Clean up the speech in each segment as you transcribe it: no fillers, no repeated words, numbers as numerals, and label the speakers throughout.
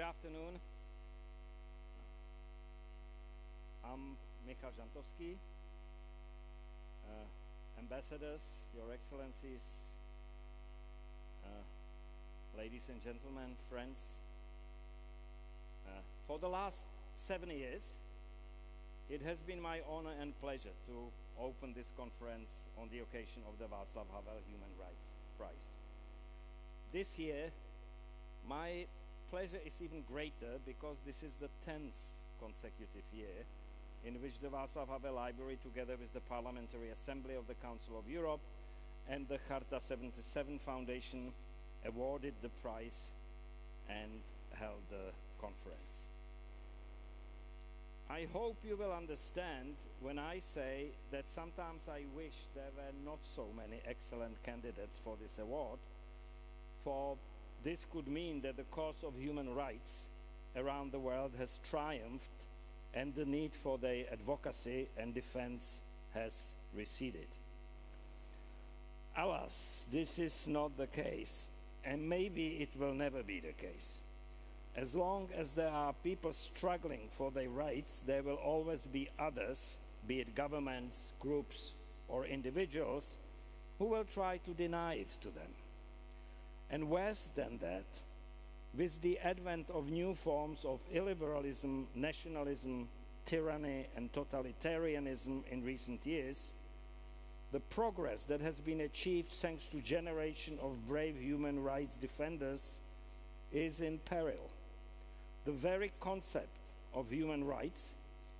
Speaker 1: Good afternoon. I'm Žantovský. Ambassadors, Your Excellencies, ladies and gentlemen, friends. For the last 7 years, it has been my honor and pleasure to open this conference on the occasion of the Václav Havel Human Prize. This year, my pleasure is even greater because this is the 10th consecutive year in which the Václav Havel Library, together with the Parliamentary Assembly of the Council of Europe and the Charta 77 Foundation, awarded the prize and held the conference. I hope you will understand when I say that sometimes I wish there were not so many excellent candidates for this award, for this could mean that the cause of human rights around the world has triumphed and the need for their advocacy and defense has receded. Alas, this is not the case, and maybe it will never be the case. As long as there are people struggling for their rights, there will always be others, be it governments, groups, or individuals, who will try to deny it to them. And worse than that, with the advent of new forms of illiberalism, nationalism, tyranny, and totalitarianism in recent years, the progress that has been achieved thanks to a generation of brave human rights defenders is in peril. The very concept of human rights,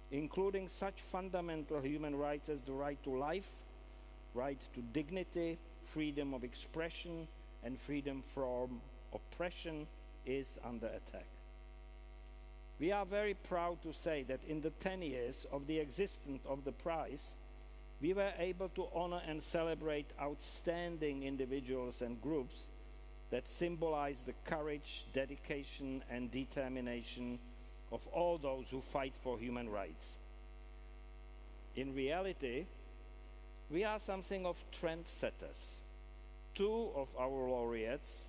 Speaker 1: including such fundamental human rights as the right to life, right to dignity, freedom of expression, and freedom from oppression, is under attack. We are very proud to say that in the 10 years of the existence of the prize, we were able to honor and celebrate outstanding individuals and groups that symbolize the courage, dedication, and determination of all those who fight for human rights. In reality, we are something of trendsetters. Two of our laureates,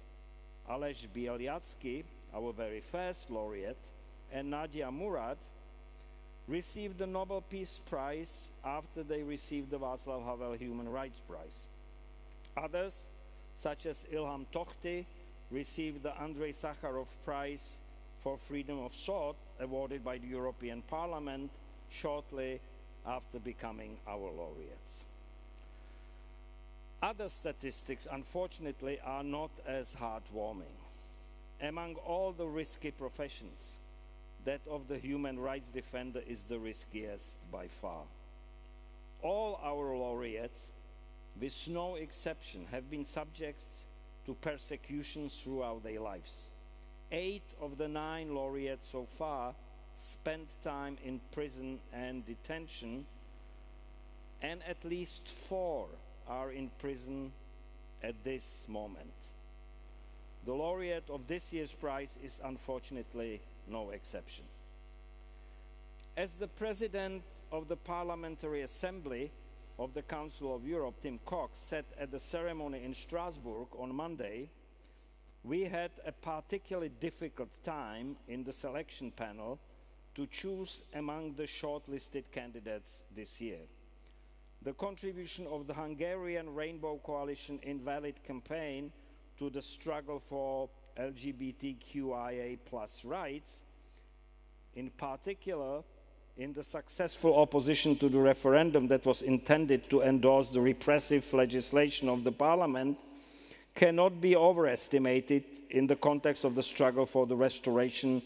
Speaker 1: Aleš Běliacký, our very first laureate, and Nadia Murad, received the Nobel Peace Prize after they received the Václav Havel Human Rights Prize. Others, such as Ilham Tohti, received the Andrei Sakharov Prize for Freedom of Thought, awarded by the European Parliament shortly after becoming our laureates. Other statistics, unfortunately, are not as heartwarming. Among all the risky professions, that of the human rights defender is the riskiest by far. All our laureates, with no exception, have been subject to persecution throughout their lives. 8 of the 9 laureates so far spent time in prison and detention, and at least 4 are in prison at this moment. The laureate of this year's prize is unfortunately no exception. As the President of the Parliamentary Assembly of the Council of Europe, Tim Cox, said at the ceremony in Strasbourg on Monday, we had a particularly difficult time in the selection panel to choose among the shortlisted candidates this year. The contribution of the Hungarian Rainbow Coalition Invalid campaign to the struggle for LGBTQIA+ rights, in particular in the successful opposition to the referendum that was intended to endorse the repressive legislation of the parliament, cannot be overestimated in the context of the struggle for the restoration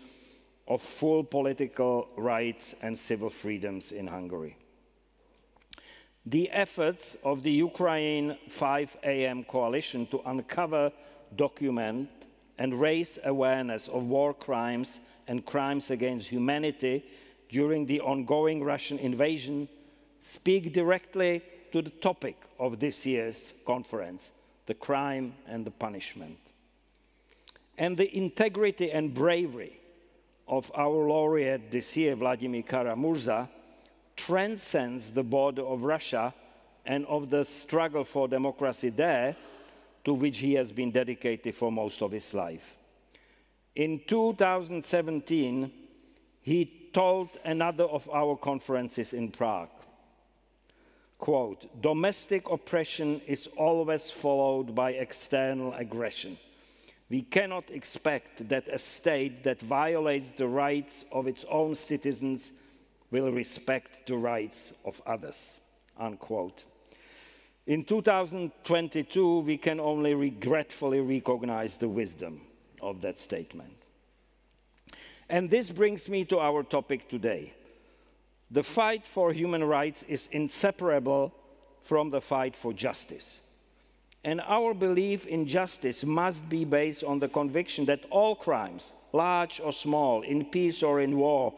Speaker 1: of full political rights and civil freedoms in Hungary. The efforts of the Ukraine 5 AM coalition to uncover, document, and raise awareness of war crimes and crimes against humanity during the ongoing Russian invasion speak directly to the topic of this year's conference, the crime and the punishment. And the integrity and bravery of our laureate this year, Vladimir Kara-Murza, transcends the border of Russia and of the struggle for democracy there, to which he has been dedicated for most of his life. In 2017, he told another of our conferences in Prague, quote, "Domestic oppression is always followed by external aggression. We cannot expect that a state that violates the rights of its own citizens will respect the rights of others," unquote. In 2022, we can only regretfully recognize the wisdom of that statement. And this brings me to our topic today. The fight for human rights is inseparable from the fight for justice. And our belief in justice must be based on the conviction that all crimes, large or small, in peace or in war,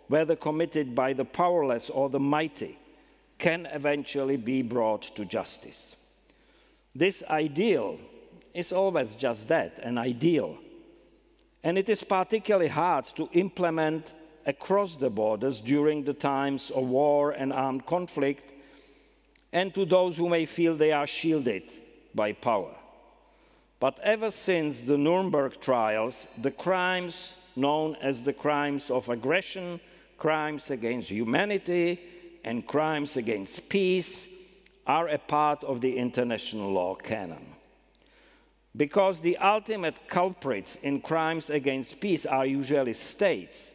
Speaker 1: whether committed by the powerless or the mighty, can eventually be brought to justice. This ideal is always just that, an ideal. And it is particularly hard to implement across the borders during the times of war and armed conflict, and to those who may feel they are shielded by power. But ever since the Nuremberg trials, the crimes known as the crimes of aggression, crimes against humanity, and crimes against peace are a part of the international law canon. Because the ultimate culprits in crimes against peace are usually states,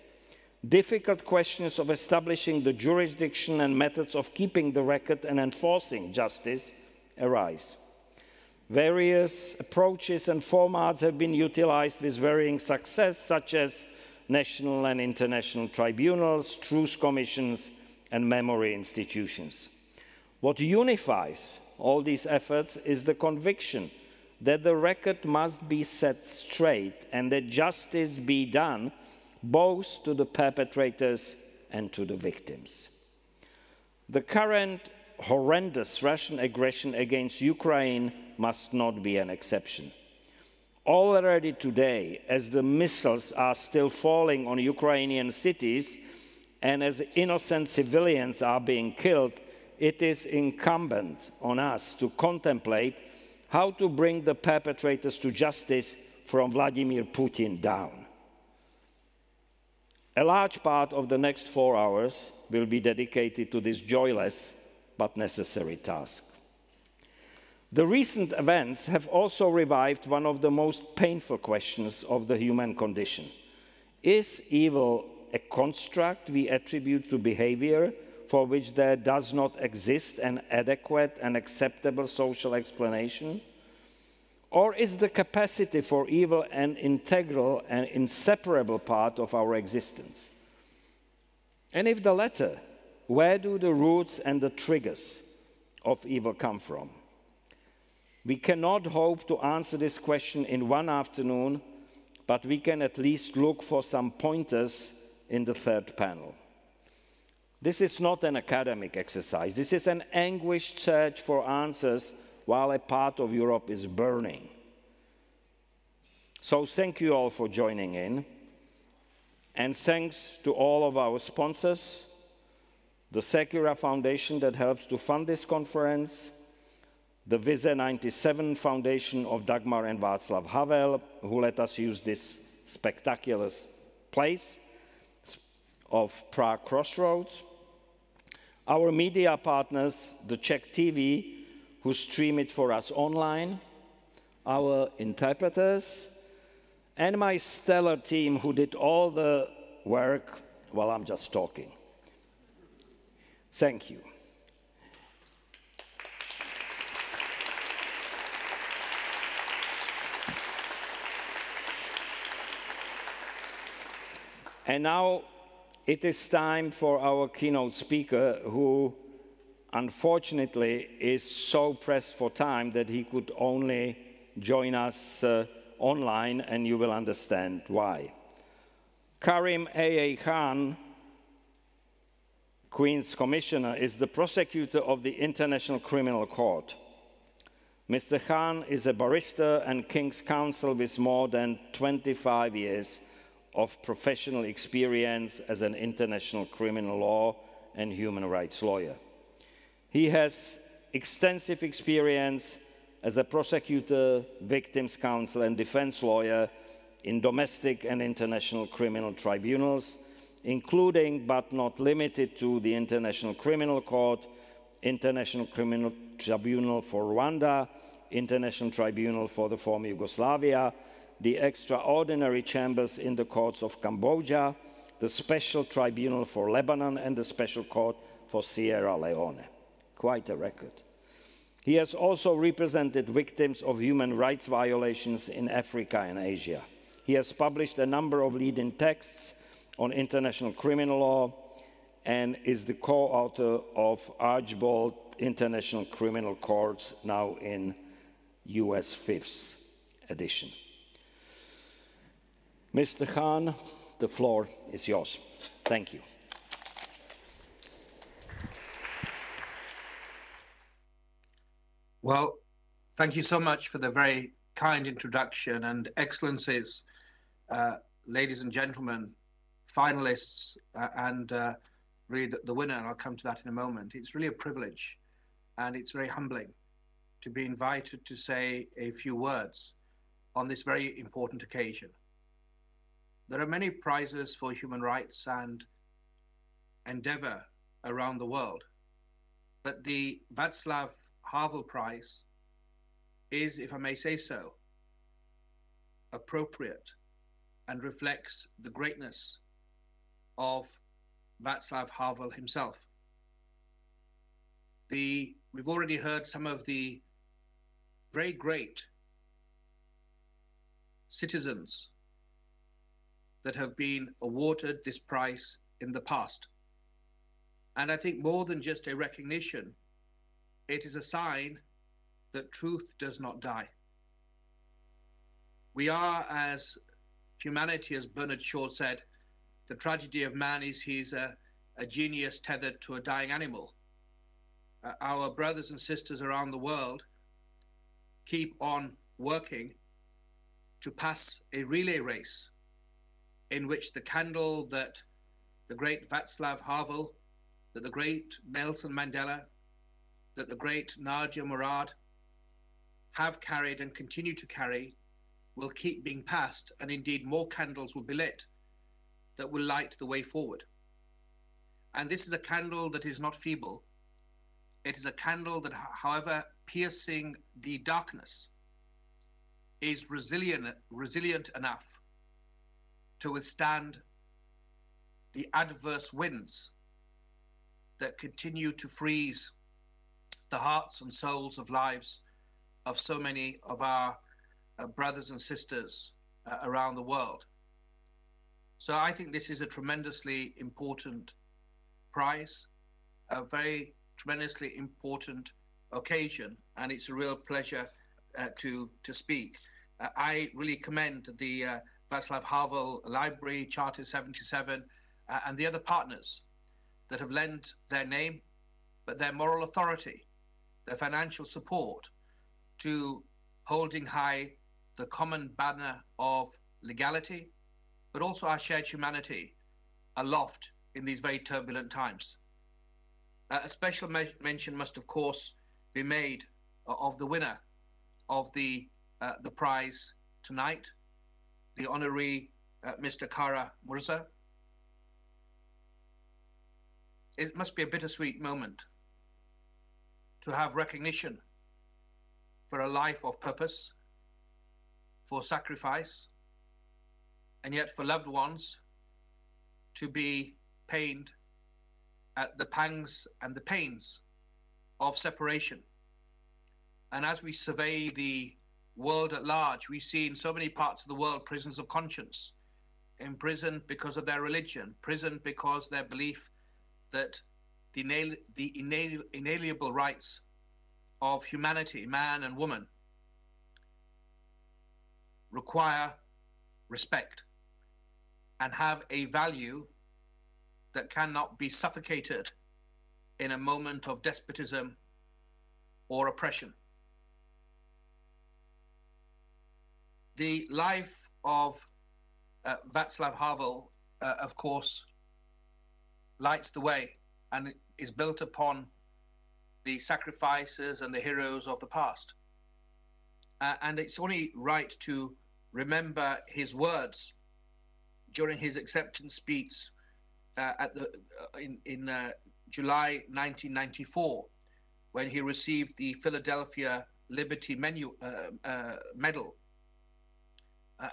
Speaker 1: difficult questions of establishing the jurisdiction and methods of keeping the record and enforcing justice arise. Various approaches and formats have been utilized with varying success, such as national and international tribunals, truth commissions, and memory institutions. What unifies all these efforts is the conviction that the record must be set straight and that justice be done both to the perpetrators and to the victims. The current horrendous Russian aggression against Ukraine must not be an exception. Already today, as the missiles are still falling on Ukrainian cities and as innocent civilians are being killed, it is incumbent on us to contemplate how to bring the perpetrators to justice from Vladimir Putin down. A large part of the next 4 hours will be dedicated to this joyless but necessary task. The recent events have also revived one of the most painful questions of the human condition. Is evil a construct we attribute to behavior for which there does not exist an adequate and acceptable social explanation? Or is the capacity for evil an integral and inseparable part of our existence? And if the latter, where do the roots and the triggers of evil come from? We cannot hope to answer this question in one afternoon, but we can at least look for some pointers in the third panel. This is not an academic exercise. This is an anguished search for answers while a part of Europe is burning. So thank you all for joining in. And thanks to all of our sponsors, the Secura Foundation that helps to fund this conference, the Vise 97 Foundation of Dagmar and Václav Havel, who let us use this spectacular place of Prague Crossroads, our media partners, the Czech TV, who stream it for us online, our interpreters, and my stellar team who did all the work while I'm just talking. Thank you. And now it is time for our keynote speaker, who unfortunately is so pressed for time that he could only join us online, and you will understand why. Karim A.A. Khan, Queen's Commissioner, is the prosecutor of the International Criminal Court. Mr. Khan is a barrister and King's Counsel with more than 25 years of professional experience as an international criminal law and human rights lawyer. He has extensive experience as a prosecutor, victims counsel, and defense lawyer in domestic and international criminal tribunals, including but not limited to the International Criminal Court, International Criminal Tribunal for Rwanda, International Tribunal for the former Yugoslavia, the extraordinary chambers in the courts of Cambodia, the Special Tribunal for Lebanon, and the Special Court for Sierra Leone. Quite a record. He has also represented victims of human rights violations in Africa and Asia. He has published a number of leading texts on international criminal law and is the co-author of Archbold International Criminal Courts, now in US 5th edition. Mr. Khan, the floor is yours. Thank you.
Speaker 2: Well, thank you so much for the very kind introduction, and excellencies, ladies and gentlemen, finalists, and really the winner, and I'll come to that in a moment. It's really a privilege, and it's very humbling to be invited to say a few words on this very important occasion. There are many prizes for human rights and endeavor around the world, but the Václav Havel Prize is, if I may say so, appropriate and reflects the greatness of Václav Havel himself. We've already heard some of the very great citizens that have been awarded this prize in the past. And I think more than just a recognition, it is a sign that truth does not die. We are, as humanity, as Bernard Shaw said, the tragedy of man is he's a genius tethered to a dying animal. Our brothers and sisters around the world keep on working to pass a relay race in which the candle that the great Václav Havel, that the great Nelson Mandela, that the great Nadia Murad have carried and continue to carry will keep being passed, and indeed more candles will be lit that will light the way forward. And this is a candle that is not feeble. It is a candle that, however piercing the darkness, is resilient enough to withstand the adverse winds that continue to freeze the hearts and souls of lives of so many of our brothers and sisters around the world. So I think this is a tremendously important prize, a very tremendously important occasion, and it's a real pleasure to speak. I really commend the Václav Havel Library, Charter 77, and the other partners that have lent their name, but their moral authority, their financial support to holding high the common banner of legality, but also our shared humanity aloft in these very turbulent times. A special mention must, of course, be made of the winner of the prize tonight, the honorary Mr. Kara-Murza. It must be a bittersweet moment to have recognition for a life of purpose, for sacrifice, and yet for loved ones to be pained at the pangs and the pains of separation. And as we survey the world at large, we see in so many parts of the world prisons of conscience, imprisoned because of their religion, imprisoned because their belief that the inalienable rights of humanity, man and woman, require respect and have a value that cannot be suffocated in a moment of despotism or oppression. The life of Václav Havel, of course, lights the way and is built upon the sacrifices and the heroes of the past. And it's only right to remember his words during his acceptance speech in July 1994, when he received the Philadelphia Liberty Medal.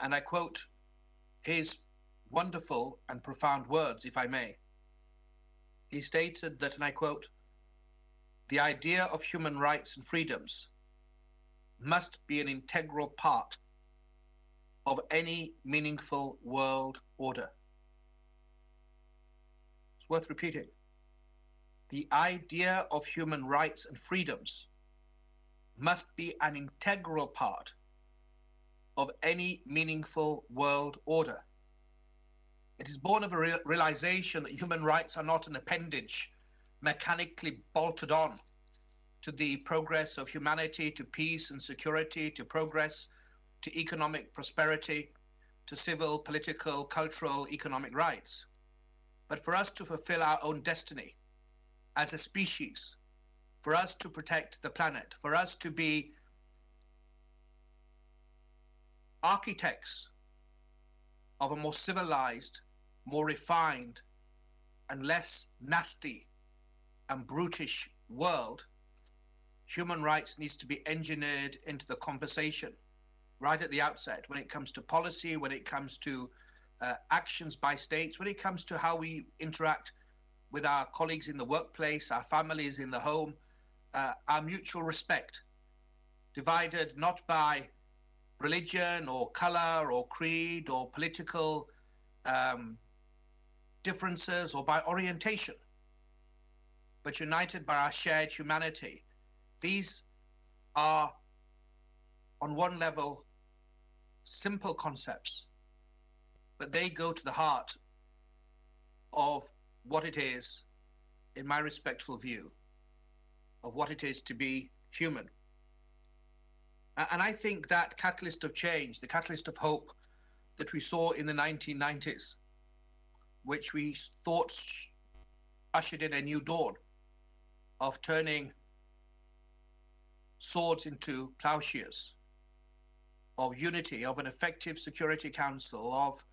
Speaker 2: And I quote his wonderful and profound words, if I may. He stated that, and I quote, "The idea of human rights and freedoms must be an integral part of any meaningful world order." It's worth repeating. The idea of human rights and freedoms must be an integral part of any meaningful world order. It is born of a realization that human rights are not an appendage mechanically bolted on to the progress of humanity, to peace and security, to progress, to economic prosperity, to civil, political, cultural, economic rights, but for us to fulfill our own destiny as a species, for us to protect the planet, for us to be architects of a more civilized, more refined, and less nasty and brutish world. Human rights needs to be engineered into the conversation right at the outset, when it comes to policy, when it comes to actions by states, when it comes to how we interact with our colleagues in the workplace, our families in the home, our mutual respect, divided not by religion or color or creed or political differences or by orientation, but united by our shared humanity. These are, on one level, simple concepts, but they go to the heart of what it is, in my respectful view, of what it is to be human. And I think that catalyst of change, the catalyst of hope that we saw in the 1990s, which we thought ushered in a new dawn of turning swords into plowshares, of unity, of an effective Security Council, of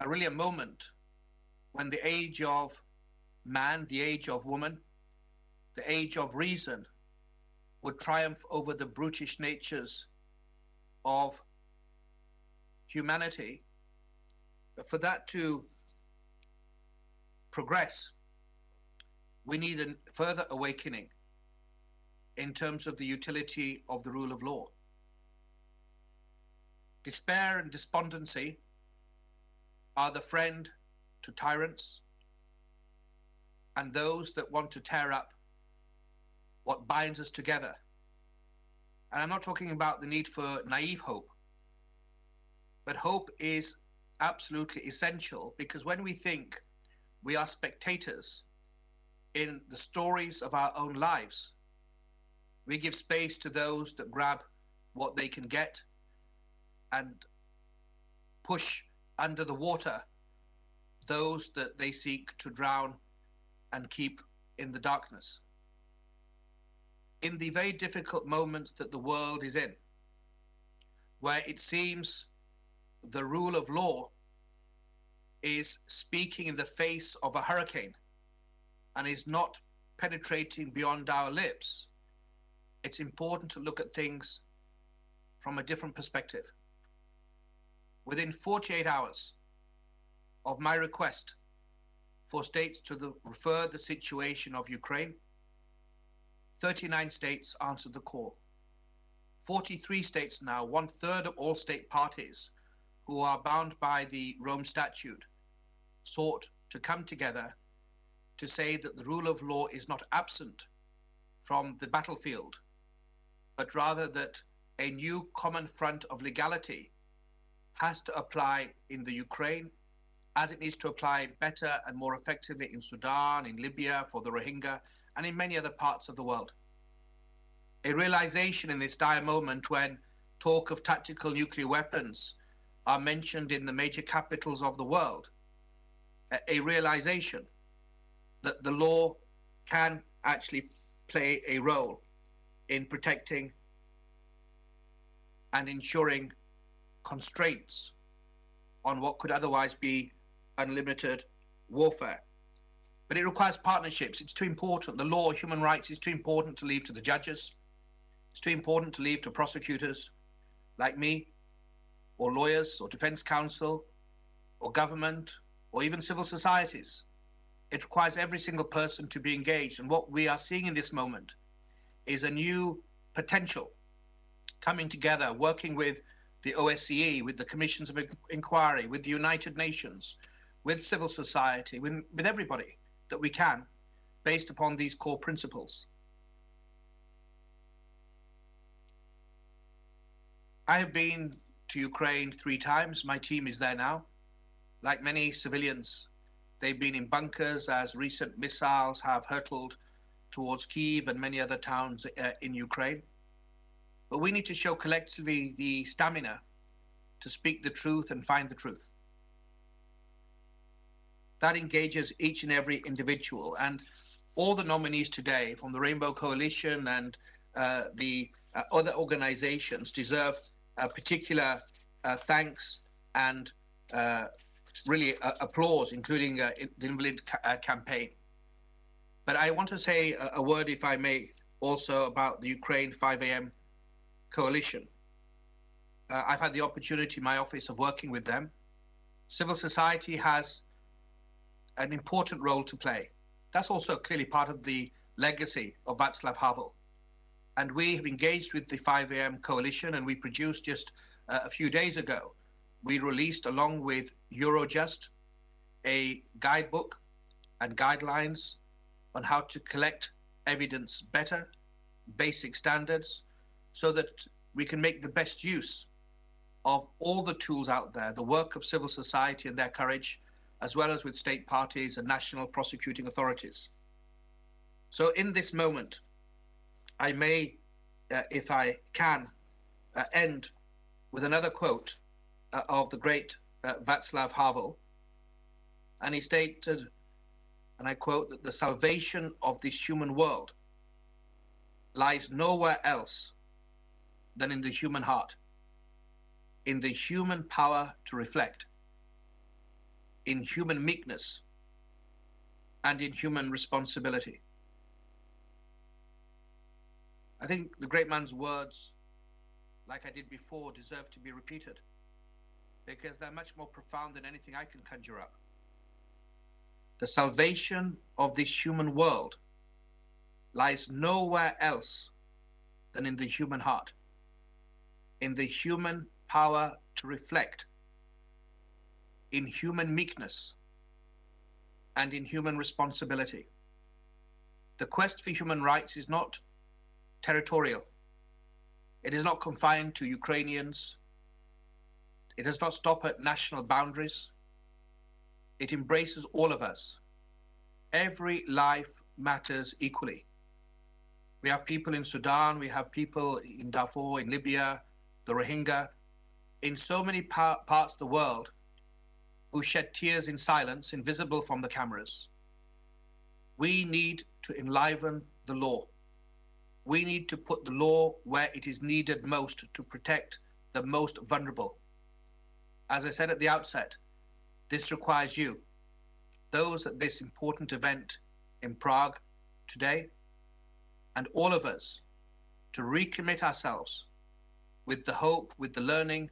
Speaker 2: really a moment when the age of man, the age of woman, the age of reason would triumph over the brutish natures of humanity. For that to progress, we need a further awakening in terms of the utility of the rule of law. Despair and despondency are the friend to tyrants and those that want to tear up what binds us together. And I'm not talking about the need for naive hope, but hope is absolutely essential, because when we think we are spectators in the stories of our own lives, we give space to those that grab what they can get and push under the water those that they seek to drown and keep in the darkness. In the very difficult moments that the world is in, where it seems the rule of law is speaking in the face of a hurricane and is not penetrating beyond our lips, it's important to look at things from a different perspective. Within 48 hours of my request for states to refer the situation of Ukraine, 39 states answered the call. 43 states now, 1/3 of all state parties who are bound by the Rome Statute, sought to come together to say that the rule of law is not absent from the battlefield, but rather that a new common front of legality has to apply in the Ukraine, as it needs to apply better and more effectively in Sudan, in Libya, for the Rohingya, and in many other parts of the world. A realization in this dire moment, when talk of tactical nuclear weapons are mentioned in the major capitals of the world, a realization that the law can actually play a role in protecting and ensuring constraints on what could otherwise be unlimited warfare. But it requires partnerships. It's too important. The law of human rights is too important to leave to the judges. It's too important to leave to prosecutors like me, or lawyers, or defense counsel, or government, or even civil societies. It requires every single person to be engaged. And what we are seeing in this moment is a new potential coming together, working with the OSCE, with the commissions of inquiry, with the United Nations, with civil society, with everybody that we can, based upon these core principles. I have been to Ukraine 3 times. My team is there now. Like many civilians, they've been in bunkers as recent missiles have hurtled towards Kyiv and many other towns in Ukraine. But we need to show collectively the stamina to speak the truth and find the truth. That engages each and every individual, and all the nominees today from the Rainbow Coalition and the other organizations deserve a particular thanks and really applause, including the Invalid campaign. But I want to say a word, if I may, also about the Ukraine 5 a.m. coalition. I've had the opportunity in my office of working with them. Civil society has an important role to play. That's also clearly part of the legacy of Václav Havel. And we have engaged with the 5 a.m. coalition, and we produced just a few days ago, we released along with Eurojust a guidebook and guidelines on how to collect evidence better, basic standards, so that we can make the best use of all the tools out there, the work of civil society and their courage, as well as with state parties and national prosecuting authorities. So in this moment, I may, if I can, end with another quote of the great Václav Havel. And he stated, and I quote, that the salvation of this human world lies nowhere else than in the human heart, in the human power to reflect, in human meekness, and in human responsibility. I think the great man's words, like I did before, deserve to be repeated, because they're much more profound than anything I can conjure up. The salvation of this human world lies nowhere else than in the human heart, in the human power to reflect, in human meekness, and in human responsibility. The quest for human rights is not territorial. It is not confined to Ukrainians. It does not stop at national boundaries. It embraces all of us. Every life matters equally. We have people in Sudan, we have people in Darfur, in Libya, the Rohingya, in so many parts of the world who shed tears in silence, invisible from the cameras. We need to enliven the law. We need to put the law where it is needed most to protect the most vulnerable. As I said at the outset, this requires you, those at this important event in Prague today, and all of us to recommit ourselves with the hope, with the learning,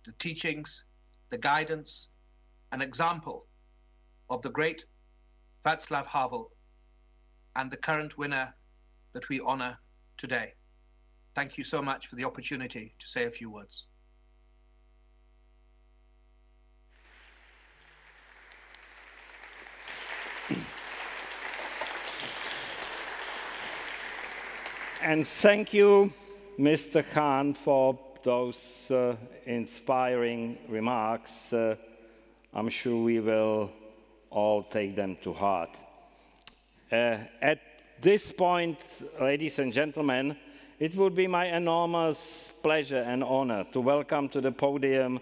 Speaker 2: the teachings, the guidance, an example of the great Václav Havel and the current winner that we honor today. Thank you so much for the opportunity to say a few words.
Speaker 1: And thank you, Mr. Khan, for those inspiring remarks. I'm sure we will all take them to heart. At this point, ladies and gentlemen, it would be my enormous pleasure and honor to welcome to the podium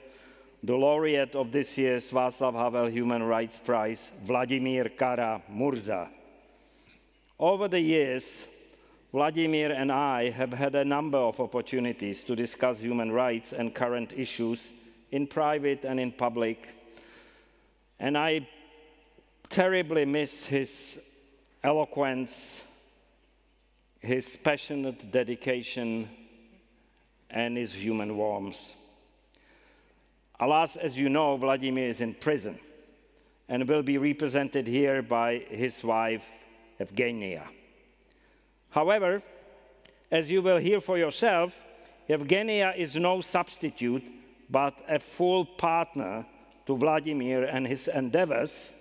Speaker 1: the laureate of this year's Václav Havel Human Rights Prize, Vladimir Kara-Murza. Over the years, Vladimir and I have had a number of opportunities to discuss human rights and current issues in private and in public, and I terribly miss his eloquence, his passionate dedication, and his human warmth. Alas, as you know, Vladimir is in prison and will be represented here by his wife, Evgenia. However, as you will hear for yourself, Evgenia is no substitute, but a full partner to Vladimir and his endeavors,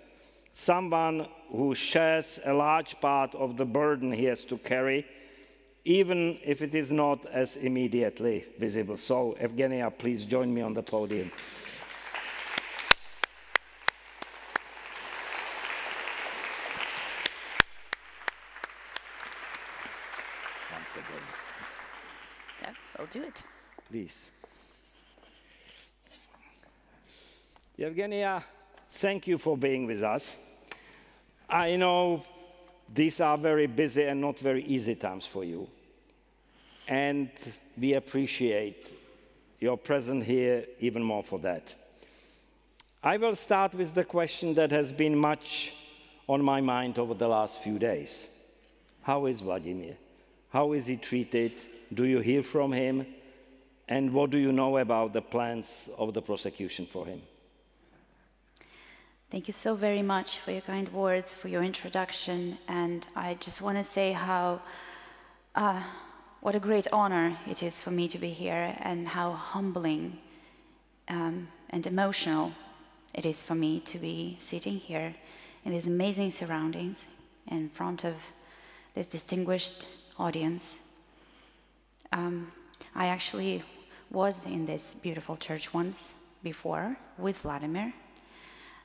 Speaker 1: someone who shares a large part of the burden he has to carry, even if it is not as immediately visible. So, Evgenia, please join me on the podium. Once again.
Speaker 3: Yeah, I'll do it.
Speaker 1: Please. Evgenia, thank you for being with us. I know these are very busy and not very easy times for you. And we appreciate your presence here even more for that. I will start with the question that has been much on my mind over the last few days. How is Vladimir? How is he treated? Do you hear from him? And what do you know about the plans of the prosecution for him?
Speaker 3: Thank you so very much for your kind words, for your introduction, and I just want to say how, what a great honor it is for me to be here, and how humbling and emotional it is for me to be sitting here in these amazing surroundings in front of this distinguished audience. I actually was in this beautiful church once before with Vladimir.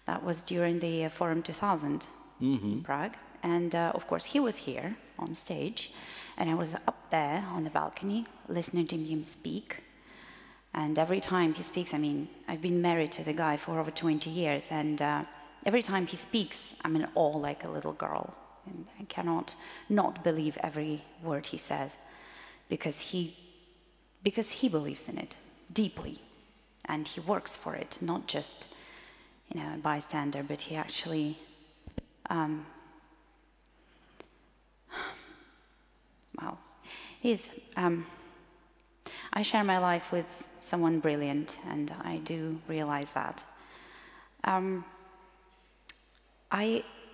Speaker 3: That was during the Forum 2000 in Prague. And of course, he was here on stage. And I was up there on the balcony listening to him speak. And every time he speaks, I mean, I've been married to the guy for over 20 years. And every time he speaks, I'm in awe like a little girl. And I cannot not believe every word he says, because he believes in it deeply. And he works for it, not just a bystander, but he actually, well, I share my life with someone brilliant, and I do realize that. I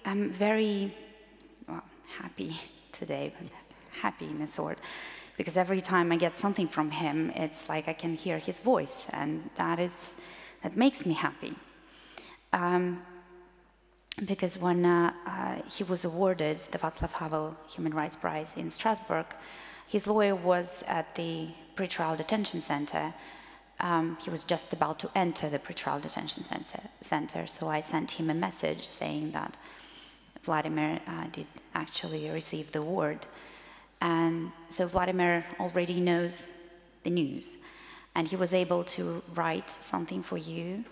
Speaker 3: am very, happy today, but happy in a sort, because every time I get something from him, it's like I can hear his voice, and that makes me happy. Because when he was awarded the Václav Havel Human Rights Prize in Strasbourg, his lawyer was at the pretrial detention center. He was just about to enter the pretrial detention center, so I sent him a message saying that Vladimir did actually receive the award. And so Vladimir already knows the news, and he was able to write something for you.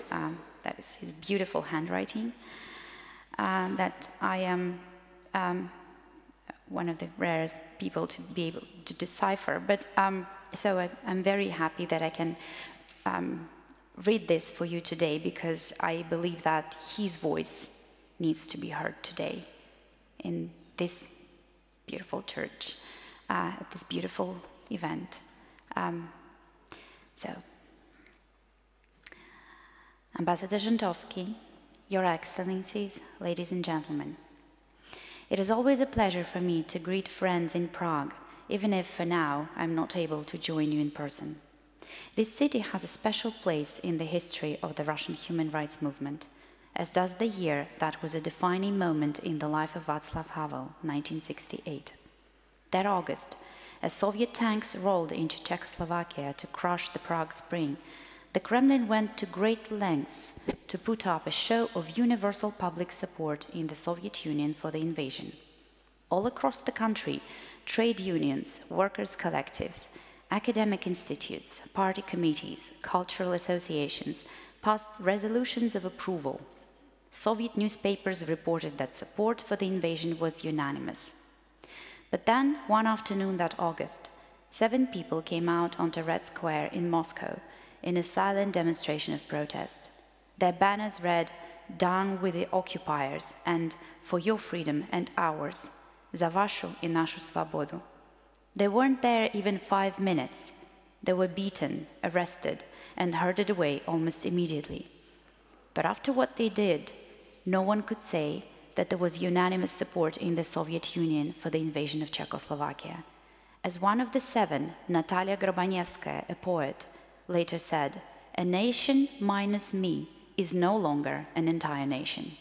Speaker 3: That is his beautiful handwriting, that I am one of the rarest people to be able to decipher. But so I'm very happy that I can read this for you today, because I believe that his voice needs to be heard today in this beautiful church, at this beautiful event. Ambassador Žantovský, Your Excellencies, ladies and gentlemen, it is always a pleasure for me to greet friends in Prague, even if for now I'm not able to join you in person. This city has a special place in the history of the Russian human rights movement, as does the year that was a defining moment in the life of Václav Havel, 1968. That August, as Soviet tanks rolled into Czechoslovakia to crush the Prague Spring, the Kremlin went to great lengths to put up a show of universal public support in the Soviet Union for the invasion. All across the country, trade unions, workers' collectives, academic institutes, party committees, cultural associations passed resolutions of approval. Soviet newspapers reported that support for the invasion was unanimous. But then, one afternoon that August, 7 people came out onto Red Square in Moscow in a silent demonstration of protest. Their banners read, "Down with the occupiers" and "For your freedom and ours, za vašu i našu svobodu." They weren't there even 5 minutes. They were beaten, arrested, and herded away almost immediately. But after what they did, no one could say that there was unanimous support in the Soviet Union for the invasion of Czechoslovakia. As one of the 7, Natalia Grobanevskaya, a poet, later said, "A nation minus me is no longer an entire nation."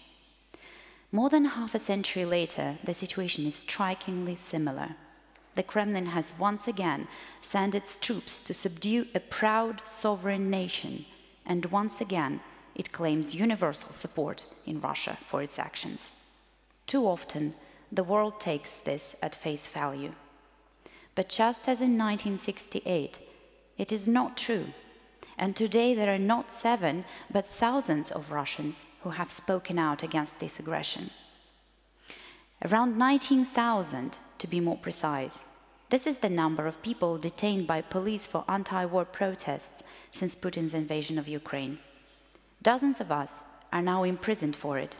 Speaker 3: More than half a century later, the situation is strikingly similar. The Kremlin has once again sent its troops to subdue a proud sovereign nation, and once again it claims universal support in Russia for its actions. Too often, the world takes this at face value. But just as in 1968, it is not true. And today there are not 7, but thousands of Russians who have spoken out against this aggression. Around 19,000, to be more precise. This is the number of people detained by police for anti-war protests since Putin's invasion of Ukraine. Dozens of us are now imprisoned for it.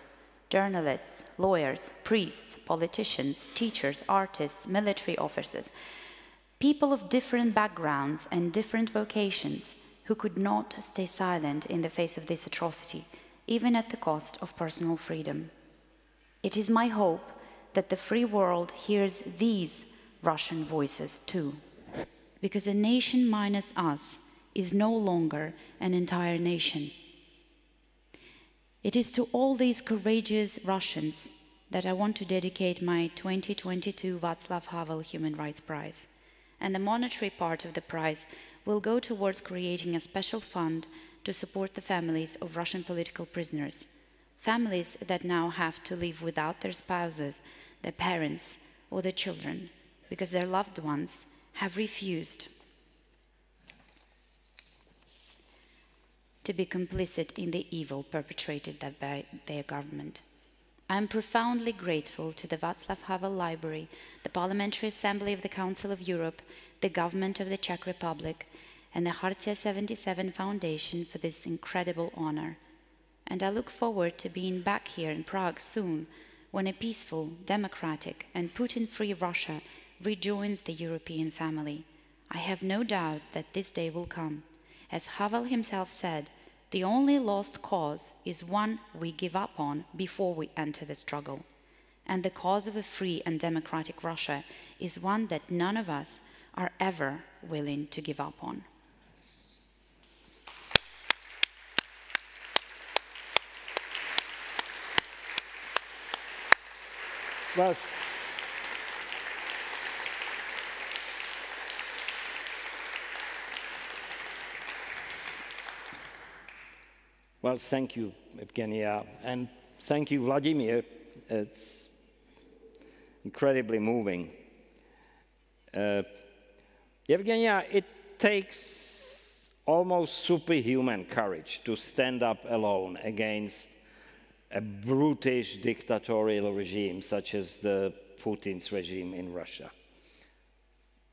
Speaker 3: Journalists, lawyers, priests, politicians, teachers, artists, military officers, people of different backgrounds and different vocations who could not stay silent in the face of this atrocity, even at the cost of personal freedom. It is my hope that the free world hears these Russian voices too, because a nation minus us is no longer an entire nation. It is to all these courageous Russians that I want to dedicate my 2022 Václav Havel Human Rights Prize, and the monetary part of the prize will go towards creating a special fund to support the families of Russian political prisoners, families that now have to live without their spouses, their parents, or their children, because their loved ones have refused to be complicit in the evil perpetrated by their government. I am profoundly grateful to the Václav Havel Library, the Parliamentary Assembly of the Council of Europe, the government of the Czech Republic, and the Hartia 77 Foundation for this incredible honor. And I look forward to being back here in Prague soon, when a peaceful, democratic, and Putin-free Russia rejoins the European family. I have no doubt that this day will come. As Havel himself said, the only lost cause is one we give up on before we enter the struggle. And the cause of a free and democratic Russia is one that none of us are ever willing to give up on.
Speaker 1: Well, thank you, Evgenia, and thank you, Vladimir. It's incredibly moving. Evgenia, it takes almost superhuman courage to stand up alone against a brutish dictatorial regime such as the Putin's regime in Russia.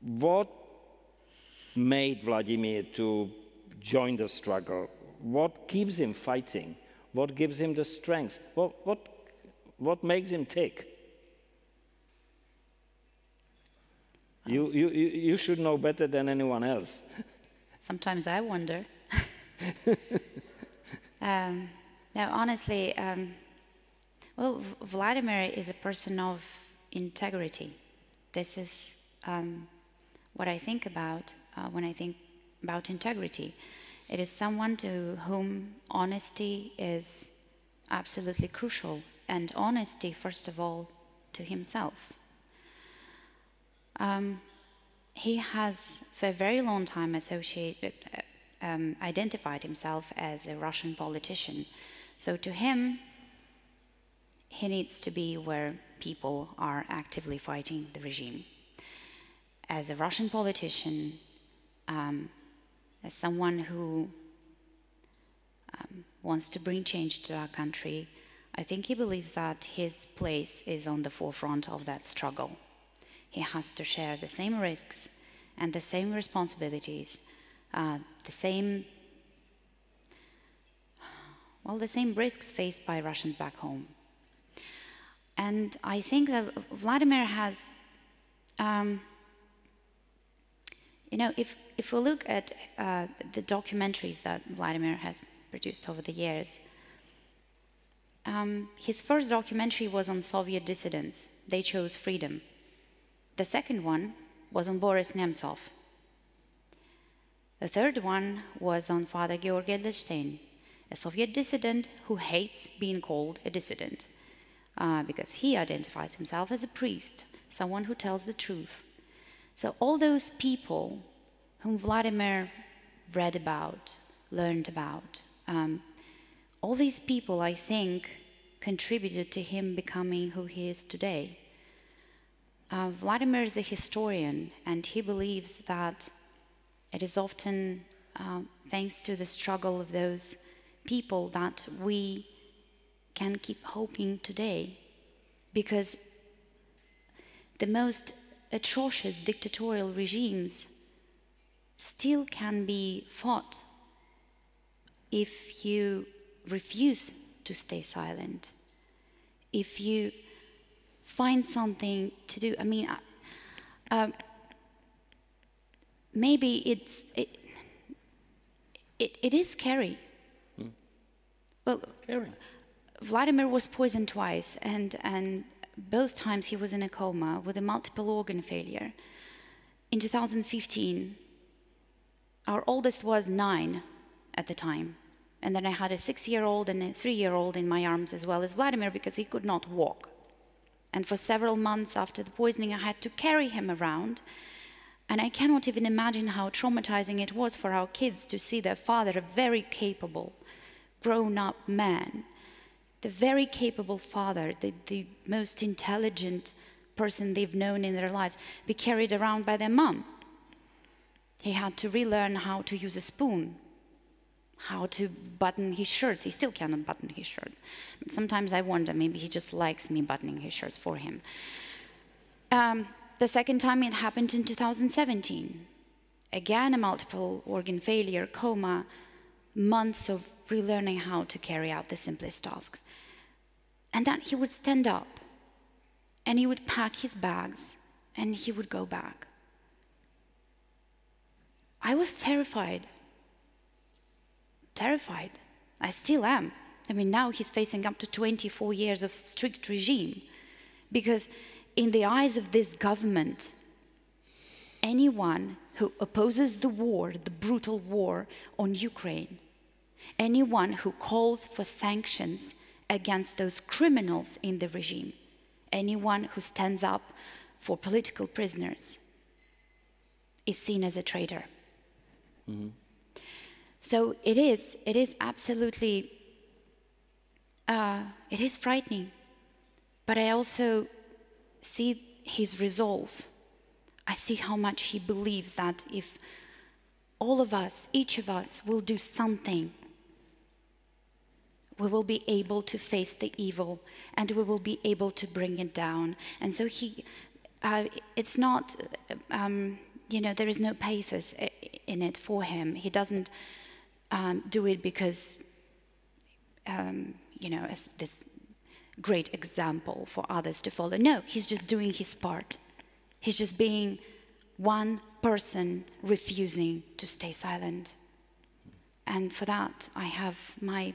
Speaker 1: What made Vladimir to join the struggle? What keeps him fighting? What gives him the strength? What makes him tick? You should know better than anyone else.
Speaker 3: Sometimes I wonder. Now, honestly, well, Vladimir is a person of integrity. This is what I think about when I think about integrity. It is someone to whom honesty is absolutely crucial, and honesty, first of all, to himself. He has, for a very long time, identified himself as a Russian politician. So to him, he needs to be where people are actively fighting the regime. As a Russian politician, as someone who wants to bring change to our country, I think he believes that his place is on the forefront of that struggle. He has to share the same risks and the same responsibilities, the same risks faced by Russians back home. And I think that Vladimir has, if we look at the documentaries that Vladimir has produced over the years, his first documentary was on Soviet dissidents. They chose freedom. The second one was on Boris Nemtsov. The third one was on Father Georgy Edelstein, a Soviet dissident who hates being called a dissident because he identifies himself as a priest, someone who tells the truth. So all those people whom Vladimir read about, learned about, all these people, I think, contributed to him becoming who he is today. Vladimir is a historian, and he believes that it is often thanks to the struggle of those people that we can keep hoping today, because the most atrocious dictatorial regimes still can be fought if you refuse to stay silent, if you find something to do. I mean, maybe it is scary. Well,
Speaker 1: Scary.
Speaker 3: Vladimir was poisoned twice, and both times he was in a coma with a multiple organ failure. In 2015, our oldest was 9 at the time, and then I had a 6-year-old and a 3-year-old in my arms, as well as Vladimir, because he could not walk. And for several months after the poisoning, I had to carry him around. And I cannot even imagine how traumatizing it was for our kids to see their father, a very capable, grown-up man, the very capable father, the most intelligent person they've known in their lives, be carried around by their mom. He had to relearn how to use a spoon, how to button his shirts. He still cannot button his shirts. But sometimes I wonder, maybe he just likes me buttoning his shirts for him. The second time it happened in 2017. Again, a multiple organ failure, coma, months of relearning how to carry out the simplest tasks. And then he would stand up, and he would pack his bags, and he would go back. I was terrified. Terrified. I still am. I mean, now he's facing up to 24 years of strict regime, because in the eyes of this government, anyone who opposes the war, the brutal war on Ukraine, anyone who calls for sanctions against those criminals in the regime, anyone who stands up for political prisoners, is seen as a traitor. Mm-hmm. So it is absolutely, it is frightening, but I also see his resolve. I see how much he believes that if all of us, each of us, will do something, we will be able to face the evil, and we will be able to bring it down. And so it's not, there is no pathos in it for him. He doesn't do it because, as this great example for others to follow. No, he's just doing his part. He's just being one person refusing to stay silent. And for that, I have my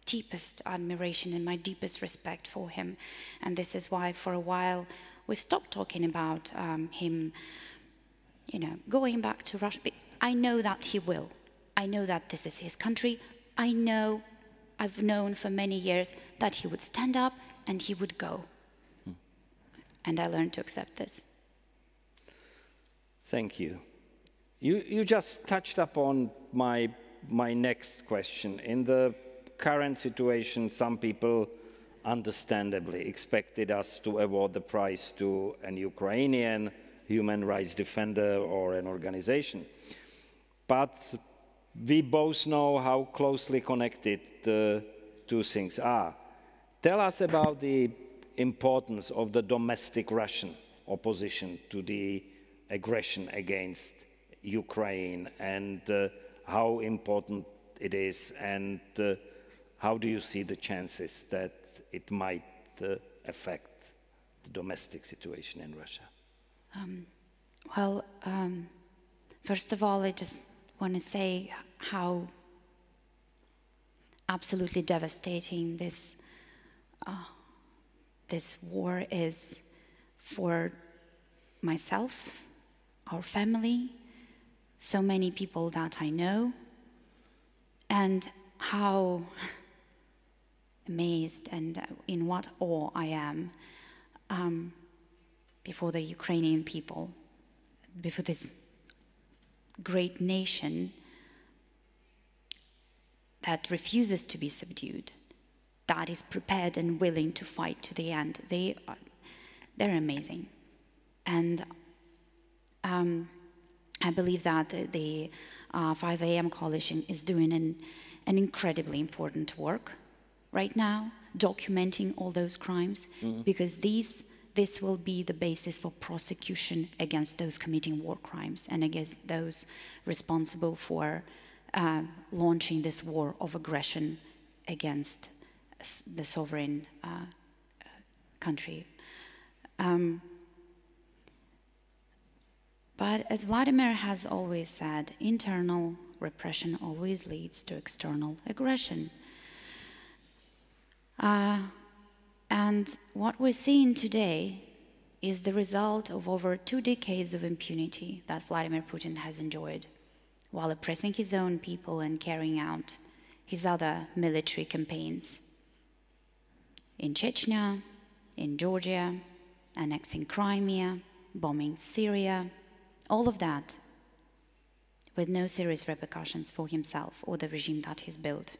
Speaker 3: deepest admiration and my deepest respect for him. And this is why, for a while, we've stopped talking about him, going back to Russia. But I know that he will. I know that this is his country. I've known for many years that he would stand up and he would go. And I learned to accept this.
Speaker 1: Thank you. You just touched upon my next question. In the current situation, some people understandably expected us to award the prize to an Ukrainian human rights defender or an organization. But we both know how closely connected the two things are. Tell us about the importance of the domestic Russian opposition to the aggression against Ukraine, and how important it is, and how do you see the chances that it might affect the domestic situation in Russia?
Speaker 3: First of all, I just want to say how absolutely devastating this war is for myself, our family, so many people that I know, and how amazed and in what awe I am before the Ukrainian people, before this great nation that refuses to be subdued, that is prepared and willing to fight to the end. They're amazing. And I believe that the 5 a.m. coalition is doing an incredibly important work right now, documenting all those crimes, because this will be the basis for prosecution against those committing war crimes and against those responsible for launching this war of aggression against the sovereign country. But as Vladimir has always said, internal repression always leads to external aggression. And what we're seeing today is the result of over 2 decades of impunity that Vladimir Putin has enjoyed while oppressing his own people and carrying out his other military campaigns in Chechnya, in Georgia, annexing Crimea, bombing Syria, all of that with no serious repercussions for himself or the regime that he's built.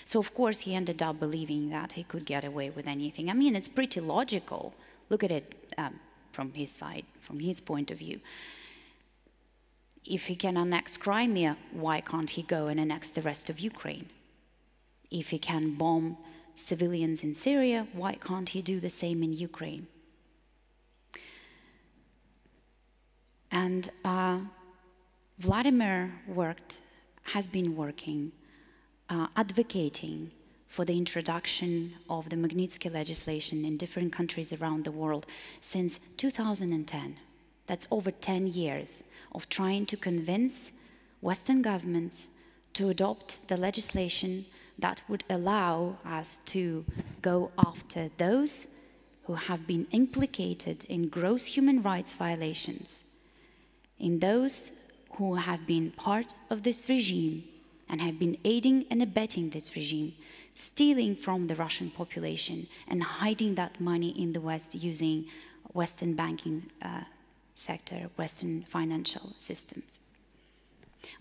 Speaker 3: So of course he ended up believing that he could get away with anything. I mean, it's pretty logical. Look at it from his side, from his point of view. If he can annex Crimea, why can't he go and annex the rest of Ukraine? If he can bomb civilians in Syria, why can't he do the same in Ukraine? And Vladimir has been working, advocating for the introduction of the Magnitsky Legislation in different countries around the world since 2010. That's over 10 years of trying to convince Western governments to adopt the legislation that would allow us to go after those who have been implicated in gross human rights violations, in those who have been part of this regime and have been aiding and abetting this regime, stealing from the Russian population and hiding that money in the West using Western banking sector, Western financial systems.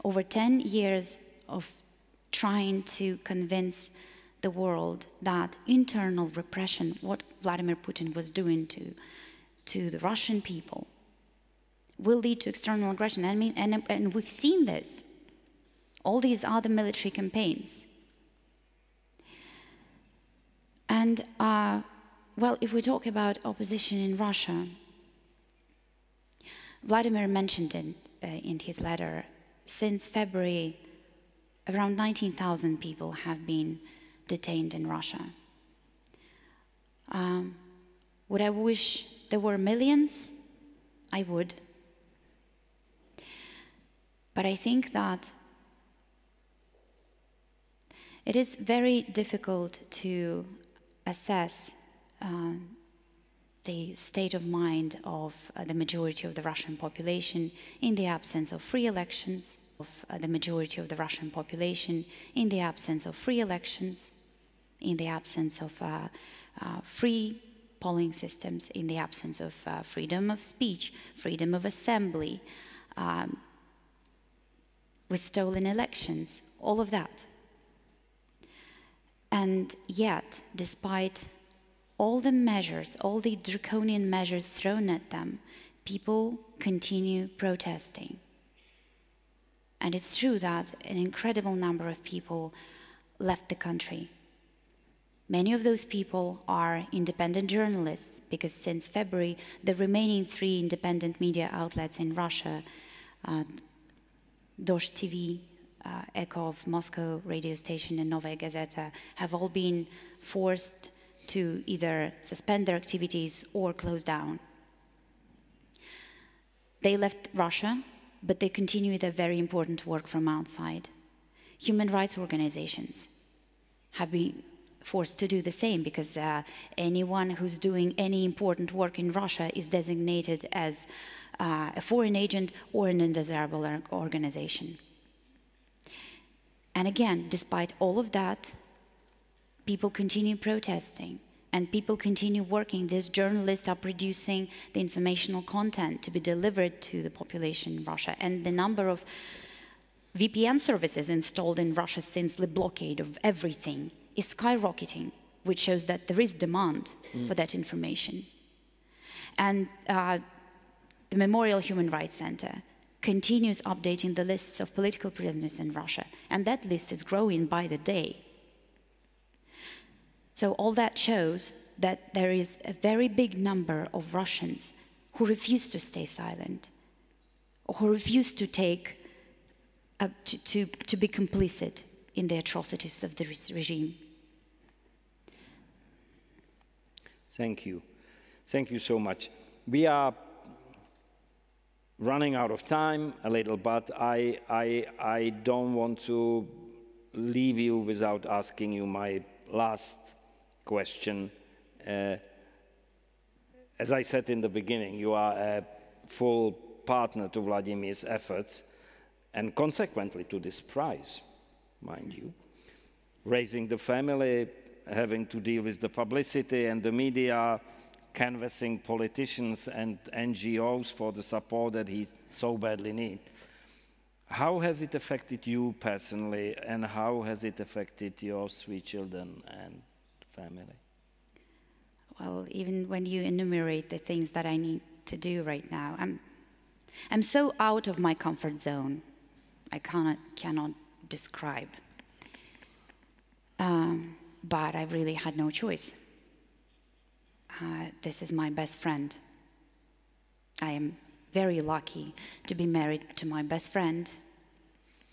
Speaker 3: Over 10 years of trying to convince the world that internal repression, what Vladimir Putin was doing to the Russian people, will lead to external aggression. I mean, and we've seen this. All these other military campaigns. And, well, if we talk about opposition in Russia, Vladimir mentioned it in his letter. Since February, around 19,000 people have been detained in Russia. Would I wish there were millions? I would. But I think that it is very difficult to assess the state of mind of the majority of the Russian population in the absence of free elections, in the absence of free polling systems, in the absence of freedom of speech, freedom of assembly, with stolen elections, all of that. And yet, despite all the measures, all the draconian measures thrown at them, people continue protesting. And it's true that an incredible number of people left the country. Many of those people are independent journalists, because since February, the remaining 3 independent media outlets in Russia, Dozhd TV, Echo of Moscow radio station, and Novaya Gazeta, have all been forced to either suspend their activities or close down. They left Russia, but they continue their very important work from outside. Human rights organizations have been forced to do the same, because anyone who's doing any important work in Russia is designated as a foreign agent or an undesirable organization. And again, despite all of that, people continue protesting and people continue working. These journalists are producing the informational content to be delivered to the population in Russia. And the number of VPN services installed in Russia since the blockade of everything is skyrocketing, which shows that there is demand for that information. And the Memorial Human Rights Center continues updating the lists of political prisoners in Russia, and that list is growing by the day. So all that shows that there is a very big number of Russians who refuse to stay silent, or who refuse to take to be complicit in the atrocities of this regime.
Speaker 1: Thank you. Thank you so much. We are running out of time a little, but I don't want to leave you without asking you my last question. As I said in the beginning, you are a full partner to Vladimir's efforts and consequently to this prize, mind you. Raising the family, having to deal with the publicity and the media, canvassing politicians and NGOs for the support that he so badly needs. How has it affected you personally, and how has it affected your 3 children and family?
Speaker 3: Well, even when you enumerate the things that I need to do right now, I'm so out of my comfort zone. I cannot describe. But I really had no choice. This is my best friend. I am very lucky to be married to my best friend,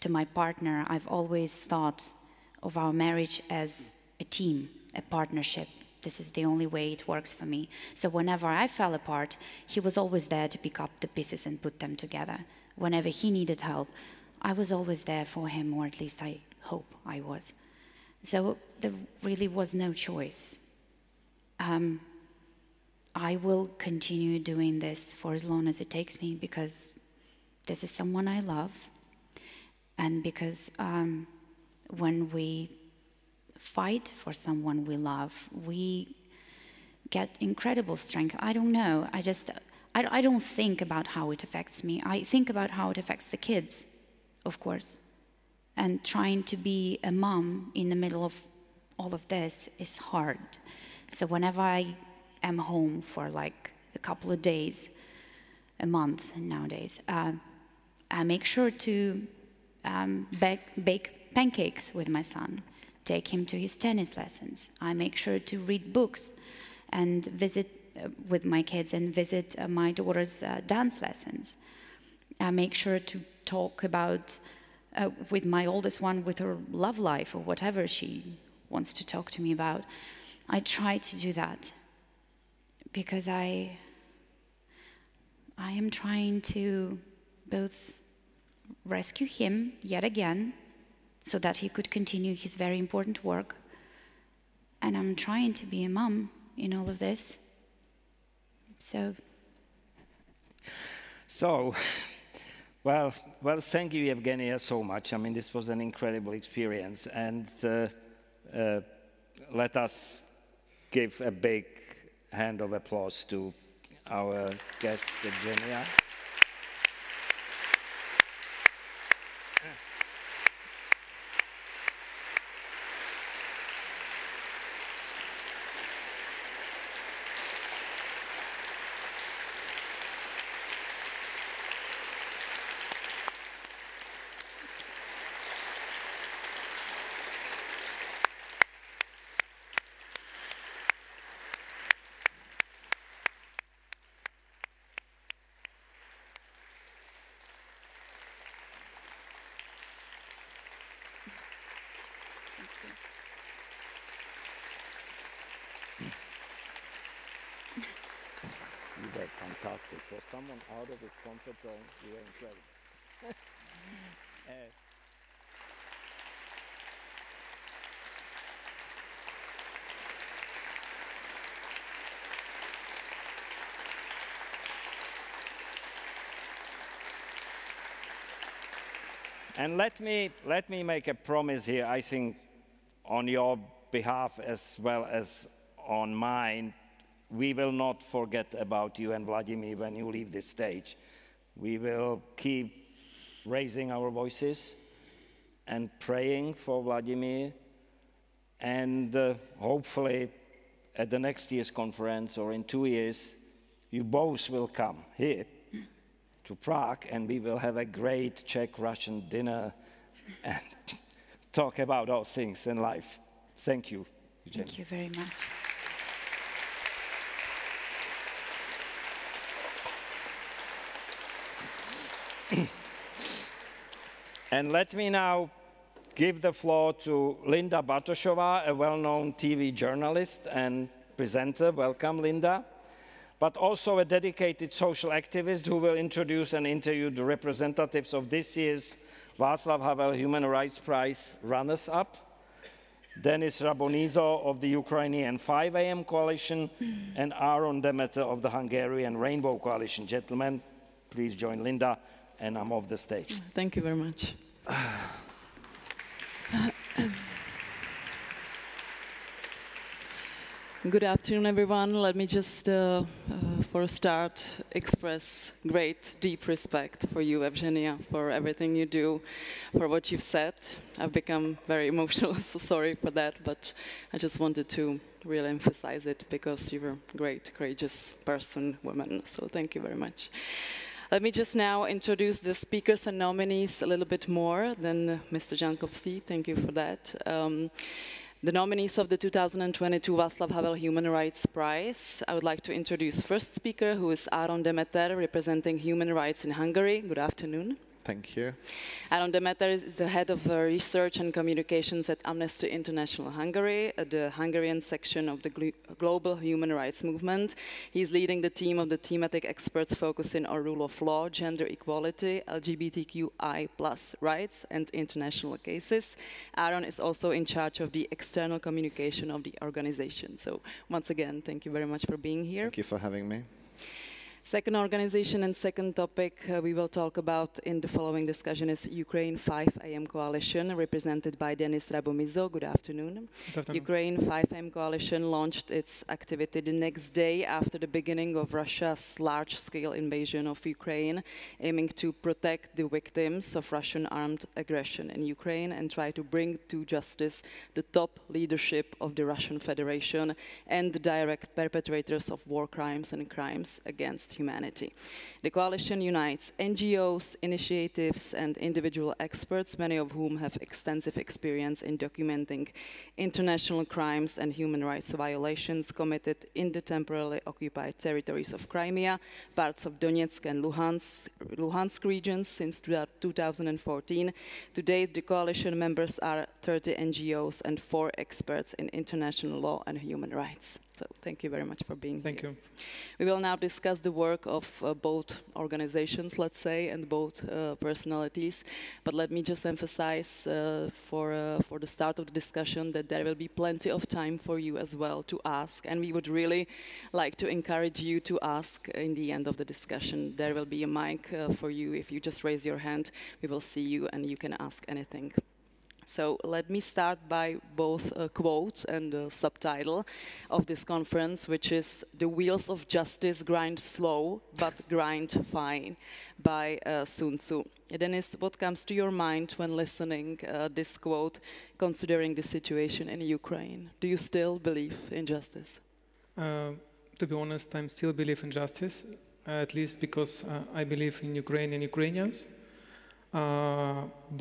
Speaker 3: to my partner. I've always thought of our marriage as a team, a partnership. This is the only way it works for me. So whenever I fell apart, he was always there to pick up the pieces and put them together. Whenever he needed help, I was always there for him, or at least I hope I was. So there really was no choice. I will continue doing this for as long as it takes me, because this is someone I love, and because when we fight for someone we love, we get incredible strength. I don't know, I don't think about how it affects me. I think about how it affects the kids, of course. And trying to be a mom in the middle of all of this is hard. So whenever I am home for like a couple of days, a month nowadays, I make sure to bake pancakes with my son, take him to his tennis lessons. I make sure to read books and visit with my kids and visit my daughter's dance lessons. I make sure to talk about with my oldest one, with her love life or whatever she wants to talk to me about. I try to do that because I am trying to both rescue him yet again so that he could continue his very important work, and I'm trying to be a mom in all of this.
Speaker 1: Well, thank you, Evgenia, so much. I mean, this was an incredible experience, and let us give a big hand of applause to our guest, Evgenia. That's fantastic. For someone out of his comfort zone, you are incredible. And let me make a promise here, I think, on your behalf as well as on mine. We will not forget about you and Vladimir when you leave this stage. We will keep raising our voices and praying for Vladimir, and hopefully at the next year's conference or in 2 years, you both will come here to Prague, and we will have a great Czech-Russian dinner and talk about all things in life. Thank you, Evgenia.
Speaker 3: Thank you very much.
Speaker 1: And let me now give the floor to Linda Bartošová, a well-known TV journalist and presenter. Welcome, Linda. But also a dedicated social activist who will introduce and interview the representatives of this year's Václav Havel Human Rights Prize runners-up, Denis Rabomizo of the Ukrainian 5 AM Coalition, and Aaron Demeter of the Hungarian Rainbow Coalition. Gentlemen, please join Linda, and I'm off the stage.
Speaker 4: Thank you very much. Good afternoon, everyone. Let me just, for a start, express great, deep respect for you, Evgenia, for everything you do, for what you've said. I've become very emotional, so sorry for that, but I just wanted to really emphasize it because you're a great, courageous person, woman, so thank you very much. Let me just now introduce the speakers and nominees a little bit more than Mr. Žantovský. Thank you for that. The nominees of the 2022 Václav Havel Human Rights Prize. I would like to introduce first speaker, who is Aaron Demeter, representing human rights in Hungary. Good afternoon.
Speaker 5: Thank you.
Speaker 4: Aaron Demeter is the head of research and communications at Amnesty International Hungary, the Hungarian section of the global human rights movement. He's leading the team of the thematic experts focusing on rule of law, gender equality, LGBTQI+ rights, and international cases. Aaron is also in charge of the external communication of the organization. So once again, thank you very much for being here.
Speaker 5: Thank you for having me.
Speaker 4: Second organization and second topic we will talk about in the following discussion is Ukraine 5 AM Coalition, represented by Denis Rabomizo. Good afternoon.
Speaker 6: Good afternoon.
Speaker 4: Ukraine 5 AM Coalition launched its activity the next day after the beginning of Russia's large-scale invasion of Ukraine, aiming to protect the victims of Russian armed aggression in Ukraine and try to bring to justice the top leadership of the Russian Federation and the direct perpetrators of war crimes and crimes against humanity. The coalition unites NGOs, initiatives, and individual experts, many of whom have extensive experience in documenting international crimes and human rights violations committed in the temporarily occupied territories of Crimea, parts of Donetsk and Luhansk regions since 2014. To date, the coalition members are 30 NGOs and 4 experts in international law and human rights. So thank you very much for being here.
Speaker 6: Thank you.
Speaker 4: We will now discuss the work of both organizations, let's say, and both personalities. But let me just emphasize for the start of the discussion that there will be plenty of time for you as well to ask. And we would really like to encourage you to ask in the end of the discussion. There will be a mic for you. If you just raise your hand, we will see you and you can ask anything. So let me start by both a quote and a subtitle of this conference, which is "The wheels of justice grind slow, but grind fine," by Sun Tzu. Denis, what comes to your mind when listening this quote, considering the situation in Ukraine? Do you still believe in justice?
Speaker 6: To be honest, I still believe in justice, at least because I believe in Ukraine and Ukrainians.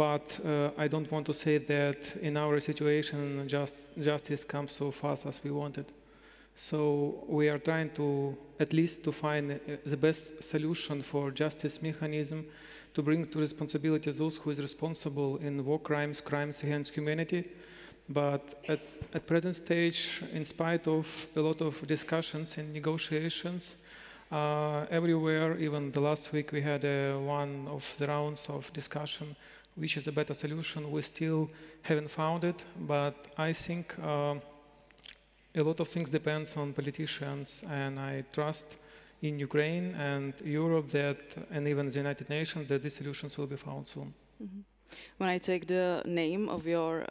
Speaker 6: But I don't want to say that in our situation justice comes so fast as we wanted. So we are trying to at least to find the best solution for justice mechanism to bring to responsibility those who is responsible in war crimes, crimes against humanity. But at present stage, in spite of a lot of discussions and negotiations, everywhere. Even the last week we had one of the rounds of discussion, which is a better solution. We still haven't found it, but I think a lot of things depends on politicians, and I trust in Ukraine and Europe that, and even the United Nations, that these solutions will be found soon.
Speaker 4: Mm-hmm. When I take the name of your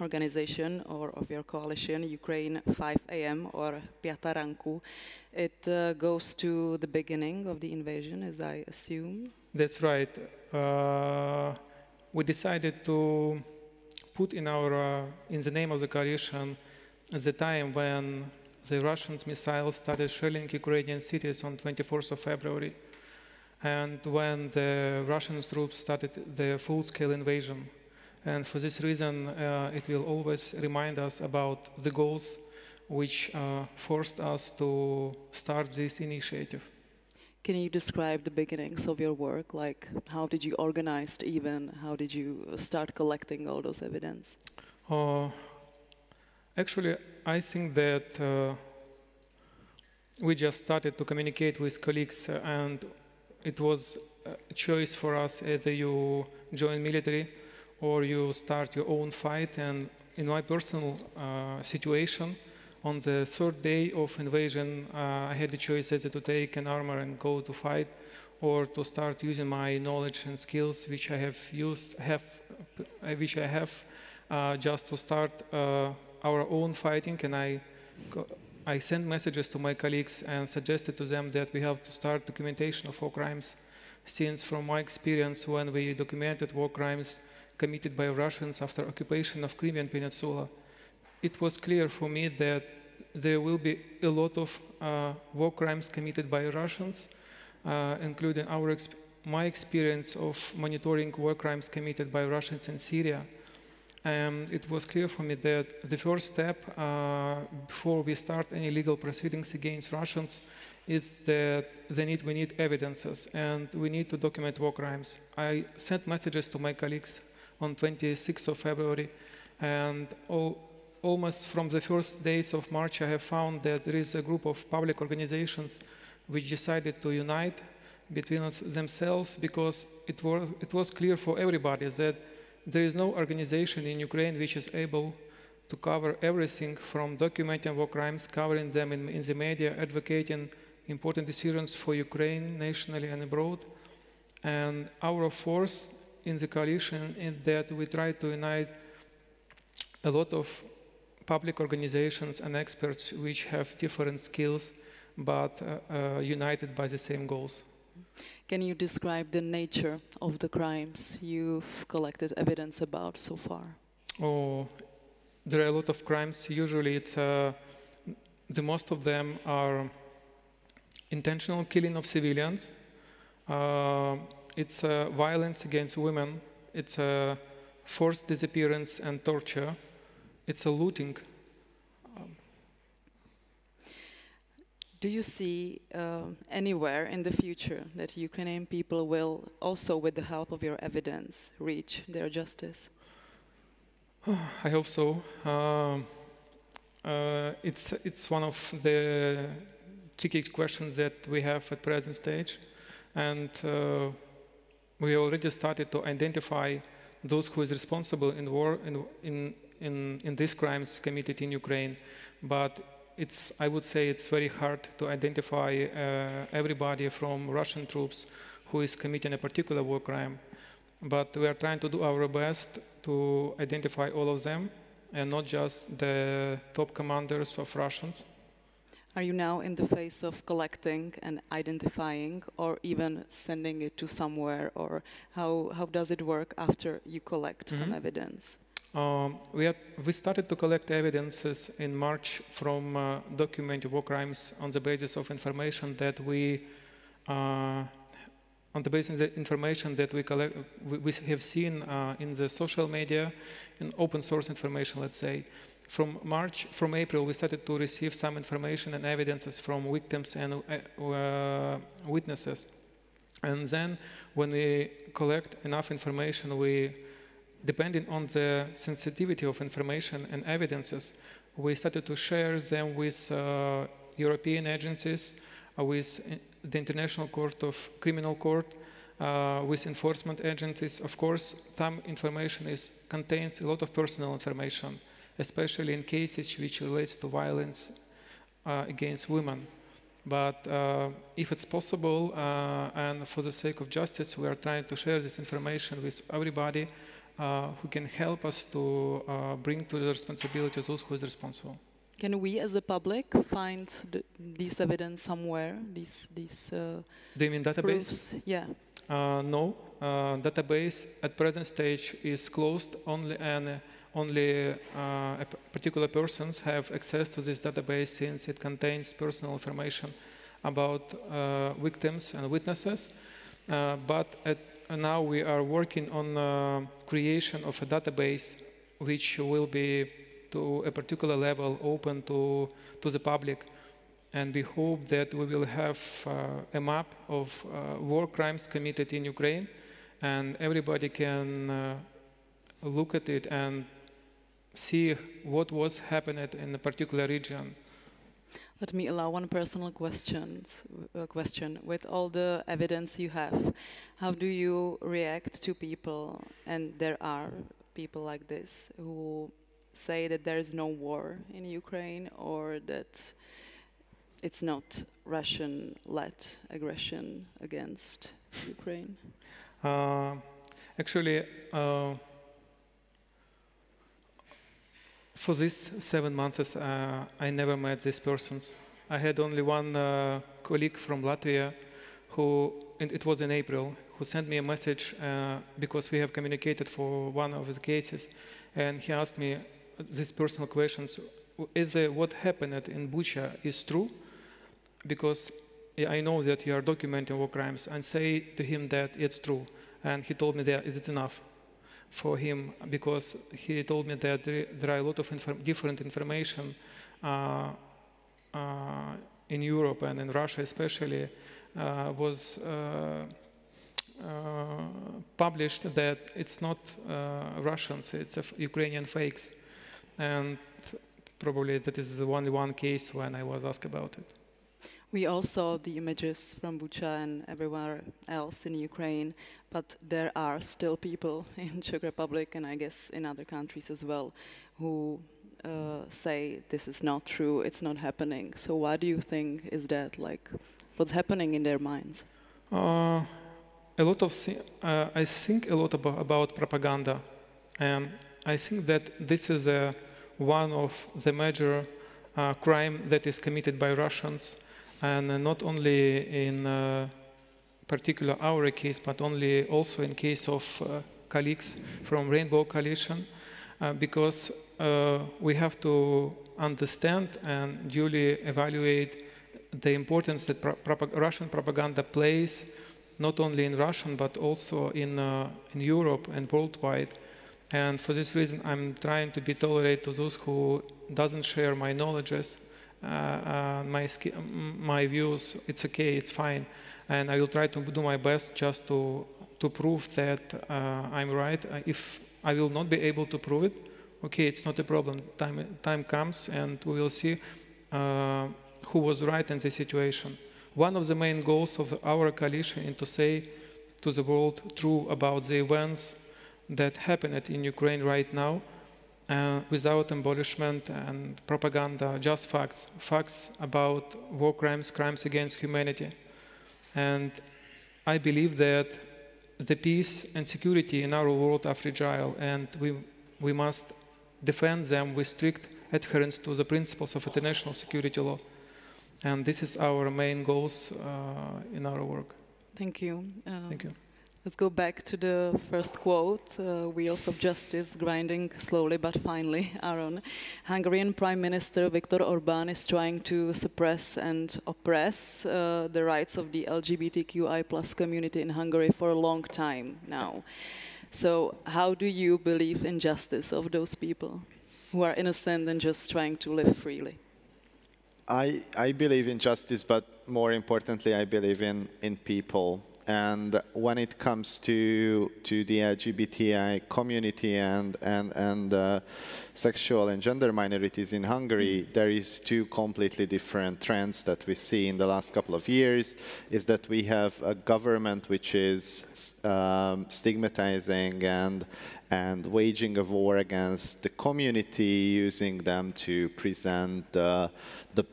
Speaker 4: organization or of your coalition, Ukraine 5 a.m. or Piata Ranku, it goes to the beginning of the invasion, as I assume?
Speaker 6: That's right. We decided to put in the name of the coalition the time when the Russian missiles started shelling Ukrainian cities on 24th of February, and when the Russian troops started the full-scale invasion. And for this reason, it will always remind us about the goals which forced us to start this initiative.
Speaker 4: Can you describe the beginnings of your work? Like, how did you organize the event? How did you start collecting all those evidence?
Speaker 6: Actually, I think that we just started to communicate with colleagues, and it was a choice for us: either you join military or you start your own fight. And in my personal situation, on the third day of invasion, I had the choice either to take an armor and go to fight, or to start using my knowledge and skills, which I have just to start our own fighting. And I sent messages to my colleagues and suggested to them that we have to start documentation of war crimes, since from my experience, when we documented war crimes committed by Russians after occupation of Crimean Peninsula, it was clear for me that there will be a lot of war crimes committed by Russians, including my experience of monitoring war crimes committed by Russians in Syria. It was clear for me that the first step before we start any legal proceedings against Russians is that we need evidences, and we need to document war crimes. I sent messages to my colleagues on 26th of February, and almost from the first days of March, I have found that there is a group of public organizations which decided to unite between themselves, because it was clear for everybody that there is no organization in Ukraine which is able to cover everything, from documenting war crimes, covering them in the media, advocating important decisions for Ukraine nationally and abroad. And our force in the coalition is that we try to unite a lot of public organizations and experts which have different skills, but united by the same goals.
Speaker 4: Can you describe the nature of the crimes you've collected evidence about so far?
Speaker 6: Oh, there are a lot of crimes. Usually it's the most of them are intentional killing of civilians. It's violence against women. It's forced disappearance and torture. It's a looting.
Speaker 4: Do you see anywhere in the future that Ukrainian people will also, with the help of your evidence, reach their justice?
Speaker 6: I hope so. It's one of the tricky questions that we have at present stage, and we already started to identify those who is responsible in war in these crimes committed in Ukraine, but I would say it's very hard to identify everybody from Russian troops who is committing a particular war crime. But we are trying to do our best to identify all of them, and not just the top commanders of Russians.
Speaker 4: Are you now in the phase of collecting and identifying, or even sending it to somewhere, or how does it work after you collect some evidence?
Speaker 6: We started to collect evidences in March from documented war crimes on the basis of information that we collect. We have seen in the social media, in open source information, let's say. From April, we started to receive some information and evidences from victims and witnesses. And then when we collect enough information, depending on the sensitivity of information and evidences, we started to share them with European agencies, with the International Court of Criminal Court, with enforcement agencies. Of course, some information contains a lot of personal information, especially in cases which relates to violence against women. But if it's possible, and for the sake of justice, we are trying to share this information with everybody who can help us to bring to the responsibility those who is responsible.
Speaker 4: Can we, as a public, find this evidence somewhere? These
Speaker 6: Do you mean database?
Speaker 4: Proofs? Yeah.
Speaker 6: No, database at present stage is closed. Only particular persons have access to this database since it contains personal information about victims and witnesses. But now we are working on creation of a database which will be to a particular level open to the public. And we hope that we will have a map of war crimes committed in Ukraine, and everybody can look at it and see what was happening in a particular region.
Speaker 4: Let me allow one personal question. With all the evidence you have, how do you react to people, and there are people like this, who say that there is no war in Ukraine, or that it's not Russian-led aggression against Ukraine?
Speaker 6: Actually, for these 7 months, I never met these persons. I had only one colleague from Latvia who, and it was in April, who sent me a message because we have communicated for one of his cases, and he asked me these personal questions. Is what happened in Bucha is true? Because I know that you are documenting war crimes, and say to him that it's true. And he told me that it's enough for him, because he told me that there are a lot of different information in Europe and in Russia especially was published that it's not Russians, it's Ukrainian fakes. And probably that is the only one case when I was asked about it.
Speaker 4: We all saw the images from Bucha and everywhere else in Ukraine, but there are still people in Czech Republic, and I guess in other countries as well, who say this is not true, it's not happening. So what do you think is that, like, what's happening in their minds?
Speaker 6: I think a lot about propaganda. I think that this is one of the major crime that is committed by Russians, and not only in particular our case, but also in case of colleagues from Rainbow Coalition, because we have to understand and duly evaluate the importance that Russian propaganda plays, not only in Russian, but also in Europe and worldwide. And for this reason, I'm trying to be tolerant to those who doesn't share my knowledges, my views. It's okay, it's fine. And I will try to do my best just to prove that I'm right. If I will not be able to prove it, okay, it's not a problem. Time comes and we will see who was right in this situation. One of the main goals of our coalition is to say to the world true about the events that happened in Ukraine right now, without embellishment and propaganda, just facts. Facts about war crimes, crimes against humanity. And I believe that the peace and security in our world are fragile, and we must defend them with strict adherence to the principles of international security law. And this is our main goals in our work.
Speaker 4: Thank you.
Speaker 6: Thank you.
Speaker 4: Let's go back to the first quote. Wheels of justice grinding slowly but finally are on. Hungarian Prime Minister Viktor Orbán is trying to suppress and oppress the rights of the LGBTQI+ community in Hungary for a long time now. So how do you believe in justice of those people who are innocent and just trying to live freely?
Speaker 5: I believe in justice, but more importantly, I believe in people. And when it comes to the LGBTI community and sexual and gender minorities in Hungary, there is two completely different trends that we see in the last couple of years. Is that we have a government which is stigmatizing and waging a war against the community, using them to present the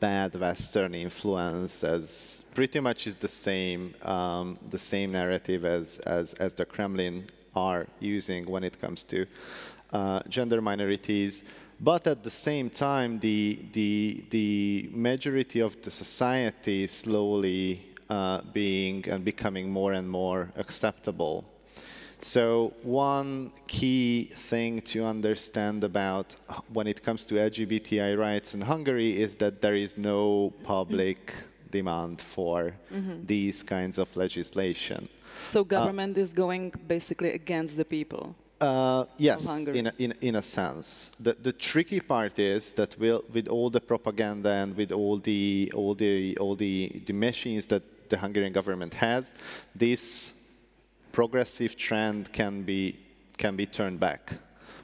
Speaker 5: bad Western influence as pretty much is the same narrative as the Kremlin are using when it comes to gender minorities. But at the same time, the majority of the society is slowly becoming more and more acceptable. So one key thing to understand about when it comes to LGBTI rights in Hungary is that there is no public demand for these kinds of legislation.
Speaker 4: So government is going basically against the people.
Speaker 5: Yes, in a sense. The tricky part is that with all the propaganda and with all the machines that the Hungarian government has, this progressive trend can be turned back.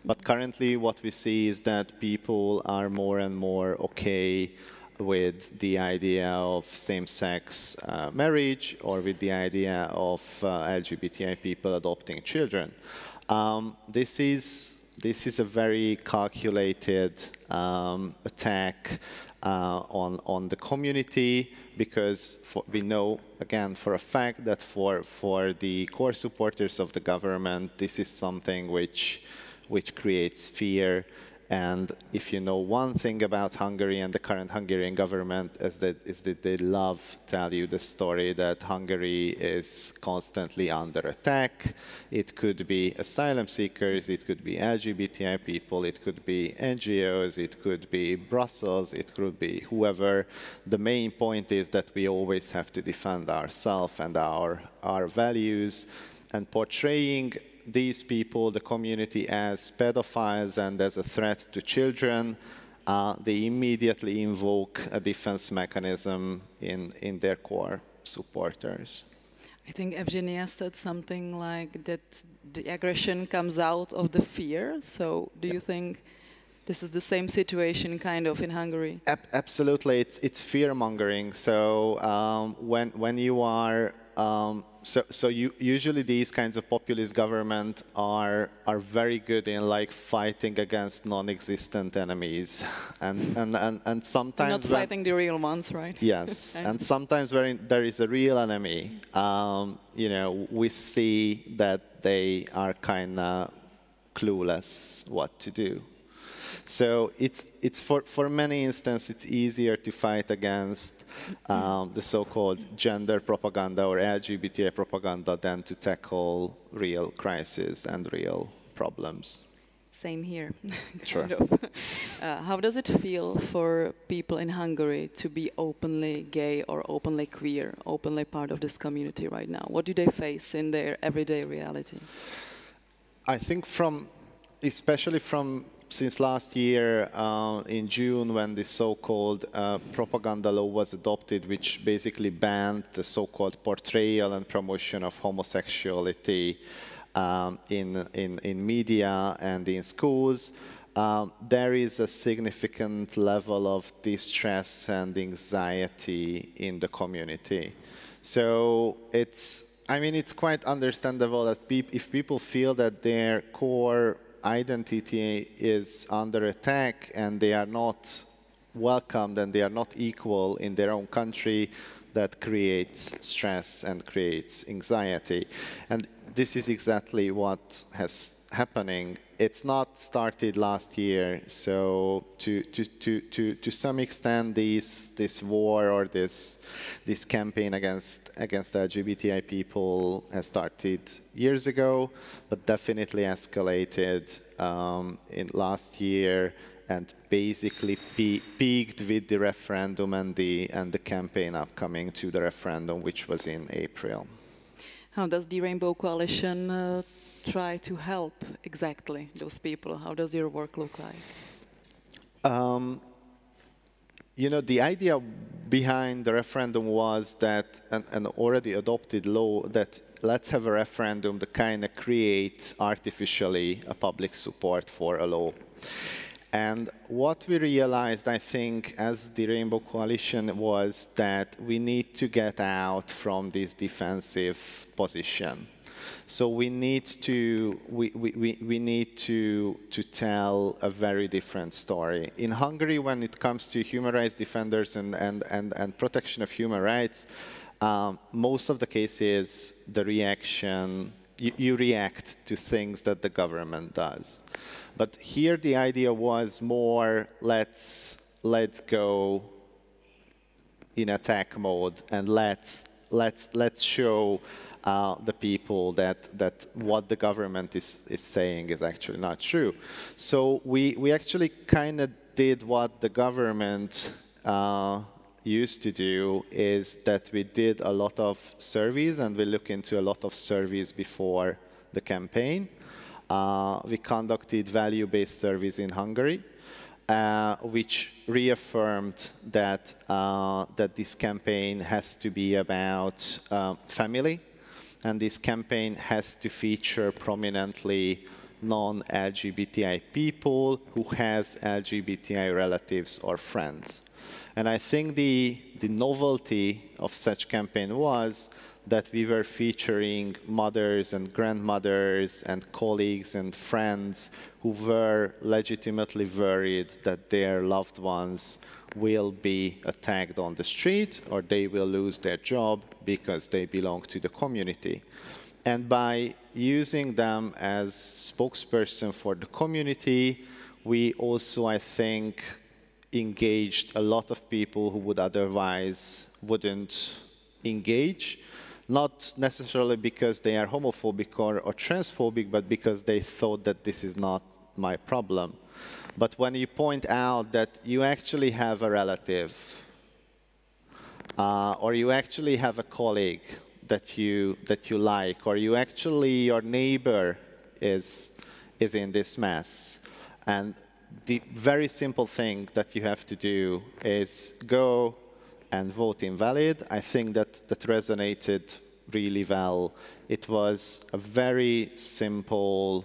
Speaker 5: But currently what we see is that people are more and more okay with the idea of same-sex marriage or with the idea of LGBTI people adopting children. This is a very calculated attack on the community, because we know, again, for a fact that for the core supporters of the government, this is something which creates fear. And if you know one thing about Hungary and the current Hungarian government, is that they love to tell you the story that Hungary is constantly under attack. It could be asylum seekers, it could be LGBTI people, it could be NGOs, it could be Brussels, it could be whoever. The main point is that we always have to defend ourselves and our values, and portraying these people, the community, as pedophiles and as a threat to children, they immediately invoke a defense mechanism in their core supporters.
Speaker 4: I think Evgenia said something like that the aggression comes out of the fear. So do you think this is the same situation kind of in Hungary?
Speaker 5: Absolutely, it's fear-mongering. So when you are usually these kinds of populist government are very good in like fighting against non-existent enemies, and sometimes
Speaker 4: not fighting the real ones, right?
Speaker 5: Yes, and sometimes when there is a real enemy, you know, we see that they are kind of clueless what to do. So it's for many instances it's easier to fight against the so-called gender propaganda or LGBTI propaganda than to tackle real crises and real problems.
Speaker 4: Same here.
Speaker 5: Sure.
Speaker 4: Kind of. How does it feel for people in Hungary to be openly gay or openly queer, openly part of this community right now? What do they face in their everyday reality?
Speaker 5: I think especially since last year, in June, when the so-called propaganda law was adopted, which basically banned the so-called portrayal and promotion of homosexuality in media and in schools, there is a significant level of distress and anxiety in the community. So it's quite understandable that if people feel that their core identity is under attack and they are not welcomed and they are not equal in their own country, that creates stress and creates anxiety. And this is exactly what has happening. It's not started last year, so to some extent this war or this campaign against LGBTI people has started years ago, but definitely escalated in last year and basically peaked with the referendum and the campaign upcoming to the referendum, which was in April.
Speaker 4: How does the Rainbow Coalition try to help exactly those people? How does your work look like?
Speaker 5: You know, the idea behind the referendum was that an already adopted law that let's have a referendum to kind of create artificially a public support for a law. And what we realized, I think, as the Rainbow Coalition was that we need to get out from this defensive position. So we need to tell a very different story. In Hungary, when it comes to human rights defenders and protection of human rights, most of the cases, the reaction, you react to things that the government does. But here the idea was more, let's go in attack mode and let's show the people that what the government is saying is actually not true. So we actually kind of did what the government used to do, is that we did a lot of surveys, and we looked into a lot of surveys before the campaign. We conducted value-based surveys in Hungary, which reaffirmed that this campaign has to be about family, and this campaign has to feature prominently non-LGBTI people who has LGBTI relatives or friends. And I think the novelty of such campaign was that we were featuring mothers and grandmothers and colleagues and friends who were legitimately worried that their loved ones will be attacked on the street or they will lose their job because they belong to the community. And by using them as spokesperson for the community, we also, I think, engaged a lot of people who would otherwise wouldn't engage, not necessarily because they are homophobic or transphobic, but because they thought that this is not my problem. But when you point out that you actually have a relative, or you actually have a colleague that you like, or you actually, your neighbor is in this mess, and the very simple thing that you have to do is go and vote invalid. I think that resonated really well. It was a very simple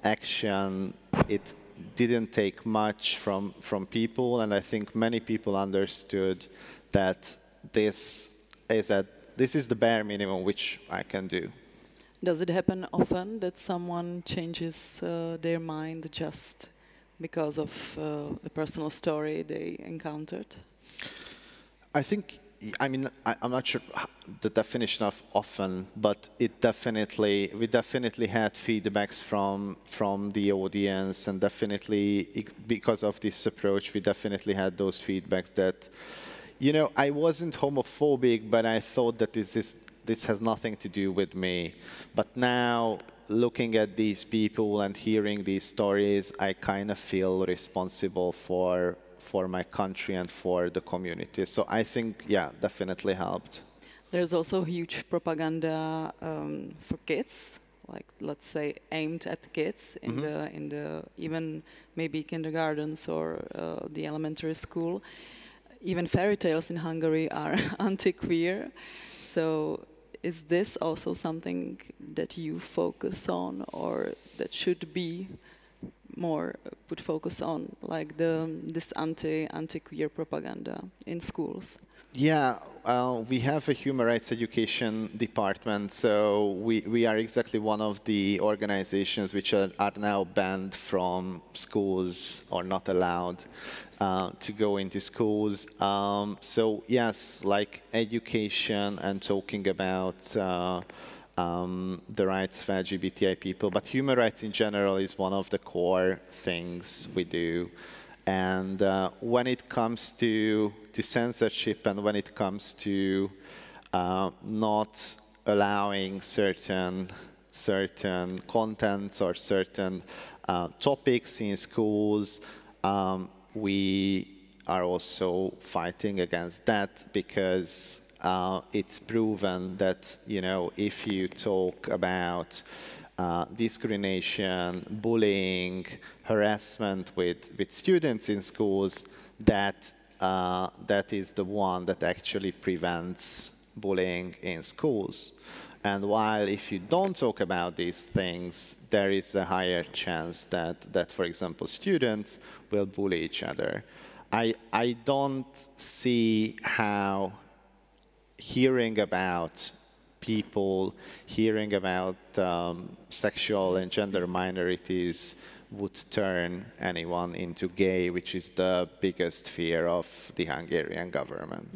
Speaker 5: action. It didn't take much from people, and I think many people understood that this is the bare minimum which I can do.
Speaker 4: Does it happen often that someone changes their mind just because of the personal story they encountered?
Speaker 5: I think, I mean, I'm not sure the definition of often, but we definitely had feedbacks from the audience, and definitely because of this approach, we definitely had those feedbacks that, you know, I wasn't homophobic, but I thought that this has nothing to do with me. But now, looking at these people and hearing these stories, I kind of feel responsible for my country and for the community. So I think, yeah, definitely helped.
Speaker 4: There's also huge propaganda for kids, like let's say aimed at kids in the even maybe kindergartens or the elementary school. Even fairy tales in Hungary are anti-queer. So is this also something that you focus on, or that should be more put focus on, like this anti-queer propaganda in schools?
Speaker 5: Yeah, we have a human rights education department, so we are exactly one of the organizations which are now banned from schools or not allowed to go into schools. So yes, like education and talking about the rights of LGBTI people, but human rights in general is one of the core things we do. And when it comes to censorship, and when it comes to not allowing certain contents or certain topics in schools, we are also fighting against that, because it's proven that, you know, if you talk about discrimination, bullying, harassment with students in schools, that that is the one that actually prevents bullying in schools. And while if you don't talk about these things, there is a higher chance that for example, students will bully each other. I don't see how hearing about people, hearing about sexual and gender minorities would turn anyone into gay, which is the biggest fear of the Hungarian government.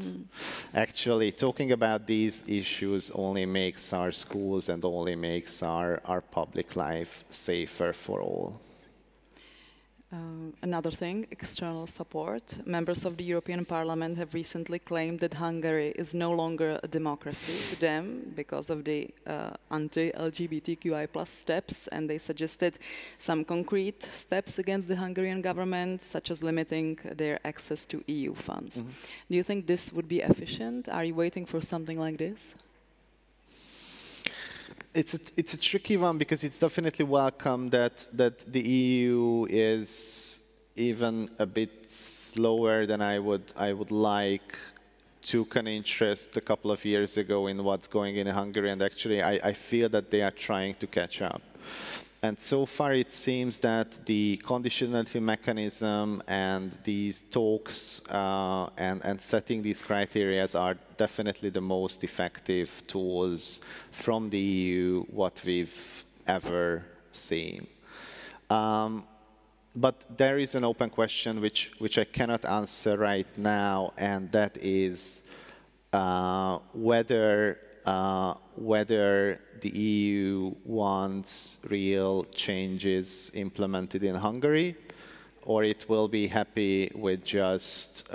Speaker 5: Actually, talking about these issues only makes our schools and only makes our public life safer for all.
Speaker 4: Another thing, external support. Members of the European Parliament have recently claimed that Hungary is no longer a democracy to them because of the anti-LGBTQI+ steps, and they suggested some concrete steps against the Hungarian government, such as limiting their access to EU funds. Do you think this would be efficient? Are you waiting for something like this?
Speaker 5: It's a tricky one because it's definitely welcome that the EU is even a bit slower than I would like. Took an interest a couple of years ago in what's going in Hungary, and actually I feel that they are trying to catch up. And so far it seems that the conditionality mechanism and these talks and setting these criteria are definitely the most effective tools from the EU what we've ever seen. But there is an open question which I cannot answer right now, and that is whether the EU wants real changes implemented in Hungary, or it will be happy with just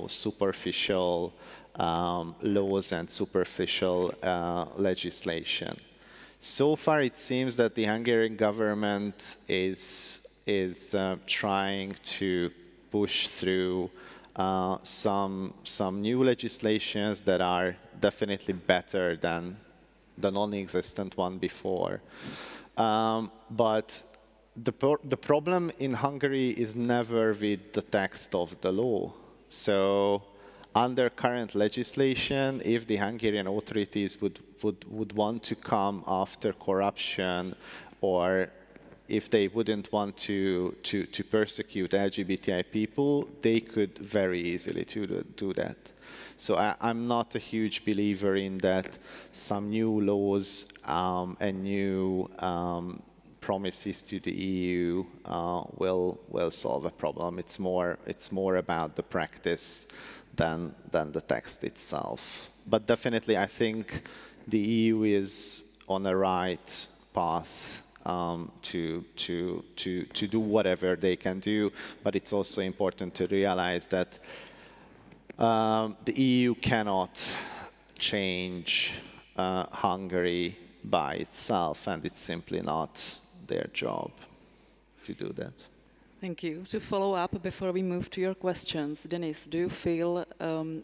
Speaker 5: superficial laws and superficial legislation. So far, it seems that the Hungarian government is trying to push through some new legislations that are definitely better than the non-existent one before. But the problem in Hungary is never with the text of the law. So under current legislation, if the Hungarian authorities would want to come after corruption, or if they wouldn't want to persecute LGBTI people, they could very easily do that. So I'm not a huge believer in that some new laws and new promises to the EU will solve a problem. It's more about the practice than the text itself. But definitely, I think the EU is on the right path to do whatever they can do. But it's also important to realize that the EU cannot change Hungary by itself, and it's simply not their job to do that.
Speaker 4: Thank you. To follow up before we move to your questions, Denis, do you feel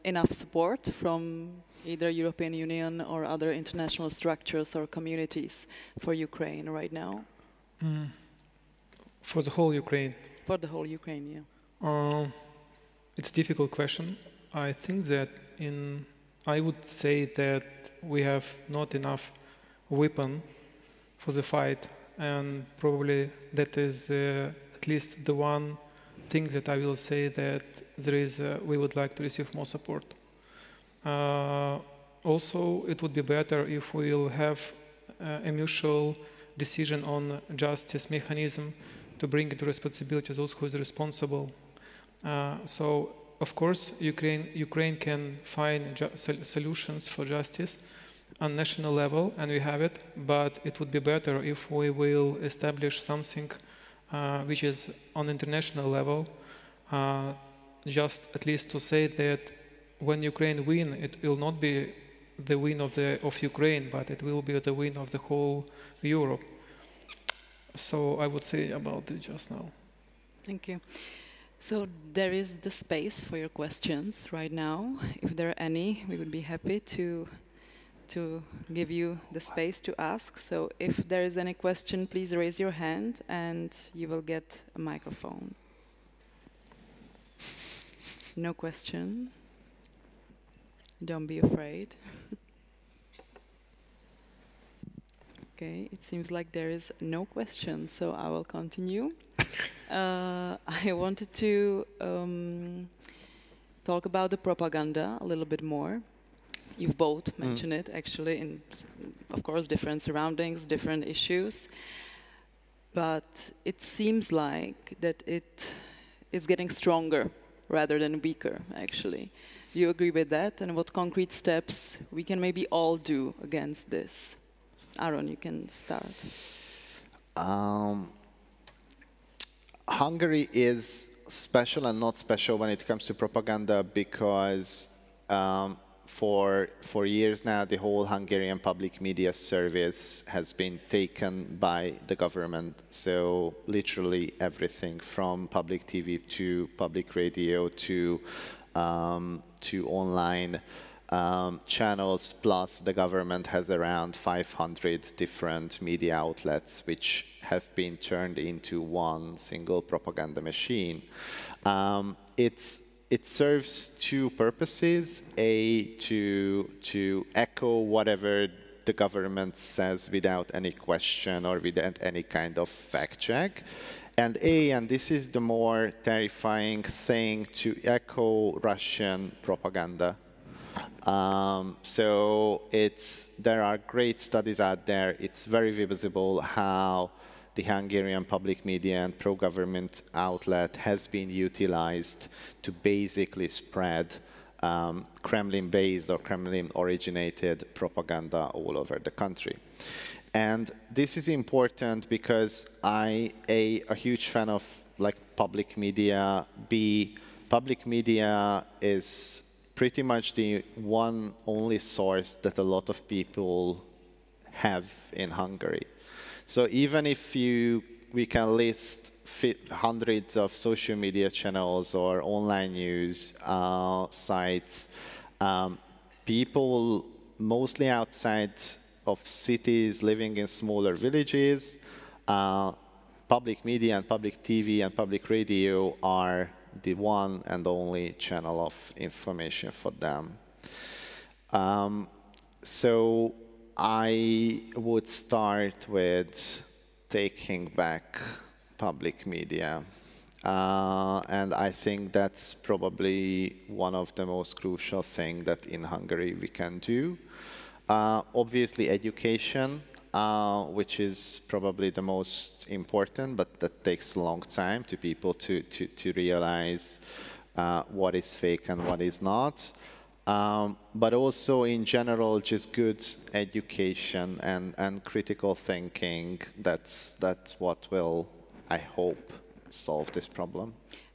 Speaker 4: enough support from either European Union or other international structures or communities for Ukraine right now?
Speaker 6: For the whole Ukraine?
Speaker 4: For the whole Ukraine, yeah.
Speaker 6: It's a difficult question. I think that I would say that we have not enough weapon for the fight, and probably that is at least the one thing that I will say that we would like to receive more support. Also, it would be better if we will have a mutual decision on justice mechanism to bring into responsibility those who is responsible. So, of course, Ukraine can find solutions for justice on national level, and we have it, but it would be better if we will establish something which is on international level, just at least to say that when Ukraine win, it will not be the win of Ukraine, but it will be the win of the whole Europe. So I would say about it just now.
Speaker 4: Thank you. So there is the space for your questions right now. If there are any, we would be happy to give you the space to ask. So if there is any question, please raise your hand and you will get a microphone. No question. Don't be afraid. Okay, it seems like there is no question, so I will continue. I wanted to talk about the propaganda a little bit more. You've both mentioned it, actually, in, of course, different surroundings, different issues. But it seems like that it is getting stronger rather than weaker, actually. Do you agree with that? And what concrete steps we can maybe all do against this? Aaron, you can start.
Speaker 5: Hungary is special and not special when it comes to propaganda because for years now, the whole Hungarian public media service has been taken by the government. So literally everything from public TV to public radio to online channels, plus the government has around 500 different media outlets which have been turned into one single propaganda machine. It serves two purposes: A, to echo whatever the government says without any question or without any kind of fact check, and this is the more terrifying thing, to echo Russian propaganda. So there are great studies out there. It's very visible how the Hungarian public media and pro-government outlet has been utilized to basically spread Kremlin-based or Kremlin-originated propaganda all over the country. And this is important because I'm a huge fan of public media. B, public media is pretty much the one only source that a lot of people have in Hungary. So even if we can list hundreds of social media channels or online news sites, people mostly outside of cities living in smaller villages, public media and public TV and public radio are the one and only channel of information for them. So I would start with taking back public media. And I think that's probably one of the most crucial things that in Hungary we can do. Obviously education, which is probably the most important, but that takes a long time to people to realize what is fake and what is not. But also in general, just good education and critical thinking. That's what will, I hope, solve this problem.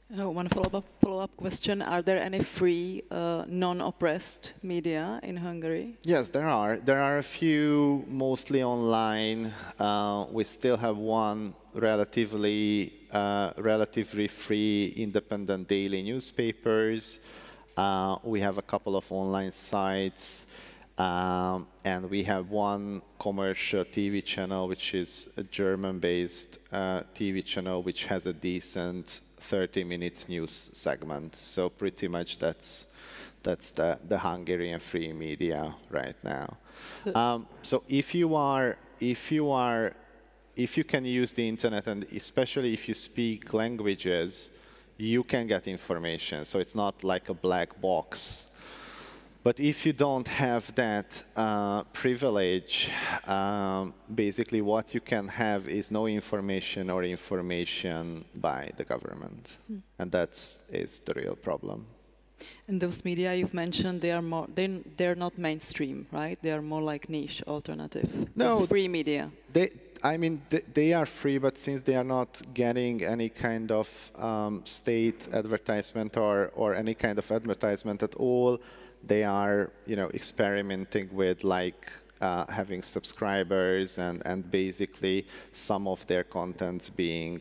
Speaker 4: One follow-up question. Are there any free, non-oppressed media in Hungary?
Speaker 5: Yes, there are. There are a few, mostly online. We still have one relatively free independent daily newspapers. We have a couple of online sites, and we have one commercial TV channel, which is a German-based TV channel, which has a decent 30 minutes news segment. So pretty much that's the Hungarian free media right now. So if you can use the internet, and especially if you speak languages, you can get information. So it's not like a black box. But if you don't have that privilege, basically what you can have is no information or information by the government. And that is the real problem.
Speaker 4: And those media you've mentioned, they're not mainstream, right? They are more like niche alternative.
Speaker 5: No,
Speaker 4: it's free media.
Speaker 5: They are free, but since they are not getting any kind of state advertisement or any kind of advertisement at all, they are, experimenting with having subscribers and basically some of their contents being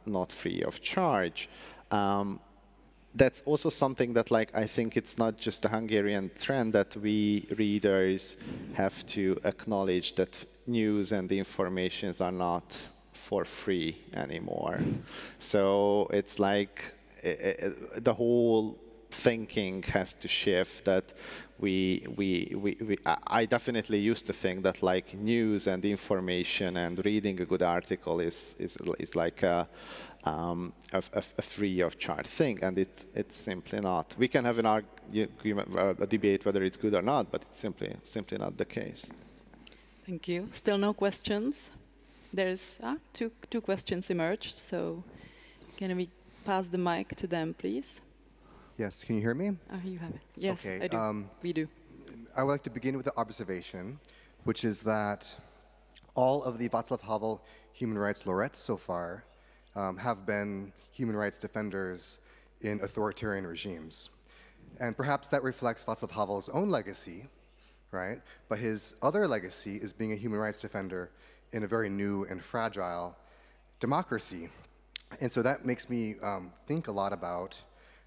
Speaker 5: not free of charge. That's also something that I think it's not just a Hungarian trend, that we readers have to acknowledge that news and the informations are not for free anymore. So it's like the whole thinking has to shift, that I definitely used to think that like news and information and reading a good article is like a free of charge thing, and it's simply not. We can have a debate whether it's good or not, but it's simply not the case.
Speaker 4: Thank you. Still no questions? There's two questions emerged, so can we pass the mic to them, please?
Speaker 7: Yes, can you hear me?
Speaker 4: You have it. Yes,
Speaker 7: okay,
Speaker 4: I do. We do.
Speaker 7: I would like to begin with the observation, which is that all of the Václav Havel Human Rights Laureates so far have been human rights defenders in authoritarian regimes. And perhaps that reflects Václav Havel's own legacy, right? But his other legacy is being a human rights defender in a very new and fragile democracy. And so that makes me think a lot about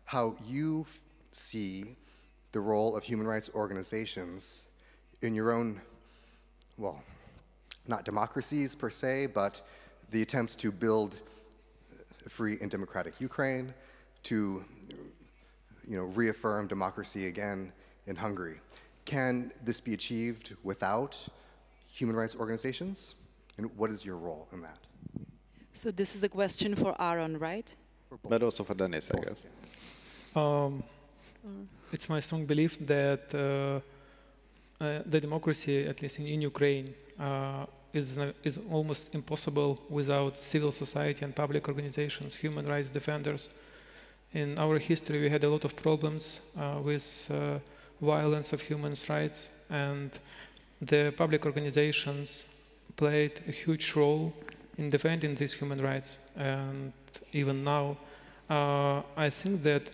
Speaker 7: how you see the role of human rights organizations in your own, well, not democracies per se, but the attempts to build a free and democratic Ukraine, to reaffirm democracy again in Hungary. Can this be achieved without human rights organizations? And what is your role in that?
Speaker 4: So this is a question for Aaron, right?
Speaker 5: But also for Dennis, I guess.
Speaker 6: It's my strong belief that the democracy, at least in Ukraine, is almost impossible without civil society and public organizations, human rights defenders. In our history, we had a lot of problems with violence of human rights, and the public organizations played a huge role in defending these human rights. And even now, I think that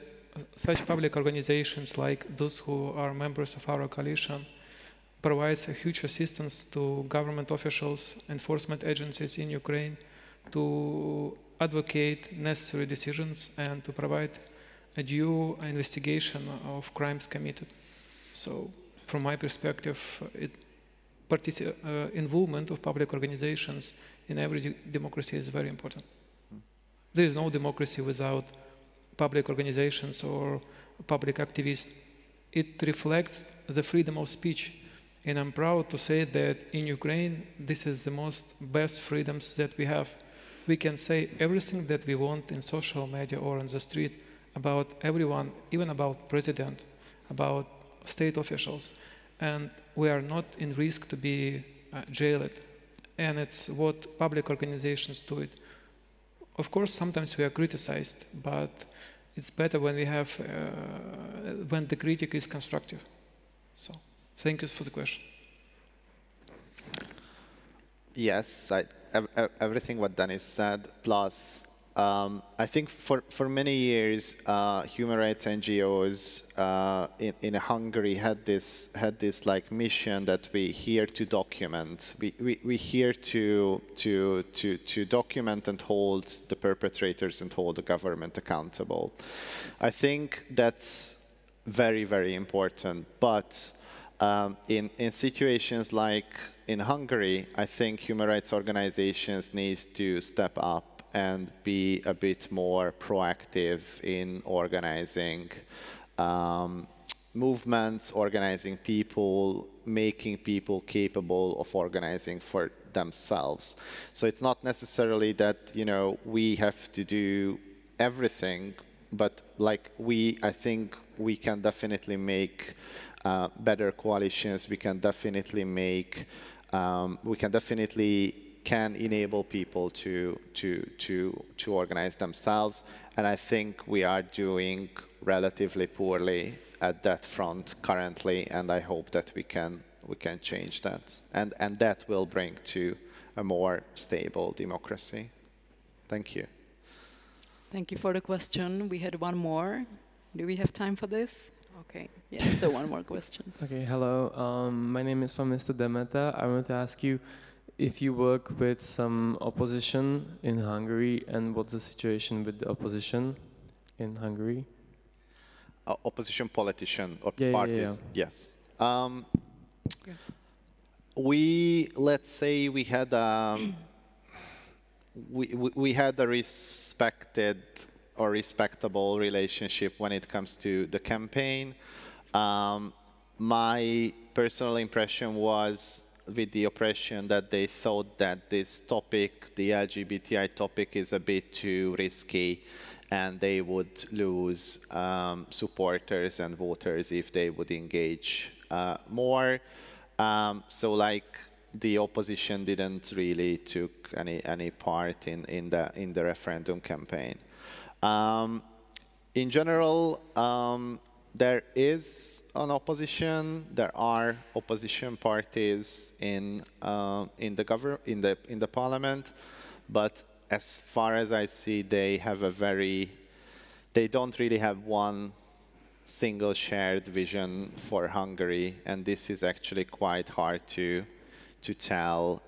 Speaker 6: such public organizations like those who are members of our coalition provides a huge assistance to government officials, enforcement agencies in Ukraine to advocate necessary decisions and to provide a due investigation of crimes committed. So from my perspective, involvement of public organizations in every democracy is very important. There is no democracy without public organizations or public activists. It reflects the freedom of speech. And I'm proud to say that in Ukraine, this is the best freedoms that we have. We can say everything that we want in social media or on the street about everyone, even about president, about state officials. And we are not in risk to be jailed. And it's what public organizations do it. Of course, sometimes we are criticized, but it's better when we have, when the critique is constructive. So, thank you for the question.
Speaker 5: Yes, everything what Dennis said, plus I think for many years, human rights NGOs in Hungary had this like mission that we here to document. We here to document and hold the perpetrators and hold the government accountable. I think that's very, very important. But in situations like in Hungary, I think human rights organizations need to step up and be a bit more proactive in organizing movements, organizing people, making people capable of organizing for themselves. So it's not necessarily that, we have to do everything, but like I think we can definitely make better coalitions. We can definitely make, can enable people to organize themselves, and I think we are doing relatively poorly at that front currently, and I hope that we can change that, and that will bring to a more stable democracy. Thank you.
Speaker 4: Thank you for the question. We had one more. Do we have time for this? Okay. Yeah. So one more question.
Speaker 8: Okay. Hello. My name is Mr. Demeta. I want to ask you if you work with some opposition in Hungary, and what's the situation with the opposition in Hungary?
Speaker 5: Opposition politician or
Speaker 8: Yeah.
Speaker 5: parties? Yes. Let's say we had we had a respected or respectable relationship when it comes to the campaign. My personal impression was with the oppression that they thought that this topic, the LGBTI topic, is a bit too risky, and they would lose supporters and voters if they would engage more. So like the opposition didn't really took any part in the referendum campaign. In general, there is an opposition. There are opposition parties in the parliament, but as far as I see, they don't really have one single shared vision for Hungary, and this is actually quite hard to tell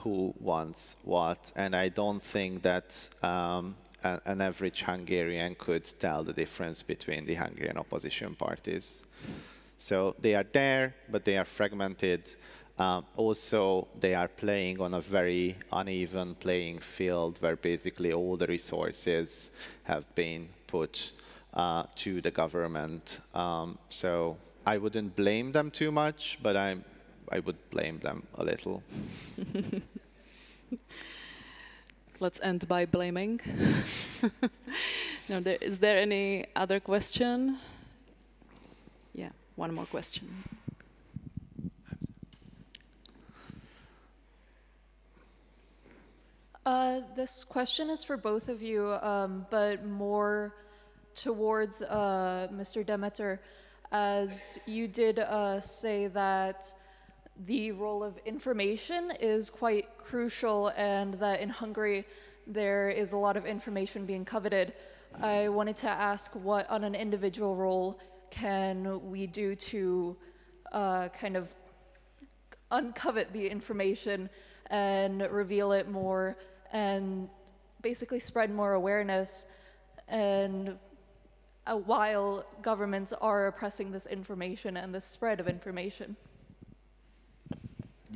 Speaker 5: who wants what. And I don't think that an average Hungarian could tell the difference between the Hungarian opposition parties. So they are there, but they are fragmented. Also, they are playing on a very uneven playing field where basically all the resources have been put to the government. So I wouldn't blame them too much, but I would blame them a little.
Speaker 4: Let's end by blaming. No, is there any other question? Yeah, one more question.
Speaker 9: This question is for both of you, but more towards Mr. Demeter, as you did say that the role of information is quite crucial and that in Hungary there is a lot of information being coveted. I wanted to ask what on an individual role can we do to kind of uncovet the information and reveal it more and basically spread more awareness, and while governments are oppressing this information and the spread of information.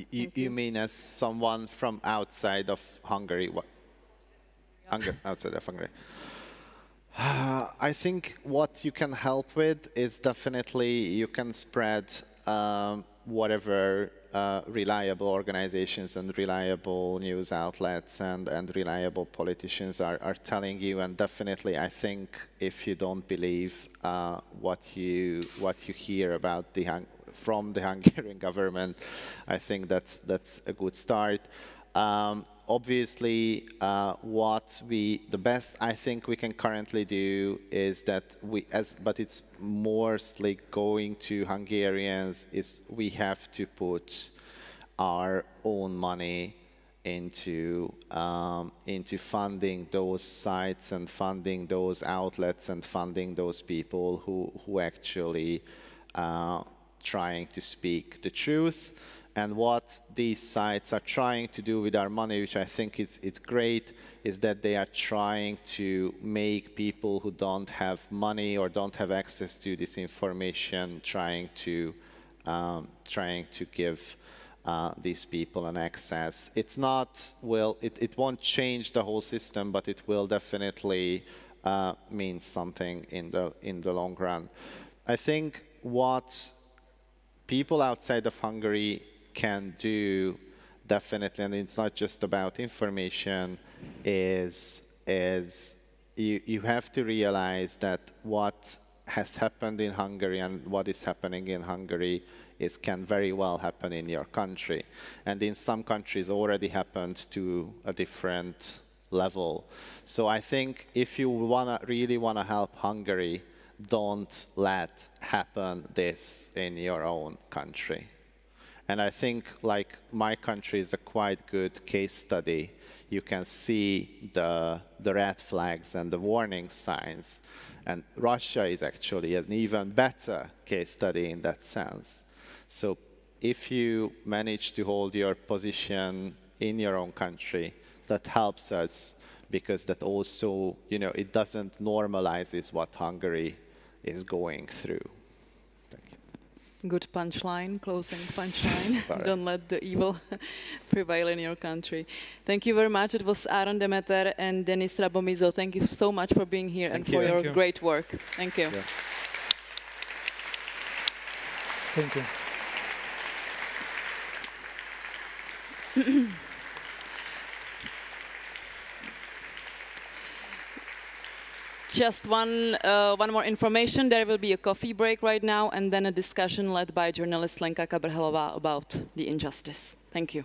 Speaker 5: You mean as someone from outside of Hungary? What? Outside of Hungary. I think what you can help with is definitely you can spread whatever reliable organizations and reliable news outlets and reliable politicians are telling you. And definitely, I think if you don't believe what you hear about from the Hungarian government, I think that's a good start. Obviously, the best I think we can currently do is that but it's mostly going to Hungarians, is we have to put our own money into funding those sites and funding those outlets and funding those people who actually trying to speak the truth. And what these sites are trying to do with our money, which I think it's great, is that they are trying to make people who don't have money or don't have access to this information, trying to give these people an access. It's not, it won't change the whole system, but it will definitely mean something in the long run. I think what people outside of Hungary can do, definitely, and it's not just about information, is you have to realize that what has happened in Hungary and what is happening in Hungary can very well happen in your country. And in some countries already happened to a different level. So I think if you really want to help Hungary, don't let happen this in your own country. And I think like my country is a quite good case study. You can see the red flags and the warning signs. And Russia is actually an even better case study in that sense. So if you manage to hold your position in your own country, that helps us, because that also, it doesn't normalize what Hungary is going through. Thank you.
Speaker 4: Good punchline, closing punchline. Don't let the evil prevail in your country. Thank you very much. It was Aaron Demeter and Denis Rabomizo. Thank you so much for being here and for your great work. Thank you.
Speaker 6: Yeah. Thank you.
Speaker 4: Just one more information. There will be a coffee break right now and then a discussion led by journalist Lenka Kabrhelová about the injustice. Thank you.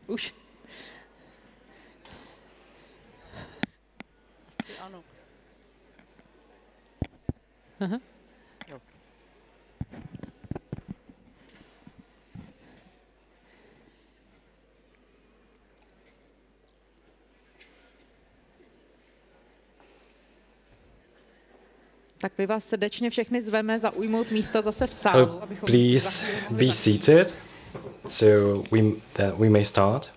Speaker 10: Už. Asi ano. Aha. Jo. Tak my vás srdečně všechny zveme zaujmout místa zase v sálu.
Speaker 11: Please be seated so we may start.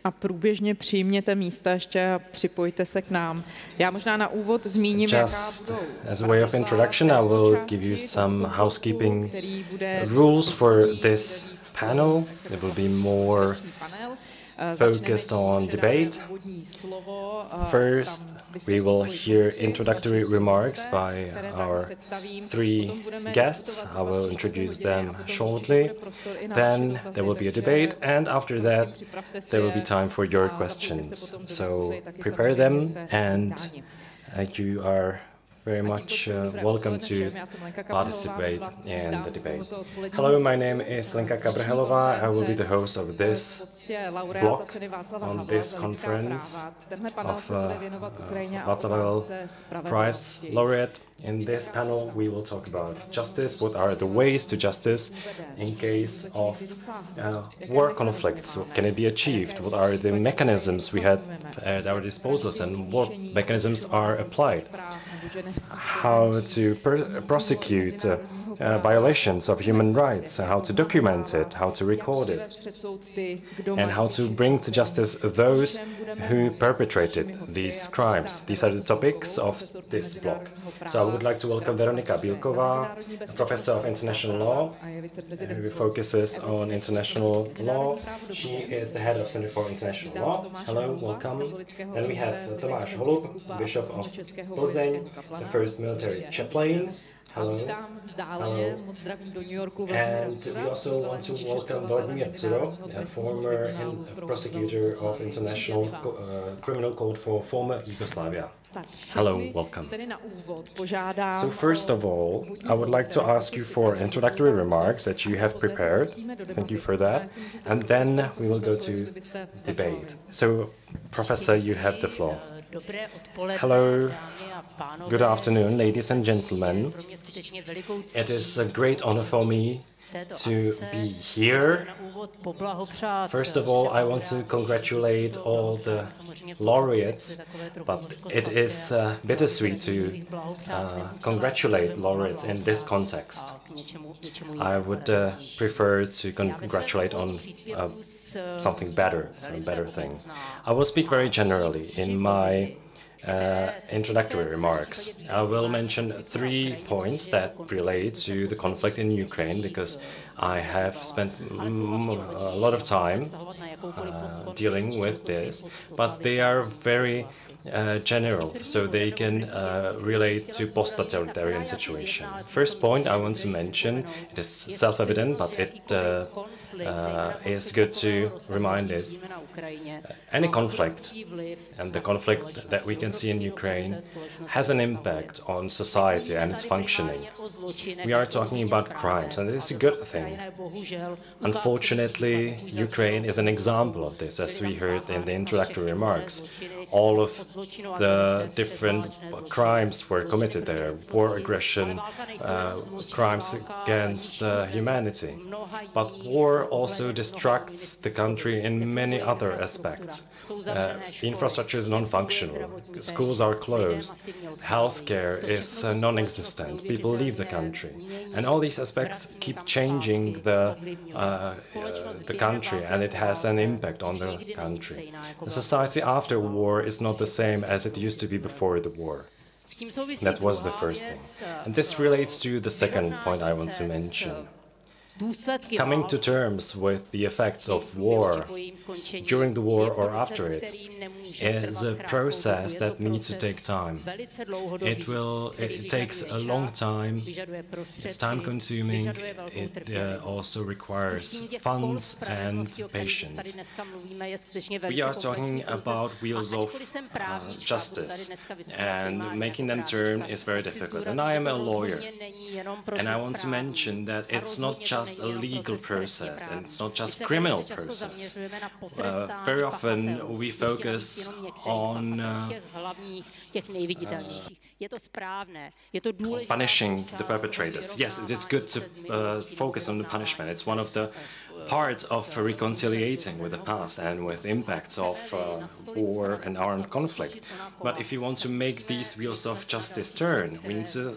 Speaker 10: A průběžně přijměte místa ještě a připojte se k nám. Já možná na úvod zmíním,
Speaker 11: Just as a way of introduction, I will give you some housekeeping rules for this panel. It will be more focused on debate. First, we will hear introductory remarks by our three guests. I will introduce them shortly. Then there will be a debate, and after that, there will be time for your questions. So prepare them, and you are very much welcome to participate in the debate. Hello, my name is Lenka Kabrhelová. I will be the host of this block on this conference of Václav Havel Prize Laureate. In this panel, we will talk about justice. What are the ways to justice in case of war conflicts? What can it be achieved? What are the mechanisms we have at our disposal, and what mechanisms are applied? How to prosecute violations of human rights, how to document it, how to record it, and how to bring to justice those who perpetrated these crimes. These are the topics of this block. So I would like to welcome Veronika Bílková, a professor of international law, who focuses on international law. She is the head of Center for International Law. Hello, welcome. Then we have Tomáš Holub, Bishop of Plzeň, the first military chaplain. Hello. Hello. And we also want to welcome Vladimir Kara, a former prosecutor of International Criminal Court for former Yugoslavia. Hello, welcome. So first of all, I would like to ask you for introductory remarks that you have prepared. Thank you for that. And then we will go to debate. So, Professor, you have the floor. Hello, good afternoon, ladies and gentlemen. It is a great honor for me to be here. First of all, I want to congratulate all the laureates, but it is bittersweet to congratulate laureates in this context. I would prefer to congratulate on something better, some better thing. I will speak very generally in my introductory remarks. I will mention 3 points that relate to the conflict in Ukraine, because I have spent a lot of time dealing with this, but they are very general, so they can relate to post-totalitarian situation. First point I want to mention, it is self-evident, but it is good to remind it. Any conflict, and the conflict that we can see in Ukraine, has an impact on society and its functioning. We are talking about crimes, and it's a good thing. Unfortunately, Ukraine is an example of this, as we heard in the introductory remarks. All of the different crimes were committed there, war, aggression, crimes against humanity. But war also destructs the country in many other aspects. Infrastructure is non-functional, schools are closed, healthcare is non-existent, people leave the country. And all these aspects keep changing the country, and it has an impact on the country. The society after war is not the same as it used to be before the war. That was the first thing. And this relates to the second point I want to mention. Coming to terms with the effects of war, during the war or after it, is a process that needs to take time. It takes a long time, it's time-consuming, it also requires funds and patience. We are talking about wheels of justice, and making them turn is very difficult. And I am a lawyer, and I want to mention that it's not just a legal process, and it's not just criminal process. Very often we focus on punishing the perpetrators. Yes, it is good to focus on the punishment. It's one of the parts of reconciliating with the past and with impacts of war and armed conflict. But if you want to make these wheels of justice turn, we need to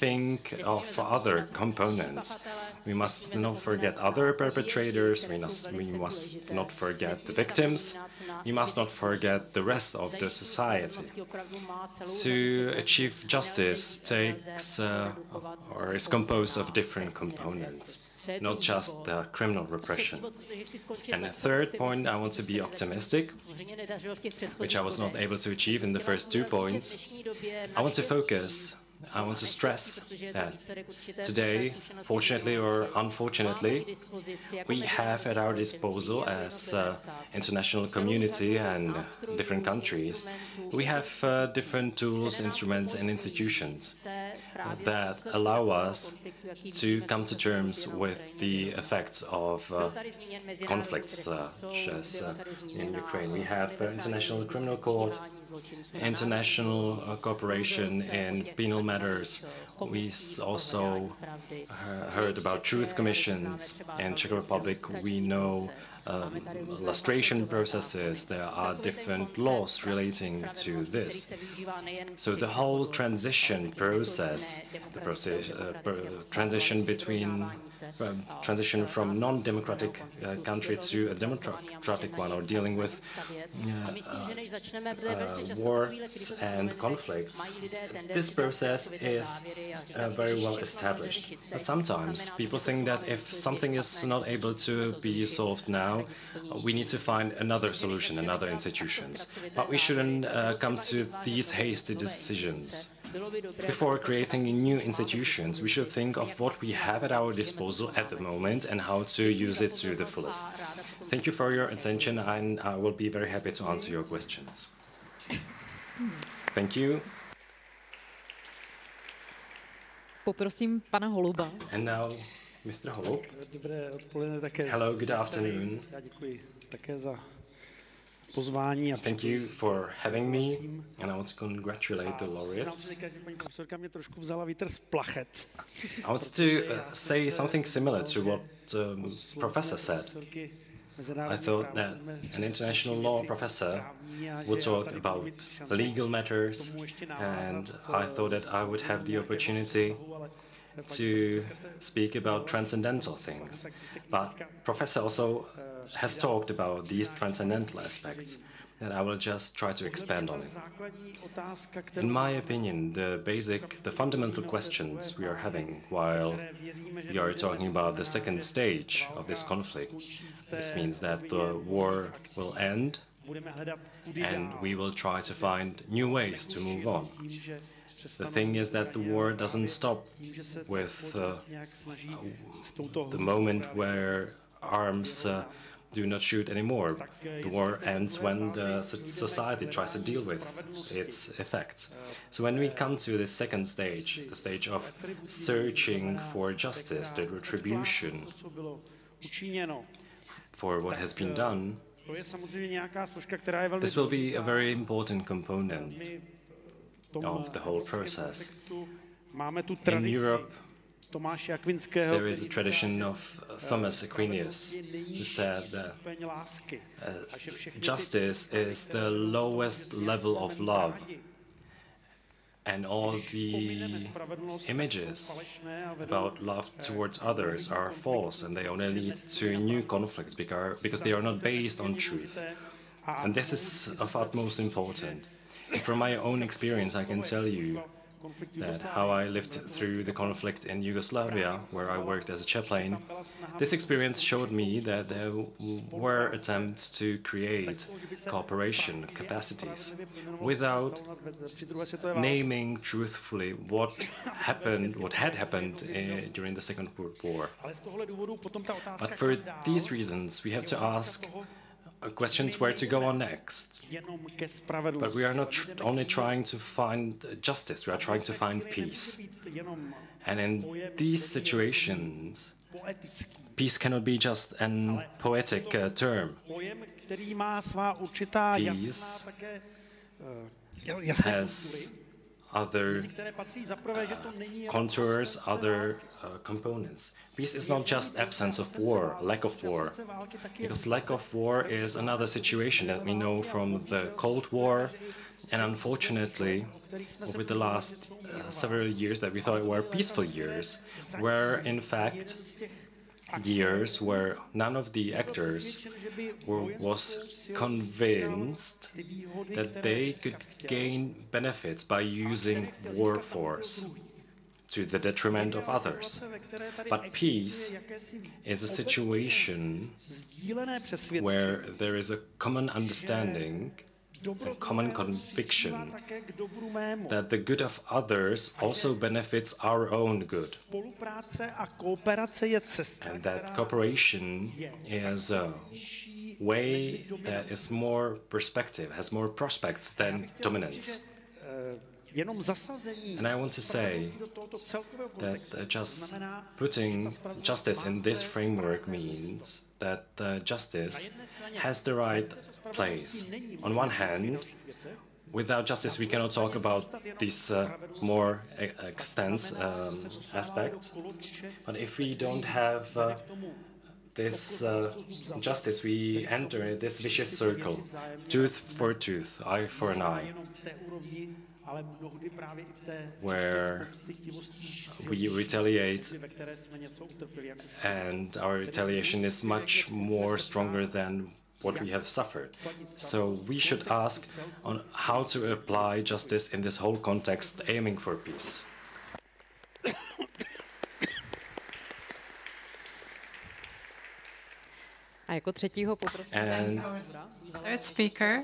Speaker 11: think of other components. We must not forget other perpetrators, we must not forget the victims, we must not forget the rest of the society. To achieve justice takes or is composed of different components, not just the criminal repression. And the third point, I want to be optimistic, which I was not able to achieve in the first 2 points. I want to stress that today, fortunately or unfortunately, we have at our disposal as international community and different countries, we have different tools, instruments and institutions that allow us to come to terms with the effects of conflicts such as in Ukraine. We have International Criminal Court, international cooperation in penal matters. We also heard about truth commissions. In Czech Republic, we know lustration processes. There are different laws relating to this. So the whole transition process, transition from non-democratic country to a democratic one, or dealing with wars and conflicts, this process is very well established. But sometimes people think that if something is not able to be solved now, we need to find another solution, another institutions. But we shouldn't come to these hasty decisions. Before creating new institutions, we should think of what we have at our disposal at the moment and how to use it to the fullest. Thank you for your attention, and I will be very happy to answer your questions. Thank you.
Speaker 10: Poprosím pana Holuba.
Speaker 11: And now, Mr. Holub. Hello, good afternoon. Thank you for having me, and I want to congratulate the laureates. I want to say something similar to what the professor said. I thought that an international law professor would talk about legal matters, and I thought that I would have the opportunity to speak about transcendental things. But Professor also has talked about these transcendental aspects, and I will just try to expand on it. In my opinion, the fundamental questions we are having while we are talking about the second stage of this conflict, this means that the war will end and we will try to find new ways to move on. The thing is that the war doesn't stop with the moment where arms do not shoot anymore. The war ends when the society tries to deal with its effects. So when we come to the second stage, the stage of searching for justice, the retribution for what has been done, this will be a very important component of the whole process. In Europe, there is a tradition of Thomas Aquinas, who said that justice is the lowest level of love, and all the images about love towards others are false, and they only lead to new conflicts because they are not based on truth. And this is of utmost importance. From my own experience, I can tell you that how I lived through the conflict in Yugoslavia, where I worked as a chaplain. This experience showed me that there were attempts to create cooperation capacities without naming truthfully what had happened during the Second World War. But for these reasons, we have to ask questions where to go on next. But we are not only trying to find justice, we are trying to find peace. And in these situations, peace cannot be just a poetic term. Peace has other contours, other components. Peace is not just absence of war, lack of war, because lack of war is another situation that we know from the Cold War, and unfortunately, over the last several years that we thought were peaceful years, were in fact years where none of the actors was convinced that they could gain benefits by using war force to the detriment of others. But peace is a situation where there is a common understanding and common conviction that the good of others also benefits our own good. And that cooperation is a way that is more perspective, has more prospects than dominance. And I want to say that just putting justice in this framework means that justice has the right place. On one hand, without justice we cannot talk about these more extensive aspects, but if we don't have this justice, we enter this vicious circle, tooth for tooth, eye for an eye, where we retaliate, and our retaliation is much more stronger than what we have suffered. So we should ask on how to apply justice in this whole context, aiming for peace.
Speaker 12: And third speaker,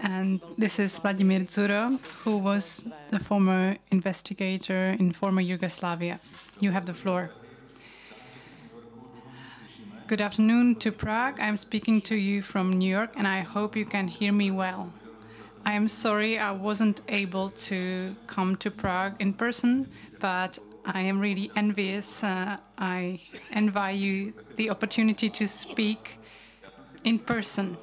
Speaker 12: and this is Vladimir Kara, who was the former investigator in former Yugoslavia. You have the floor. Good afternoon to Prague. I'm speaking to you from New York, and I hope you can hear me well. I am sorry I wasn't able to come to Prague in person, but I am really envious. I envy you the opportunity to speak in person.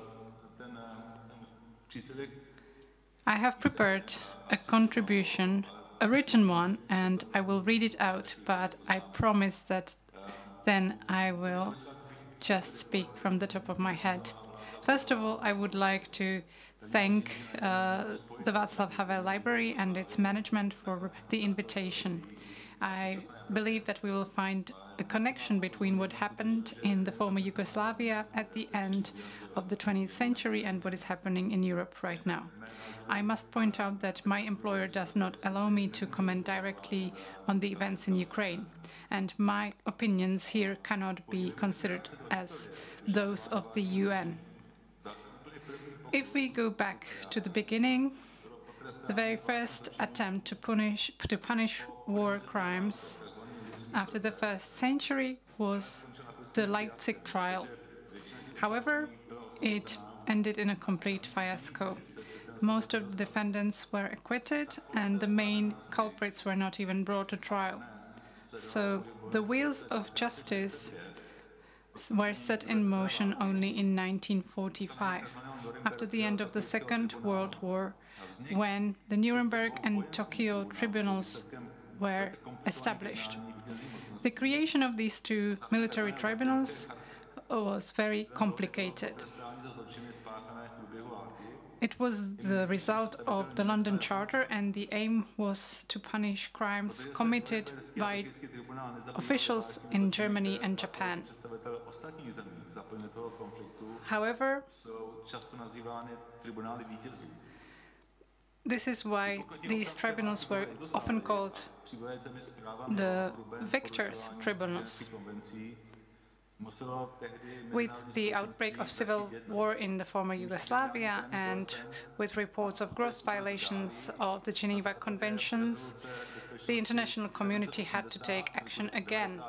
Speaker 12: I have prepared a contribution, a written one, and I will read it out, but I promise that then I will just speak from the top of my head. First of all, I would like to thank the Václav Havel Library and its management for the invitation. I believe that we will find a connection between what happened in the former Yugoslavia at the end of the 20th century and what is happening in Europe right now. I must point out that my employer does not allow me to comment directly on the events in Ukraine, and my opinions here cannot be considered as those of the UN. If we go back to the beginning, the very first attempt to punish war crimes after the first century was the Leipzig Trial. However, it ended in a complete fiasco. Most of the defendants were acquitted, and the main culprits were not even brought to trial. So the wheels of justice were set in motion only in 1945, after the end of the Second World War, when the Nuremberg and Tokyo tribunals were established. The creation of these two military tribunals was very complicated. It was the result of the London Charter, and the aim was to punish crimes committed by officials in Germany and Japan. However, this is why these tribunals were often called the victors' tribunals. With the outbreak of civil war in the former Yugoslavia and with reports of gross violations of the Geneva Conventions, the international community had to take action again.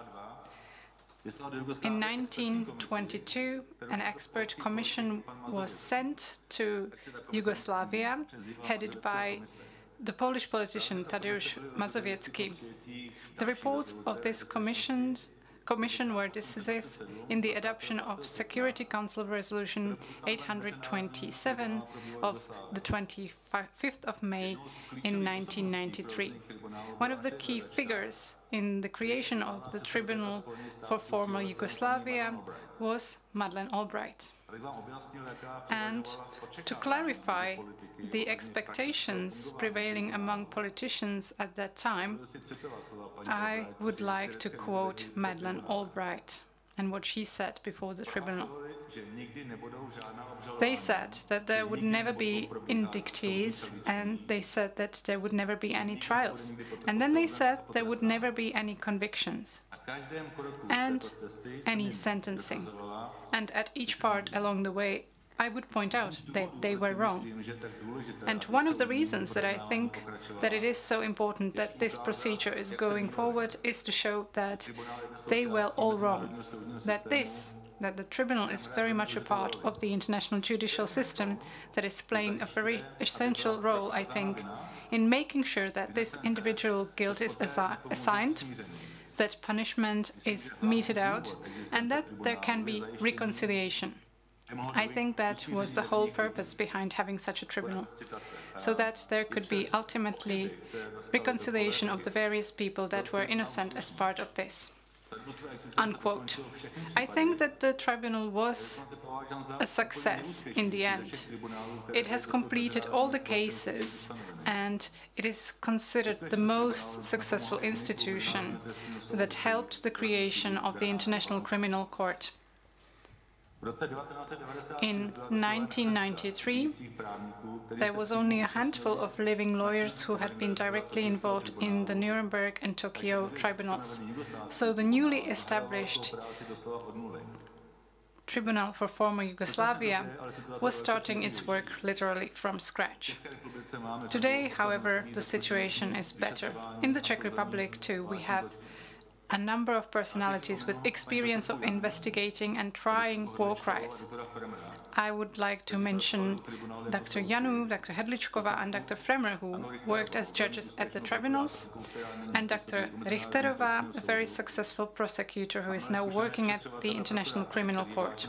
Speaker 12: In 1922, an expert commission was sent to Yugoslavia, headed by the Polish politician Tadeusz Mazowiecki. The reports of this commission were decisive in the adoption of Security Council Resolution 827 of the 25th of May in 1993. One of the key figures in the creation of the Tribunal for former Yugoslavia was Madeleine Albright. And to clarify the expectations prevailing among politicians at that time, I would like to quote Madeleine Albright and what she said before the tribunal. They said that there would never be indictees, and they said that there would never be any trials. And then they said there would never be any convictions and any sentencing. And at each part along the way, I would point out that they were wrong. And one of the reasons that I think that it is so important that this procedure is going forward is to show that they were all wrong, that the tribunal is very much a part of the international judicial system that is playing a very essential role, I think, in making sure that this individual guilt is assigned, that punishment is meted out, and that there can be reconciliation. I think that was the whole purpose behind having such a tribunal, so that there could be ultimately reconciliation of the various people that were innocent as part of this. Unquote. I think that the tribunal was a success in the end. It has completed all the cases, and it is considered the most successful institution that helped the creation of the International Criminal Court. In 1993, there was only a handful of living lawyers who had been directly involved in the Nuremberg and Tokyo tribunals. So the newly established Tribunal for former Yugoslavia was starting its work literally from scratch. Today, however, the situation is better. In the Czech Republic, too, we have a number of personalities with experience of investigating and trying war crimes. I would like to mention Dr. Janu, Dr. Hedličková, and Dr. Fremer, who worked as judges at the tribunals, and Dr. Richterová, a very successful prosecutor who is now working at the International Criminal Court.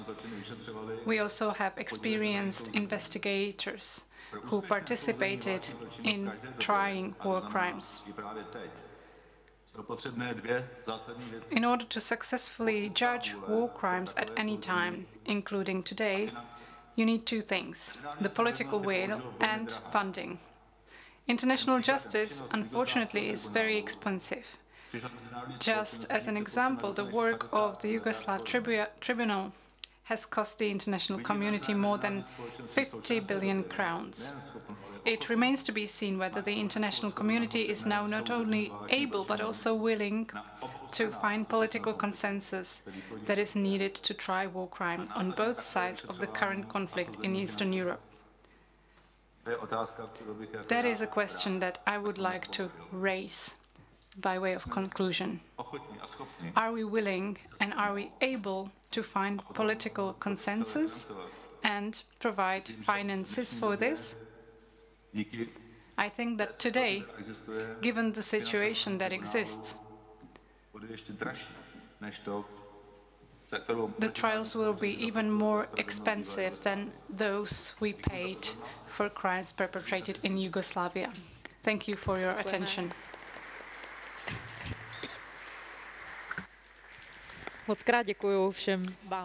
Speaker 12: We also have experienced investigators who participated in trying war crimes. In order to successfully judge war crimes at any time, including today, you need two things: the political will and funding. International justice, unfortunately, is very expensive. Just as an example, the work of the Yugoslav Tribunal has cost the international community more than 50 billion crowns. It remains to be seen whether the international community is now not only able but also willing to find political consensus that is needed to try war crime on both sides of the current conflict in Eastern Europe. That is a question that I would like to raise by way of conclusion. Are we willing and are we able to find political consensus and provide finances for this? I think that today, given the situation that exists, the trials will be even more expensive than those we paid for crimes perpetrated in Yugoslavia. Thank you for your attention.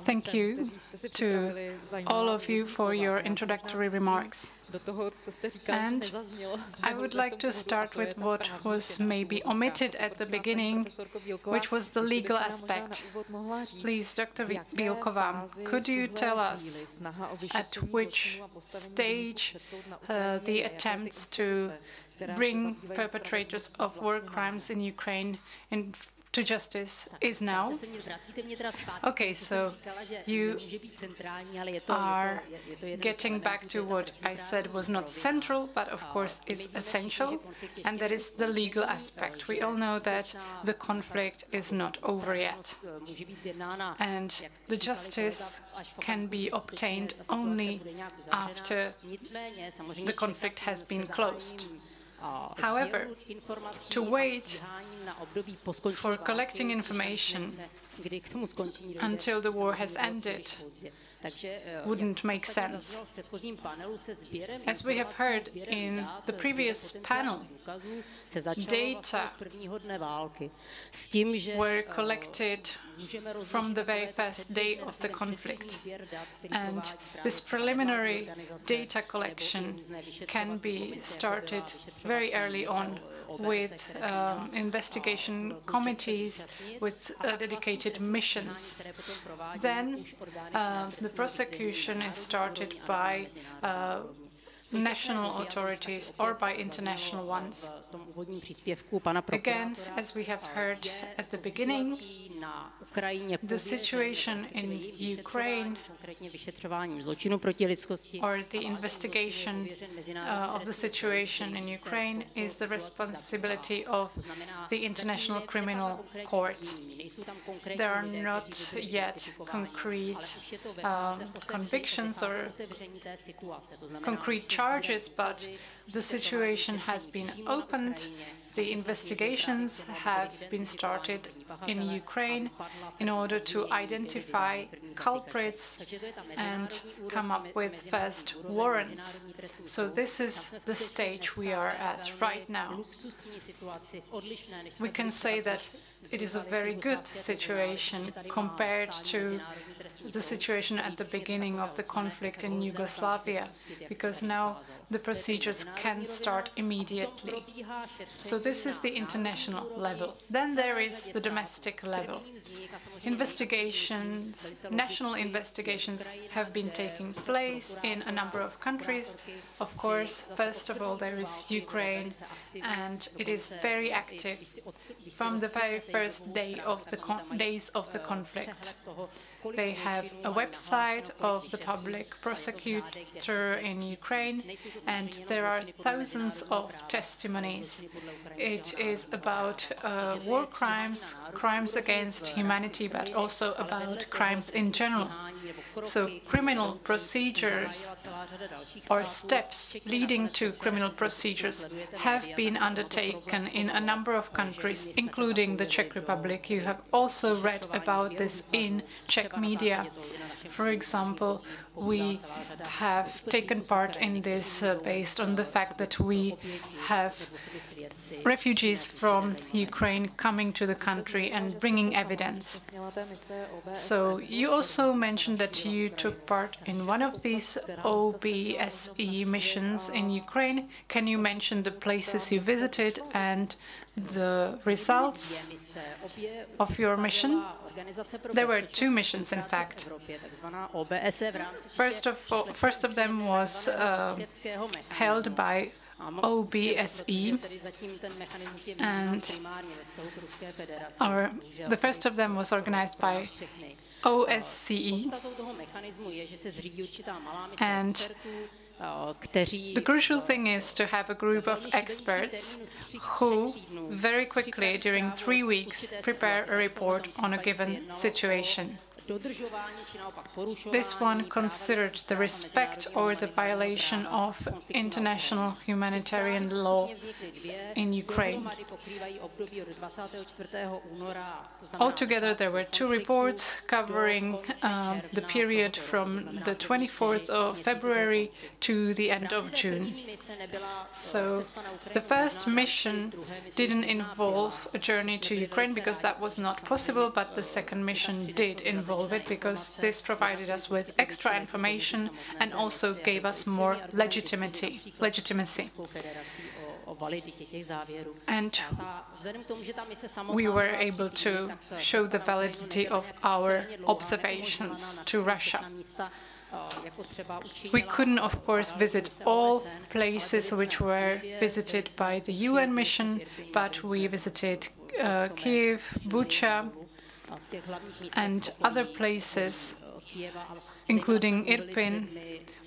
Speaker 12: Thank you to all of you for your introductory remarks. And I would like to start with what was maybe omitted at the beginning, which was the legal aspect. Please, Dr. Bílková, could you tell us at which stage the attempts to bring perpetrators of war crimes in Ukraine to justice is now? Okay, so you are getting back to what I said was not central, but of course is essential, and that is the legal aspect. We all know that the conflict is not over yet, and the justice can be obtained only after the conflict has been closed. However, to wait for collecting information until the war has ended wouldn't make sense. As we have heard in the previous panel, data were collected from the very first day of the conflict, and this preliminary data collection can be started very early on with investigation committees, with dedicated missions. Then the prosecution is started by national authorities or by international ones. Again, as we have heard at the beginning, the situation in Ukraine, or the investigation of the situation in Ukraine, is the responsibility of the International Criminal Court. There are not yet concrete convictions or concrete charges, but the situation has been opened. The investigations have been started in Ukraine in order to identify culprits and come up with first warrants. So this is the stage we are at right now. We can say that it is a very good situation compared to the situation at the beginning of the conflict in Yugoslavia, because now the procedures can start immediately. So this is the international level. Then there is the domestic level. Investigations, national investigations have been taking place in a number of countries. Of course, first of all, there is Ukraine, and it is very active from the very first days of the conflict. They have a website of the public prosecutor in Ukraine, and there are thousands of testimonies. It is about war crimes, crimes against humanity, but also about crimes in general. So criminal procedures or steps leading to criminal procedures have been undertaken in a number of countries, including the Czech Republic. You have also read about this in Czech media. For example, we have taken part in this based on the fact that we have refugees from Ukraine coming to the country and bringing evidence. So you also mentioned that you took part in one of these OBSE missions in Ukraine. Can you mention the places you visited and the results of your mission? There were two missions, in fact. First of them was held by OBSE, and the first of them was organized by OSCE, and the crucial thing is to have a group of experts who very quickly, during 3 weeks, prepare a report on a given situation. This one considered the respect or the violation of international humanitarian law in Ukraine. Altogether, there were 2 reports covering the period from the 24th of February to the end of June. So the first mission didn't involve a journey to Ukraine because that was not possible, but the second mission did involve involve it because this provided us with extra information and also gave us more legitimacy. And we were able to show the validity of our observations to Russia. We couldn't, of course, visit all places which were visited by the UN mission, but we visited Kiev, Bucha, and other places, including Irpin.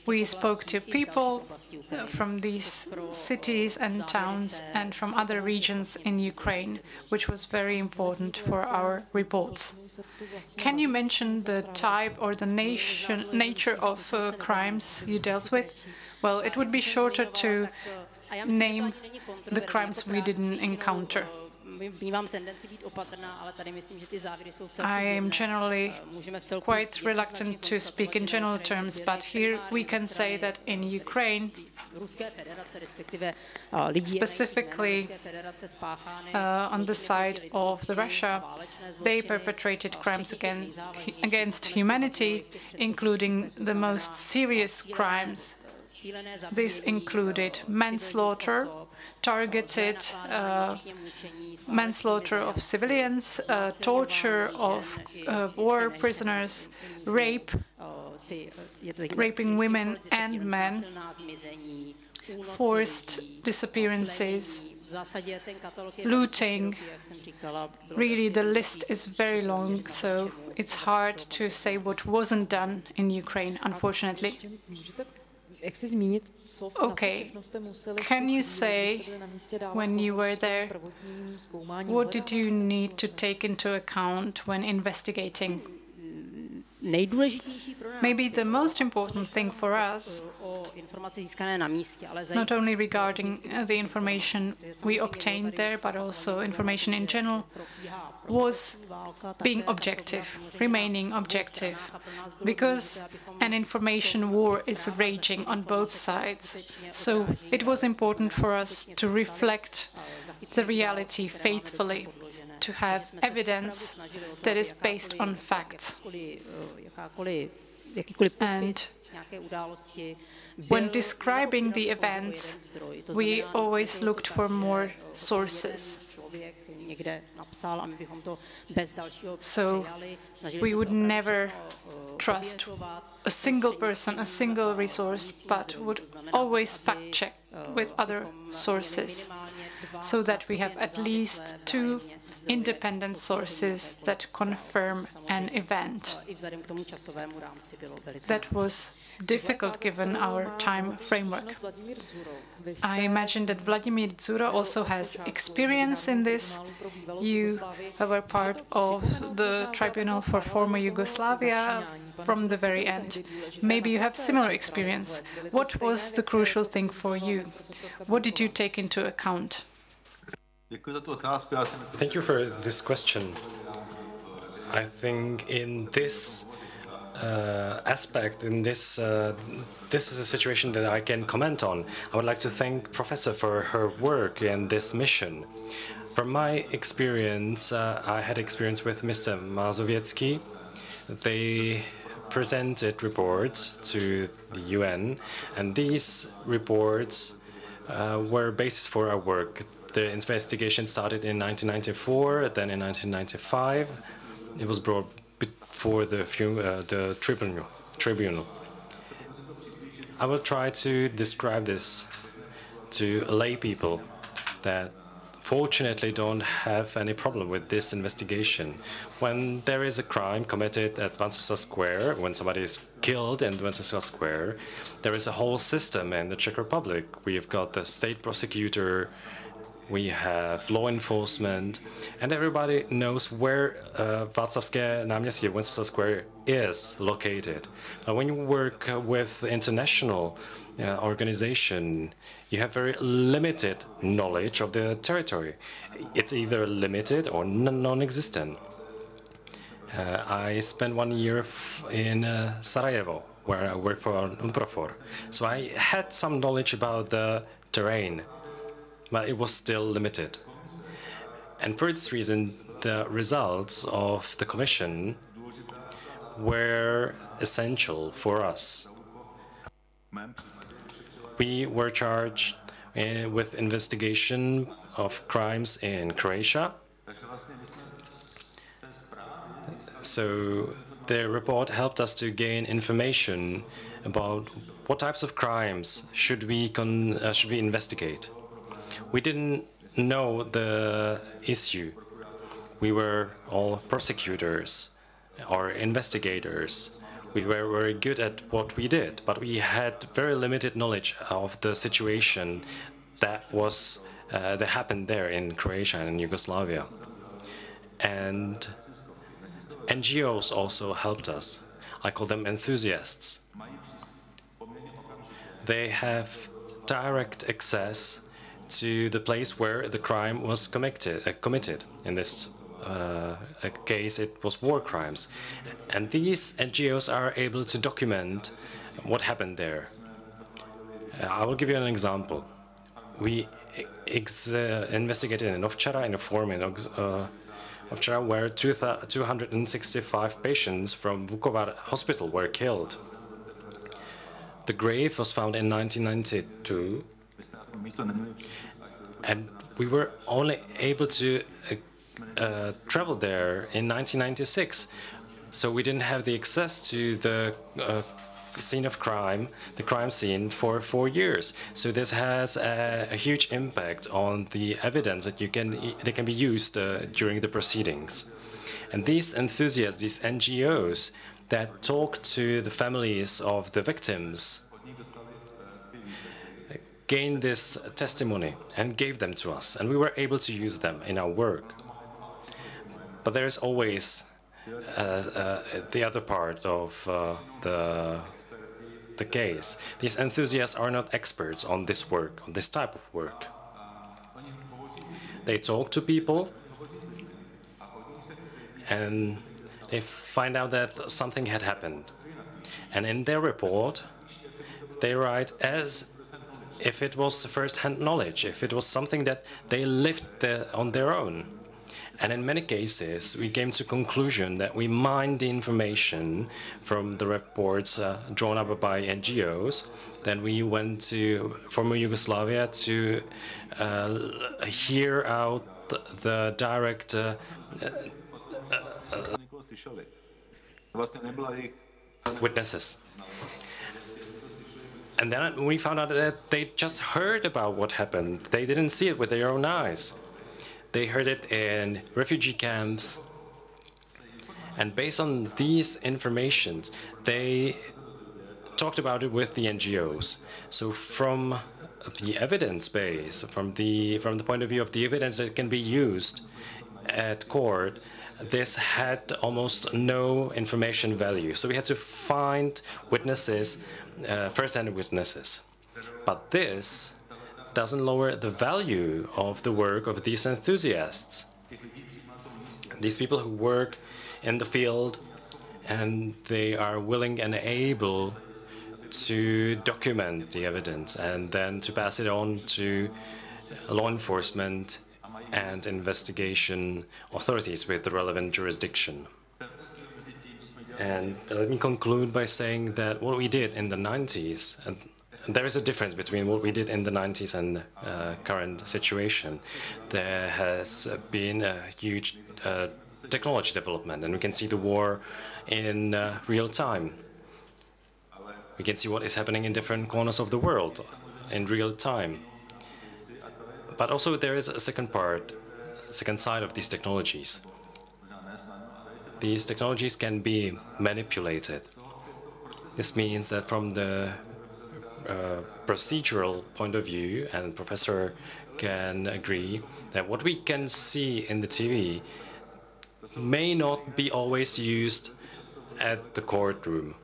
Speaker 12: We spoke to people from these cities and towns and from other regions in Ukraine, which was very important for our reports. Can you mention the type or the nature of crimes you dealt with? Well, it would be shorter to name the crimes we didn't encounter. I am generally quite reluctant to speak in general terms, but here we can say that in Ukraine, specifically on the side of Russia, they perpetrated crimes against humanity, including the most serious crimes. This included manslaughter, targeted manslaughter of civilians, torture of war prisoners, raping women and men, forced disappearances, looting. Really, the list is very long, so it's hard to say what wasn't done in Ukraine, unfortunately. Okay, can you say, when you were there, what did you need to take into account when investigating? Maybe the most important thing for us, not only regarding the information we obtained there, but also information in general, was being objective, remaining objective, because an information war is raging on both sides. So it was important for us to reflect the reality faithfully, to have evidence that is based on facts. And when describing the events, we always looked for more sources. So we would never trust a single person, a single resource, but would always fact-check with other sources, so that we have at least 2 independent sources that confirm an event. That was difficult given our time framework. I imagine that Vladimir Dzura also has experience in this. You were part of the Tribunal for former Yugoslavia from the very end. Maybe you have similar experience. What was the crucial thing for you? What did you take into account?
Speaker 11: Thank you for this question. I think in this aspect, in this is a situation that I can comment on. I would like to thank Professor for her work in this mission. From my experience, I had experience with Mr. Mazowiecki. They presented reports to the UN, and these reports were basis for our work. The investigation started in 1994, then in 1995, it was brought before the Tribunal. I will try to describe this to lay people that fortunately don't have any problem with this investigation. When there is a crime committed at Wenceslas Square, when somebody is killed in Wenceslas Square, there is a whole system in the Czech Republic. We've got the state prosecutor, we have law enforcement, and everybody knows where Václavské náměstí, Wenceslas Square, is located. When you work with international organization, you have very limited knowledge of the territory. It's either limited or non-existent. I spent 1 year in Sarajevo, where I worked for UNPROFOR. So I had some knowledge about the terrain, but it was still limited. And for this reason, the results of the commission were essential for us. We were charged with investigation of crimes in Croatia. So the report helped us to gain information about what types of crimes should we investigate. We didn't know the issue. We were all prosecutors or investigators. We were very good at what we did, but we had very limited knowledge of the situation that happened there in Croatia and in Yugoslavia. And NGOs also helped us. I call them enthusiasts. They have direct access to the place where the crime was committed. In this case, it was war crimes. And these NGOs are able to document what happened there. I will give you an example. We investigated in Ovčara, in a forum in Ovčara, where 265 patients from Vukovar hospital were killed. The grave was found in 1992, and we were only able to travel there in 1996, so we didn't have the access to the scene of crime, the crime scene, for 4 years. So this has a huge impact on the evidence that can be used during the proceedings. And these enthusiasts, these NGOs that talk to the families of the victims, gained this testimony and gave them to us, and we were able to use them in our work. But there is always the other part of the case. These enthusiasts are not experts on this work, on this type of work. They talk to people and they find out that something had happened. And in their report, they write as if it was first-hand knowledge, if it was something that they lived on their own. And in many cases, we came to the conclusion that we mined the information from the reports drawn up by NGOs. Then we went to former Yugoslavia to hear out the direct witnesses. And then we found out that they just heard about what happened. They didn't see it with their own eyes. They heard it in refugee camps. And based on these informations, they talked about it with the NGOs. So from the evidence base, from the point of view of the evidence that can be used at court, this had almost no information value. So we had to find witnesses, first-hand witnesses. But this doesn't lower the value of the work of these enthusiasts. These people who work in the field, and they are willing and able to document the evidence and then to pass it on to law enforcement and investigation authorities with the relevant jurisdiction. And let me conclude by saying that what we did in the 90s, and there is a difference between what we did in the 90s and the current situation. There has been a huge technology development, and we can see the war in real time. We can see what is happening in different corners of the world in real time. But also there is a second side of these technologies. These technologies can be manipulated. This means that from the procedural point of view, and the professor can agree, that what we can see in the TV may not be always used at the courtroom.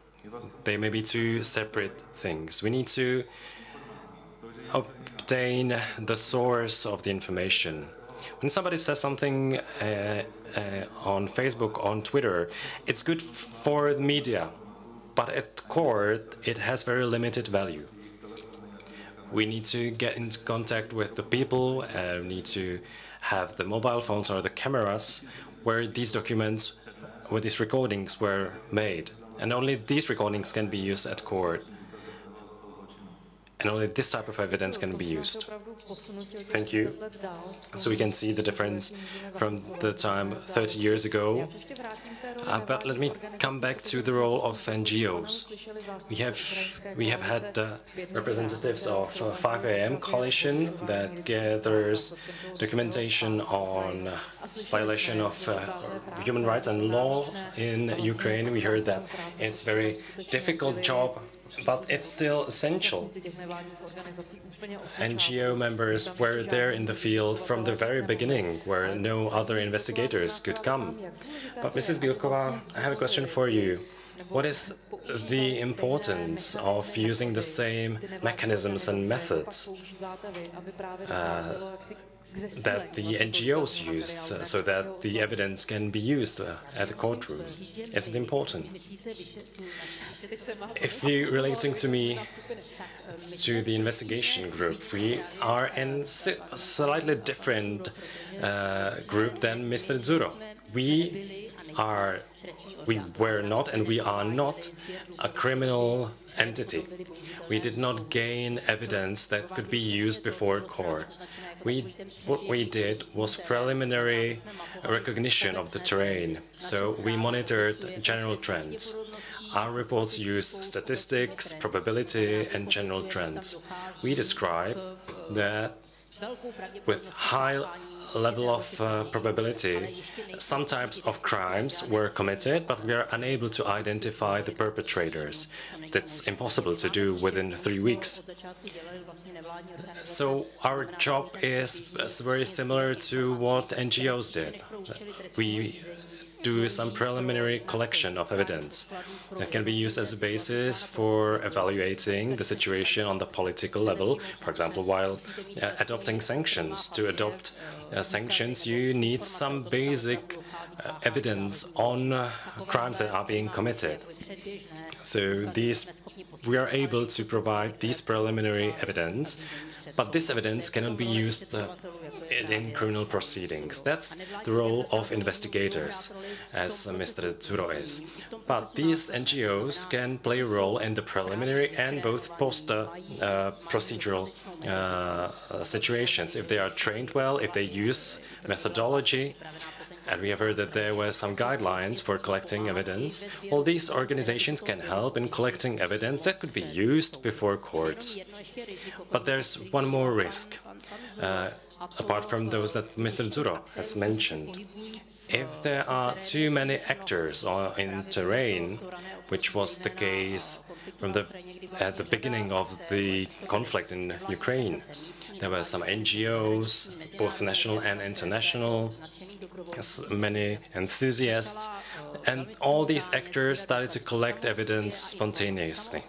Speaker 11: They may be two separate things. We need to obtain the source of the information. When somebody says something on Facebook, on Twitter, it's good for the media, but at court it has very limited value. We need to get into contact with the people, and we need to have the mobile phones or the cameras where these documents where these recordings were made. And only these recordings can be used at court. And only this type of evidence can be used. Thank you. So we can see the difference from the time 30 years ago. But let me come back to the role of NGOs. We have had representatives of 5 AM coalition that gathers documentation on violation of human rights and law in Ukraine. We heard that it's a very difficult job, but it's still essential. NGO members were there in the field from the very beginning, where no other investigators could come. But Mrs. Bilkova, I have a question for you. What is the importance of using the same mechanisms and methods that the NGOs use so that the evidence can be used at the courtroom? Is it important? If you're relating to me to the investigation group, we are in a slightly different group than Mr. Dzuro. We were not and we are not a criminal entity. We did not gain evidence that could be used before court. What we did was preliminary recognition of the terrain, so we monitored general trends. Our reports used statistics, probability, and general trends. We describe that with high level of probability, some types of crimes were committed, but we are unable to identify the perpetrators. That's impossible to do within 3 weeks. So our job is very similar to what NGOs did. We do some preliminary collection of evidence that can be used as a basis for evaluating the situation on the political level. For example, while adopting sanctions. To adopt sanctions, you need some basic evidence on crimes that are being committed. So we are able to provide these preliminary evidence, but this evidence cannot be used in criminal proceedings. That's the role of investigators, as Mr. Dzuro is. But these NGOs can play a role in the preliminary and both post-procedural situations. If they are trained well, if they use methodology, and we have heard that there were some guidelines for collecting evidence, all these organizations can help in collecting evidence that could be used before courts. But there's one more risk, apart from those that Mr. Dzuro has mentioned. If there are too many actors in terrain, which was the case from at the beginning of the conflict in Ukraine, there were some NGOs, both national and international, many enthusiasts, and all these actors started to collect evidence spontaneously.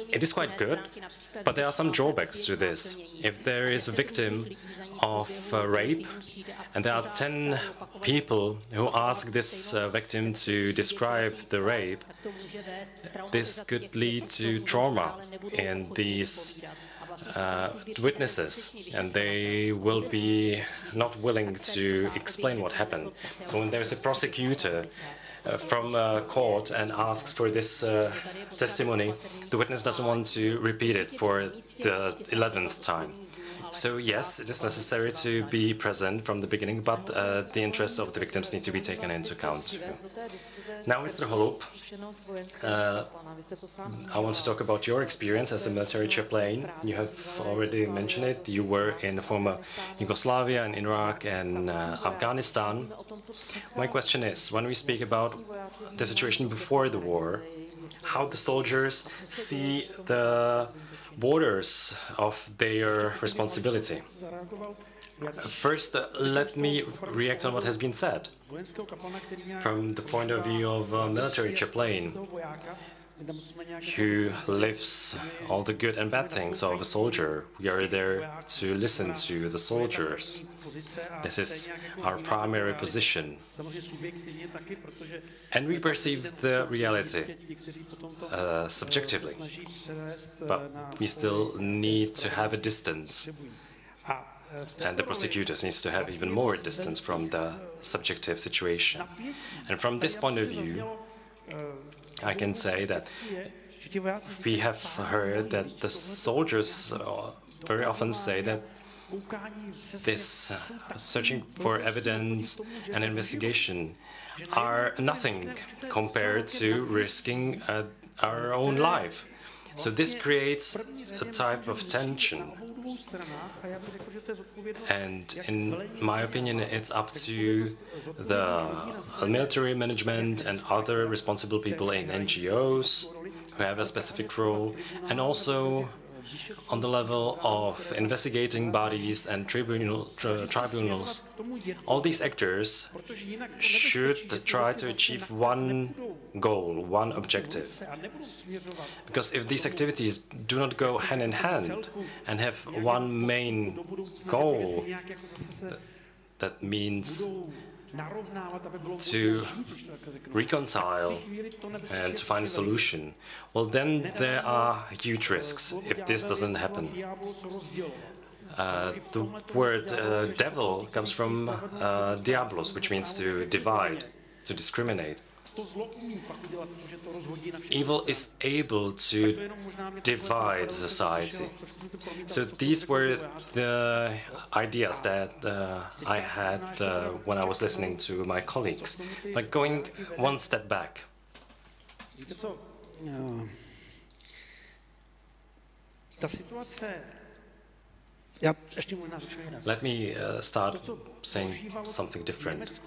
Speaker 11: It is quite good, but there are some drawbacks to this. If there is a victim of rape, and there are 10 people who ask this victim to describe the rape, this could lead to trauma in these witnesses, and they will be not willing to explain what happened. So when there's a prosecutor from court and asks for this testimony, the witness doesn't want to repeat it for the 11th time. So yes, it is necessary to be present from the beginning, but the interests of the victims need to be taken into account. Now, Mr. Holub, I want to talk about your experience as a military chaplain. You have already mentioned it. You were in former Yugoslavia and Iraq and Afghanistan. My question is, when we speak about the situation before the war, how the soldiers see the borders of their responsibility. First, let me react on what has been said. From the point of view of a military chaplain, who lives all the good and bad things of a soldier, we are there to listen to the soldiers. This is our primary position. And we perceive the reality subjectively, but we still need to have a distance. And the prosecutors needs to have even more distance from the subjective situation. And from this point of view, I can say that we have heard that the soldiers very often say that this searching for evidence and investigation are nothing compared to risking our own life. So this creates a type of tension. And in my opinion, it's up to the military management and other responsible people in NGOs who have a specific role, and also on the level of investigating bodies and tribunals. All these actors should try to achieve one goal, one objective. Because if these activities do not go hand in hand and have one main goal, that means to reconcile and to find a solution, well, then there are huge risks if this doesn't happen. The word devil comes from diablos, which means to divide, to discriminate. Evil is able to divide society. So these were the ideas that I had when I was listening to my colleagues. But going one step back. Let me start saying something different.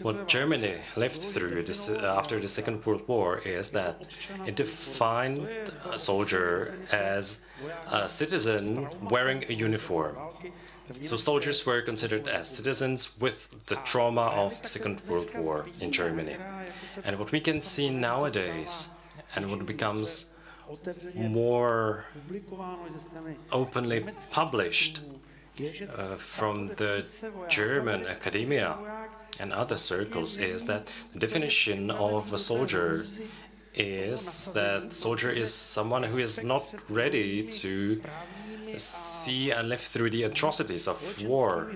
Speaker 11: What Germany lived through after the Second World War is that it defined a soldier as a citizen wearing a uniform. So soldiers were considered as citizens with the trauma of the Second World War in Germany. And what we can see nowadays, and what becomes more openly published from the German academia and other circles, is that the definition of a soldier is that soldier is someone who is not ready to see and live through the atrocities of war.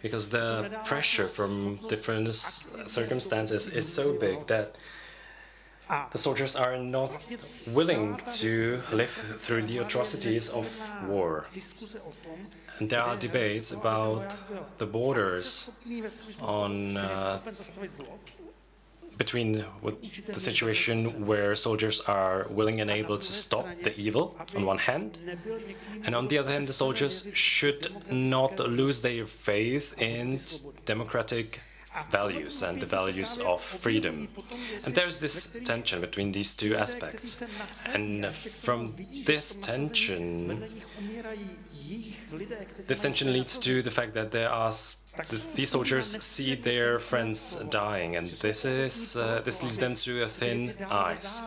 Speaker 11: Because the pressure from different circumstances is so big that the soldiers are not willing to live through the atrocities of war. And there are debates about the borders on between the situation where soldiers are willing and able to stop the evil on one hand, and on the other hand the soldiers should not lose their faith in democratic values and the values of freedom. And there's this tension between these two aspects. And from this tension leads to the fact that these soldiers see their friends dying, and this leads them to a thin ice.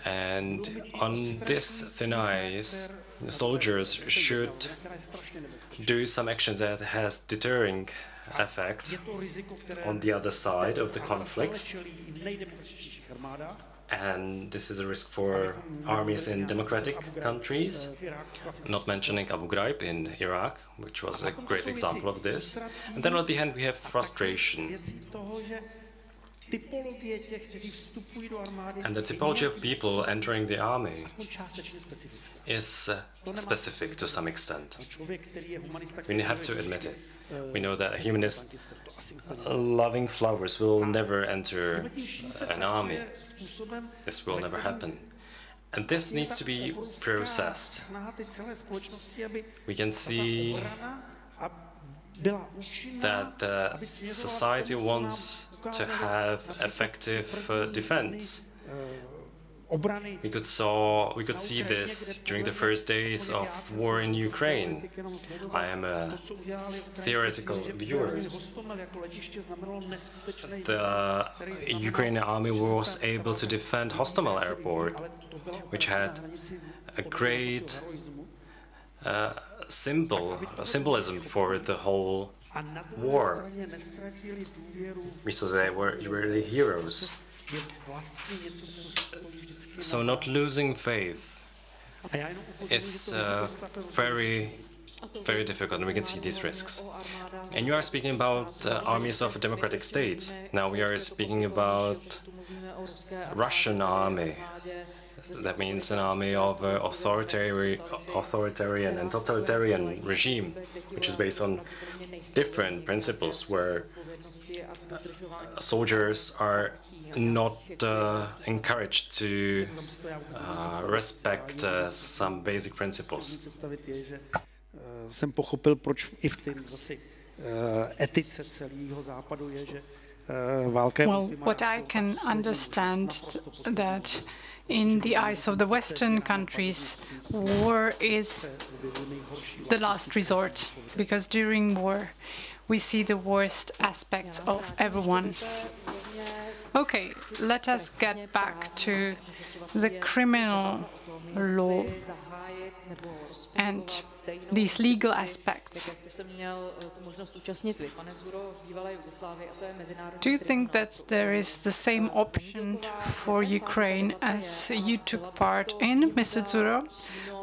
Speaker 11: And on this thin ice, the soldiers should do some actions that has deterring effect on the other side of the conflict. And this is a risk for armies in democratic countries, not mentioning Abu Ghraib in Iraq, which was a great example of this. And then on the hand we have frustration. And the typology of people entering the army is specific to some extent. We have to admit it. We know that a humanist loving flowers will never enter an army. This will never happen. And this needs to be processed. We can see that society wants to have effective defense. We could see this during the first days of war in Ukraine. I am a theoretical viewer. The Ukrainian army was able to defend Hostomel airport, which had a great symbolism for the whole war. We saw they were really heroes. So not losing faith is very difficult, and we can see these risks. And you are speaking about armies of democratic states. Now we are speaking about Russian army. That means an army of authoritarian and totalitarian regime, which is based on different principles, where soldiers are not encouraged to respect some basic principles.
Speaker 13: Jsem pochopil, proč I v té etice celého západu je, že válka je
Speaker 12: Well, what I can understand that in the eyes of the Western countries, war is the last resort, because during war we see the worst aspects of everyone. Okay, let us get back to the criminal law and these legal aspects. Do you think that there is the same option for Ukraine as you took part in, Mr. Dzuro,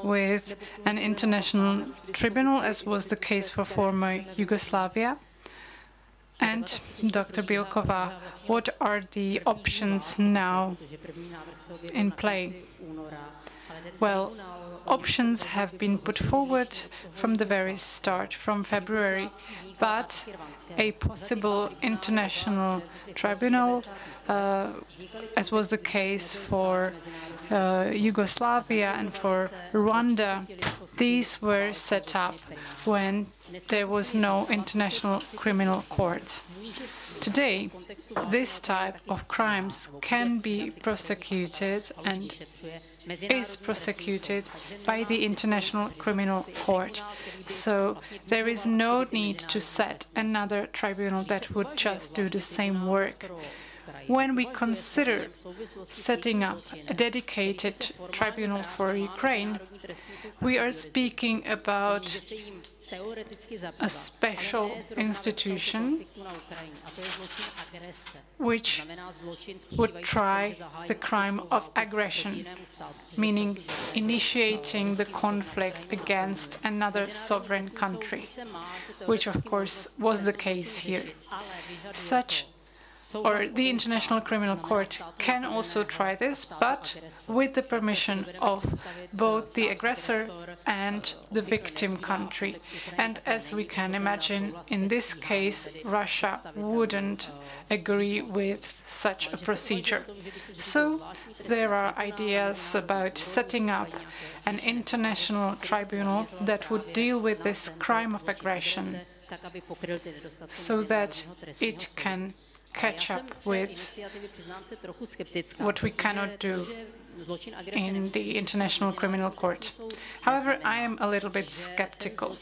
Speaker 12: with an international tribunal, as was the case for former Yugoslavia? And Dr. Bielkova, what are the options now in play? Well, options have been put forward from the very start, from February, but a possible international tribunal, as was the case for Yugoslavia and for Rwanda, these were set up when there was no international criminal court. Today, this type of crimes can be prosecuted and is prosecuted by the International Criminal Court. So there is no need to set another tribunal that would just do the same work. When we consider setting up a dedicated tribunal for Ukraine, we are speaking about a special institution which would try the crime of aggression, meaning initiating the conflict against another sovereign country, which of course was the case here. The International Criminal Court can also try this, but with the permission of both the aggressor and the victim country. And as we can imagine, in this case, Russia wouldn't agree with such a procedure. So there are ideas about setting up an international tribunal that would deal with this crime of aggression so that it can catch up with what we cannot do in the International Criminal Court. However, I am a little bit skeptical.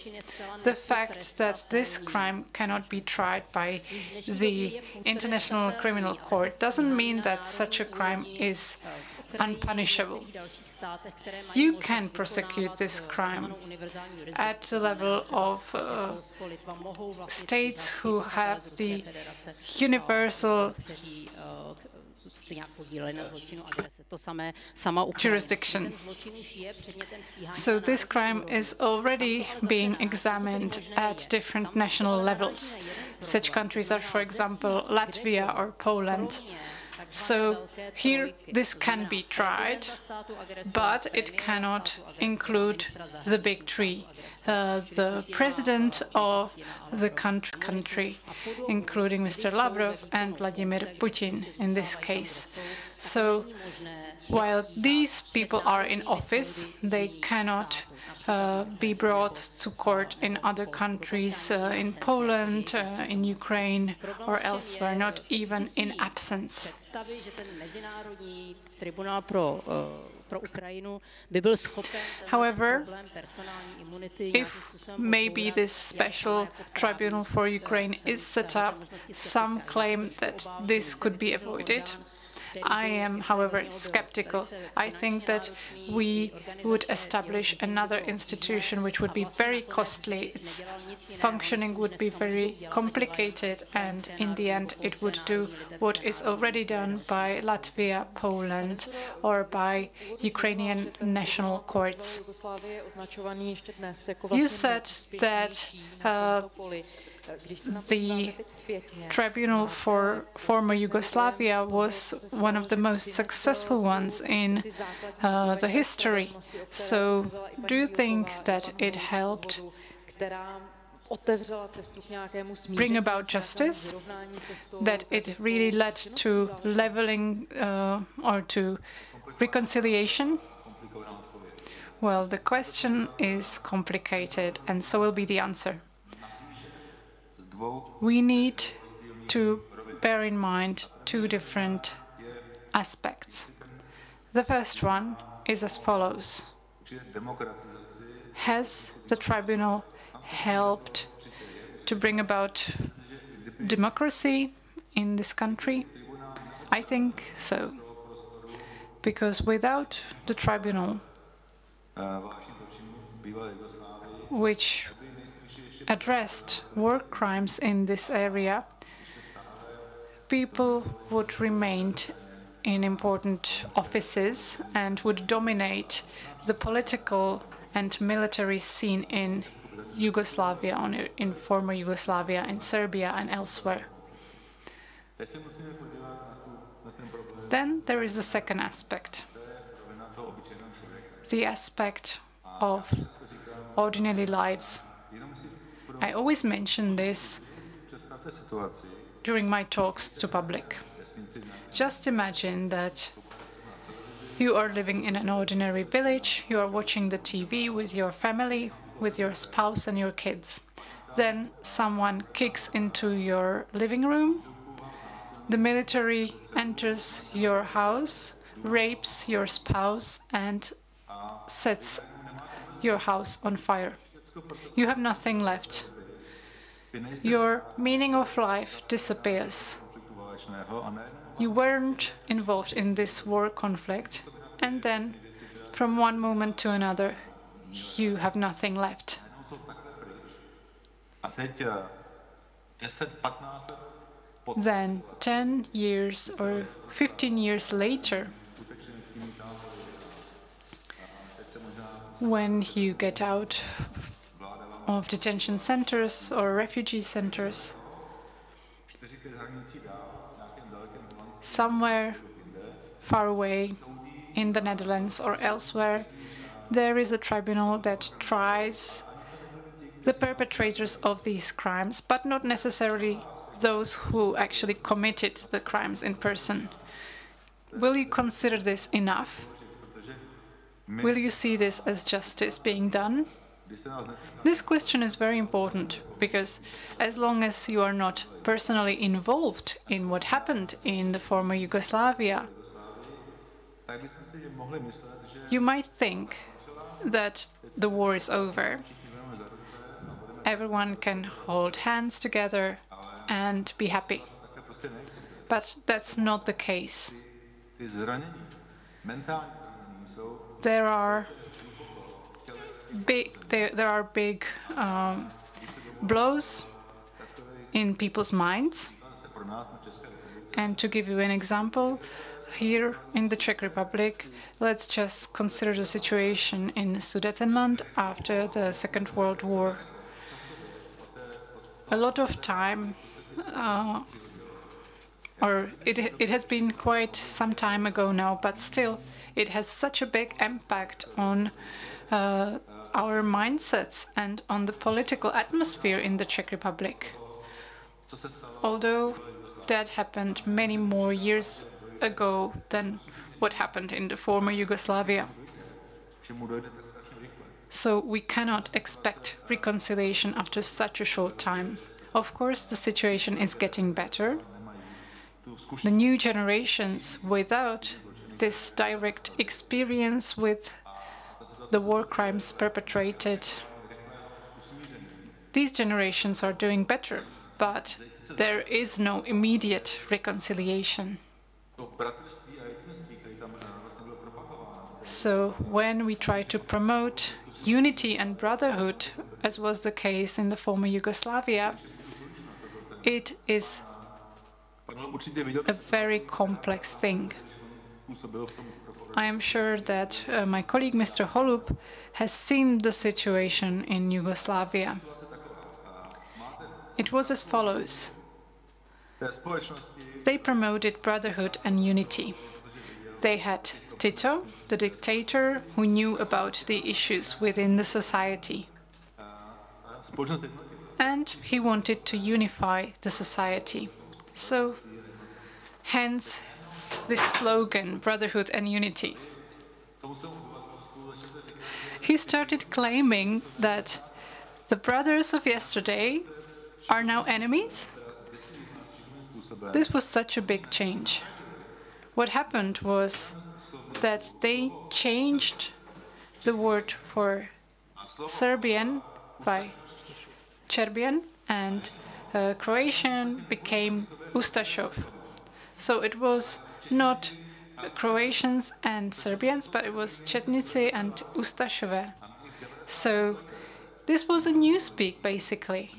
Speaker 12: The fact that this crime cannot be tried by the International Criminal Court doesn't mean that such a crime is unpunishable. You can prosecute this crime at the level of states who have the universal jurisdiction. So this crime is already being examined at different national levels. Such countries are, for example, Latvia or Poland. So here this can be tried, but it cannot include the big three, the president of the country, including Mr. Lavrov and Vladimir Putin in this case. So while these people are in office, they cannot be brought to court in other countries, in Poland, in Ukraine, or elsewhere, not even in absence. However, if maybe this special tribunal for Ukraine is set up, some claim that this could be avoided. I am, however, skeptical. I think that we would establish another institution which would be very costly. Its functioning would be very complicated, and in the end it would do what is already done by Latvia, Poland, or by Ukrainian national courts. You said that the Tribunal for former Yugoslavia was one of the most successful ones in the history. So do you think that it helped bring about justice, that it really led to leveling or to reconciliation? Well, the question is complicated, and so will be the answer. We need to bear in mind two different aspects. The first one is as follows. Has the tribunal helped to bring about democracy in this country? I think so. Because without the tribunal, which addressed war crimes in this area, people would remain in important offices and would dominate the political and military scene in Yugoslavia, in former Yugoslavia, in Serbia and elsewhere. Then there is the second aspect, the aspect of ordinary lives. I always mention this during my talks to public. Just imagine that you are living in an ordinary village, you are watching the TV with your family, with your spouse and your kids. Then someone kicks into your living room, the military enters your house, rapes your spouse and sets your house on fire. You have nothing left. Your meaning of life disappears. You weren't involved in this war conflict, and then, from one moment to another, you have nothing left. Then, 10 years or 15 years later, when you get out of detention centers or refugee centers, somewhere far away in the Netherlands or elsewhere, there is a tribunal that tries the perpetrators of these crimes, but not necessarily those who actually committed the crimes in person. Will you consider this enough? Will you see this as justice being done? This question is very important, because as long as you are not personally involved in what happened in the former Yugoslavia, you might think that the war is over. Everyone can hold hands together and be happy. But that's not the case. There are big blows in people's minds. And to give you an example, here in the Czech Republic, let's just consider the situation in Sudetenland after the Second World War. A lot of time, or it has been quite some time ago now, but still it has such a big impact on our mindsets and on the political atmosphere in the Czech Republic. Although that happened many more years ago than what happened in the former Yugoslavia. So we cannot expect reconciliation after such a short time. Of course, the situation is getting better. The new generations without this direct experience with the war crimes perpetrated, these generations are doing better, but there is no immediate reconciliation. So when we try to promote unity and brotherhood, as was the case in the former Yugoslavia, it is a very complex thing. I am sure that my colleague Mr. Holub has seen the situation in Yugoslavia. It was as follows. They promoted brotherhood and unity. They had Tito, the dictator, who knew about the issues within the society. And he wanted to unify the society. So, hence this slogan, brotherhood and unity. He started claiming that the brothers of yesterday are now enemies. This was such a big change. What happened was that they changed the word for Serbian by Cherbian, and Croatian became Ustašov. So it was not Croatians and Serbians, but it was Četnici and Ustašové. So this was a newspeak, basically.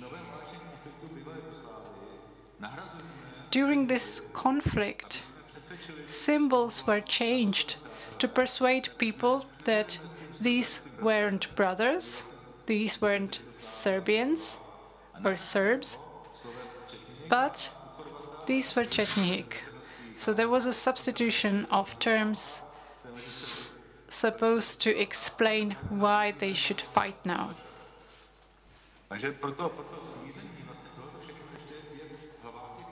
Speaker 12: During this conflict, symbols were changed to persuade people that these weren't brothers, these weren't Serbians or Serbs, but these were Chetnik. So there was a substitution of terms supposed to explain why they should fight now.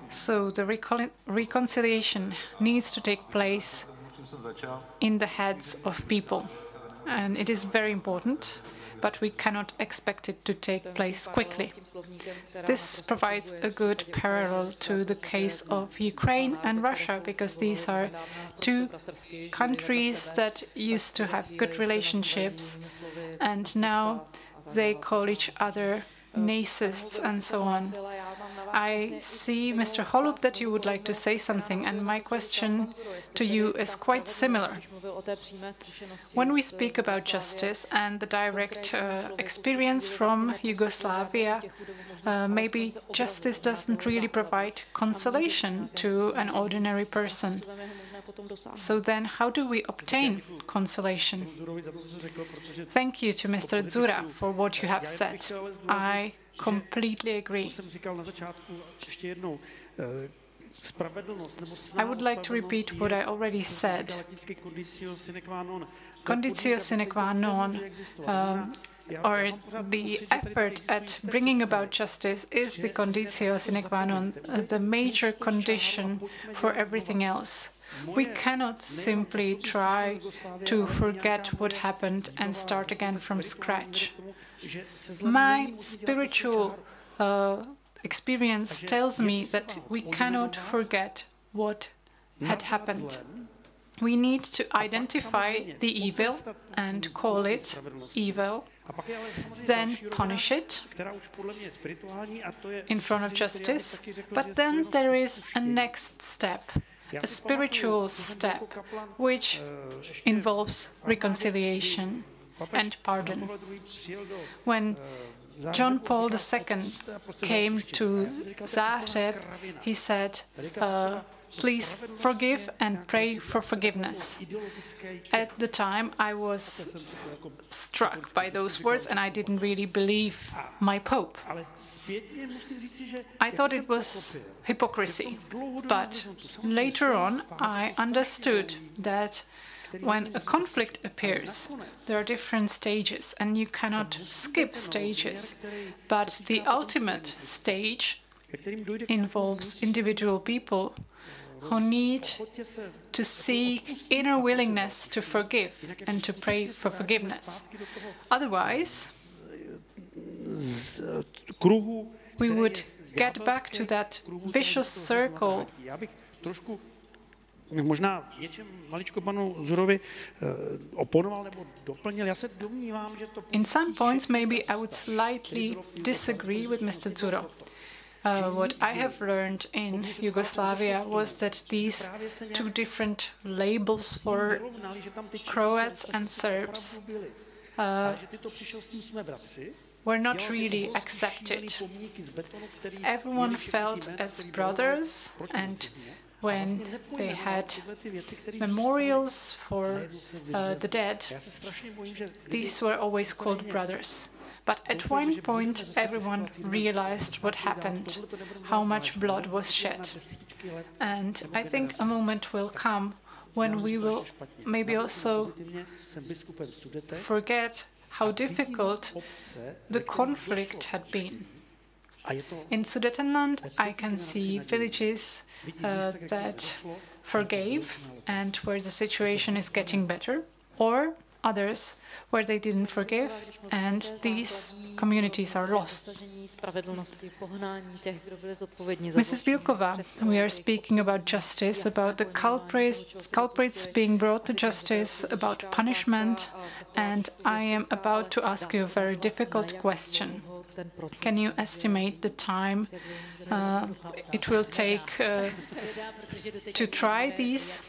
Speaker 12: So the reconciliation needs to take place in the heads of people. And it is very important, but we cannot expect it to take place quickly. This provides a good parallel to the case of Ukraine and Russia, because these are two countries that used to have good relationships, and now they call each other nazists and so on. I see, Mr. Holub, that you would like to say something, and my question to you is quite similar. When we speak about justice and the direct experience from Yugoslavia, maybe justice doesn't really provide consolation to an ordinary person. So then, how do we obtain consolation? Thank you to Mr. Dzura for what you have said. I completely agree. I would like to repeat what I already said. Conditio sine qua non, or the effort at bringing about justice, is the conditio sine qua non, the major condition for everything else. We cannot simply try to forget what happened and start again from scratch. My spiritual experience tells me that we cannot forget what had happened. We need to identify the evil and call it evil, then punish it in front of justice. But then there is a next step, a spiritual step, which involves reconciliation and pardon. When John Paul II came to Zagreb, he said, please forgive and pray for forgiveness. At the time, I was struck by those words, and I didn't really believe my Pope. I thought it was hypocrisy, but later on, I understood that when a conflict appears, there are different stages, and you cannot skip stages. But the ultimate stage involves individual people who need to seek inner willingness to forgive and to pray for forgiveness. Otherwise, we would get back to that vicious circle.
Speaker 13: Možná něčem maličko panu Dzurovi oponoval nebo doplnil. Já se domnívám, že to...
Speaker 12: In some points, maybe I would slightly disagree with Mr. Dzuro. what I have learned in Yugoslavia was that these two different labels for Croats and Serbs were not really accepted. Everyone felt as brothers, and when they had memorials for the dead, these were always called brothers. But at one point, everyone realized what happened, how much blood was shed. And I think a moment will come when we will maybe also forget how difficult the conflict had been. In Sudetenland, I can see villages that forgave and where the situation is getting better, or others where they didn't forgive and these communities are lost. Mrs. Bilkova, we are speaking about justice, about the culprits being brought to justice, about punishment, and I am about to ask you a very difficult question. Can you estimate the time it will take to try these?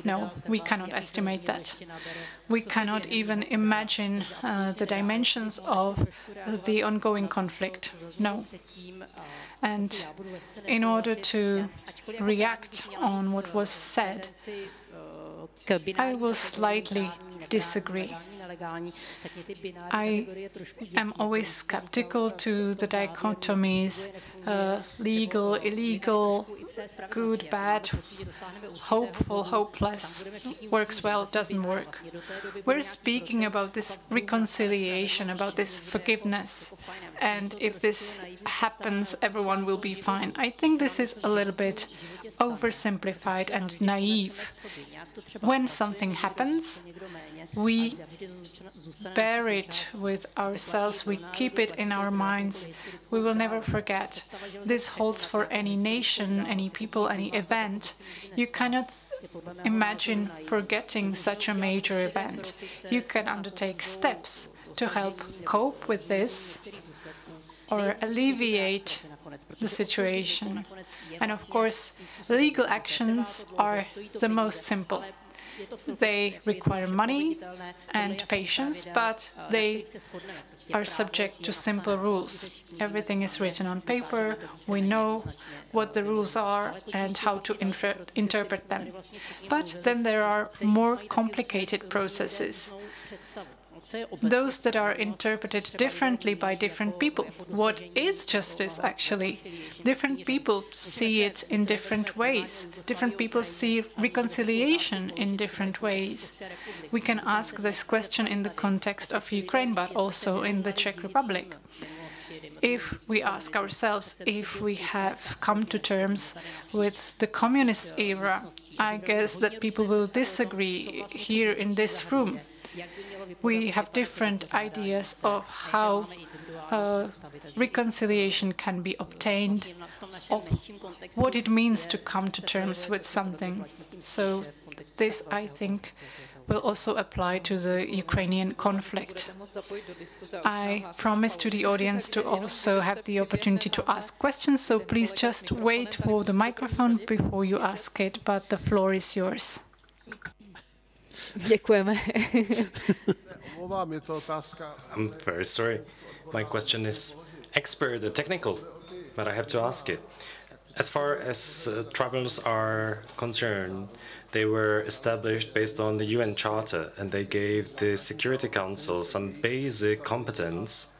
Speaker 12: No, we cannot estimate that. We cannot even imagine the dimensions of the ongoing conflict. No. And in order to react on what was said, I will slightly disagree. I am always skeptical to the dichotomies, legal, illegal, good, bad, hopeful, hopeless, works well, doesn't work. We're speaking about this reconciliation, about this forgiveness, and if this happens, everyone will be fine. I think this is a little bit oversimplified and naive. When something happens, we bear it with ourselves, we keep it in our minds, we will never forget. This holds for any nation, any people, any event. You cannot imagine forgetting such a major event. You can undertake steps to help cope with this or alleviate the situation. And of course, legal actions are the most simple. They require money and patience, but they are subject to simple rules. Everything is written on paper, we know what the rules are and how to interpret them. But then there are more complicated processes. Those that are interpreted differently by different people. What is justice, actually? Different people see it in different ways. Different people see reconciliation in different ways. We can ask this question in the context of Ukraine, but also in the Czech Republic. If we ask ourselves if we have come to terms with the communist era, I guess that people will disagree here in this room. We have different ideas of how reconciliation can be obtained, of what it means to come to terms with something. So this, I think, will also apply to the Ukrainian conflict. I promise to the audience to also have the opportunity to ask questions, so please just wait for the microphone before you ask it, but the floor is yours.
Speaker 14: Děkujeme.
Speaker 11: I'm very sorry. My question is expert, technical, but I have to ask it. As far as tribunals are concerned, they were established based on the UN Charter, and they gave the Security Council some basic competence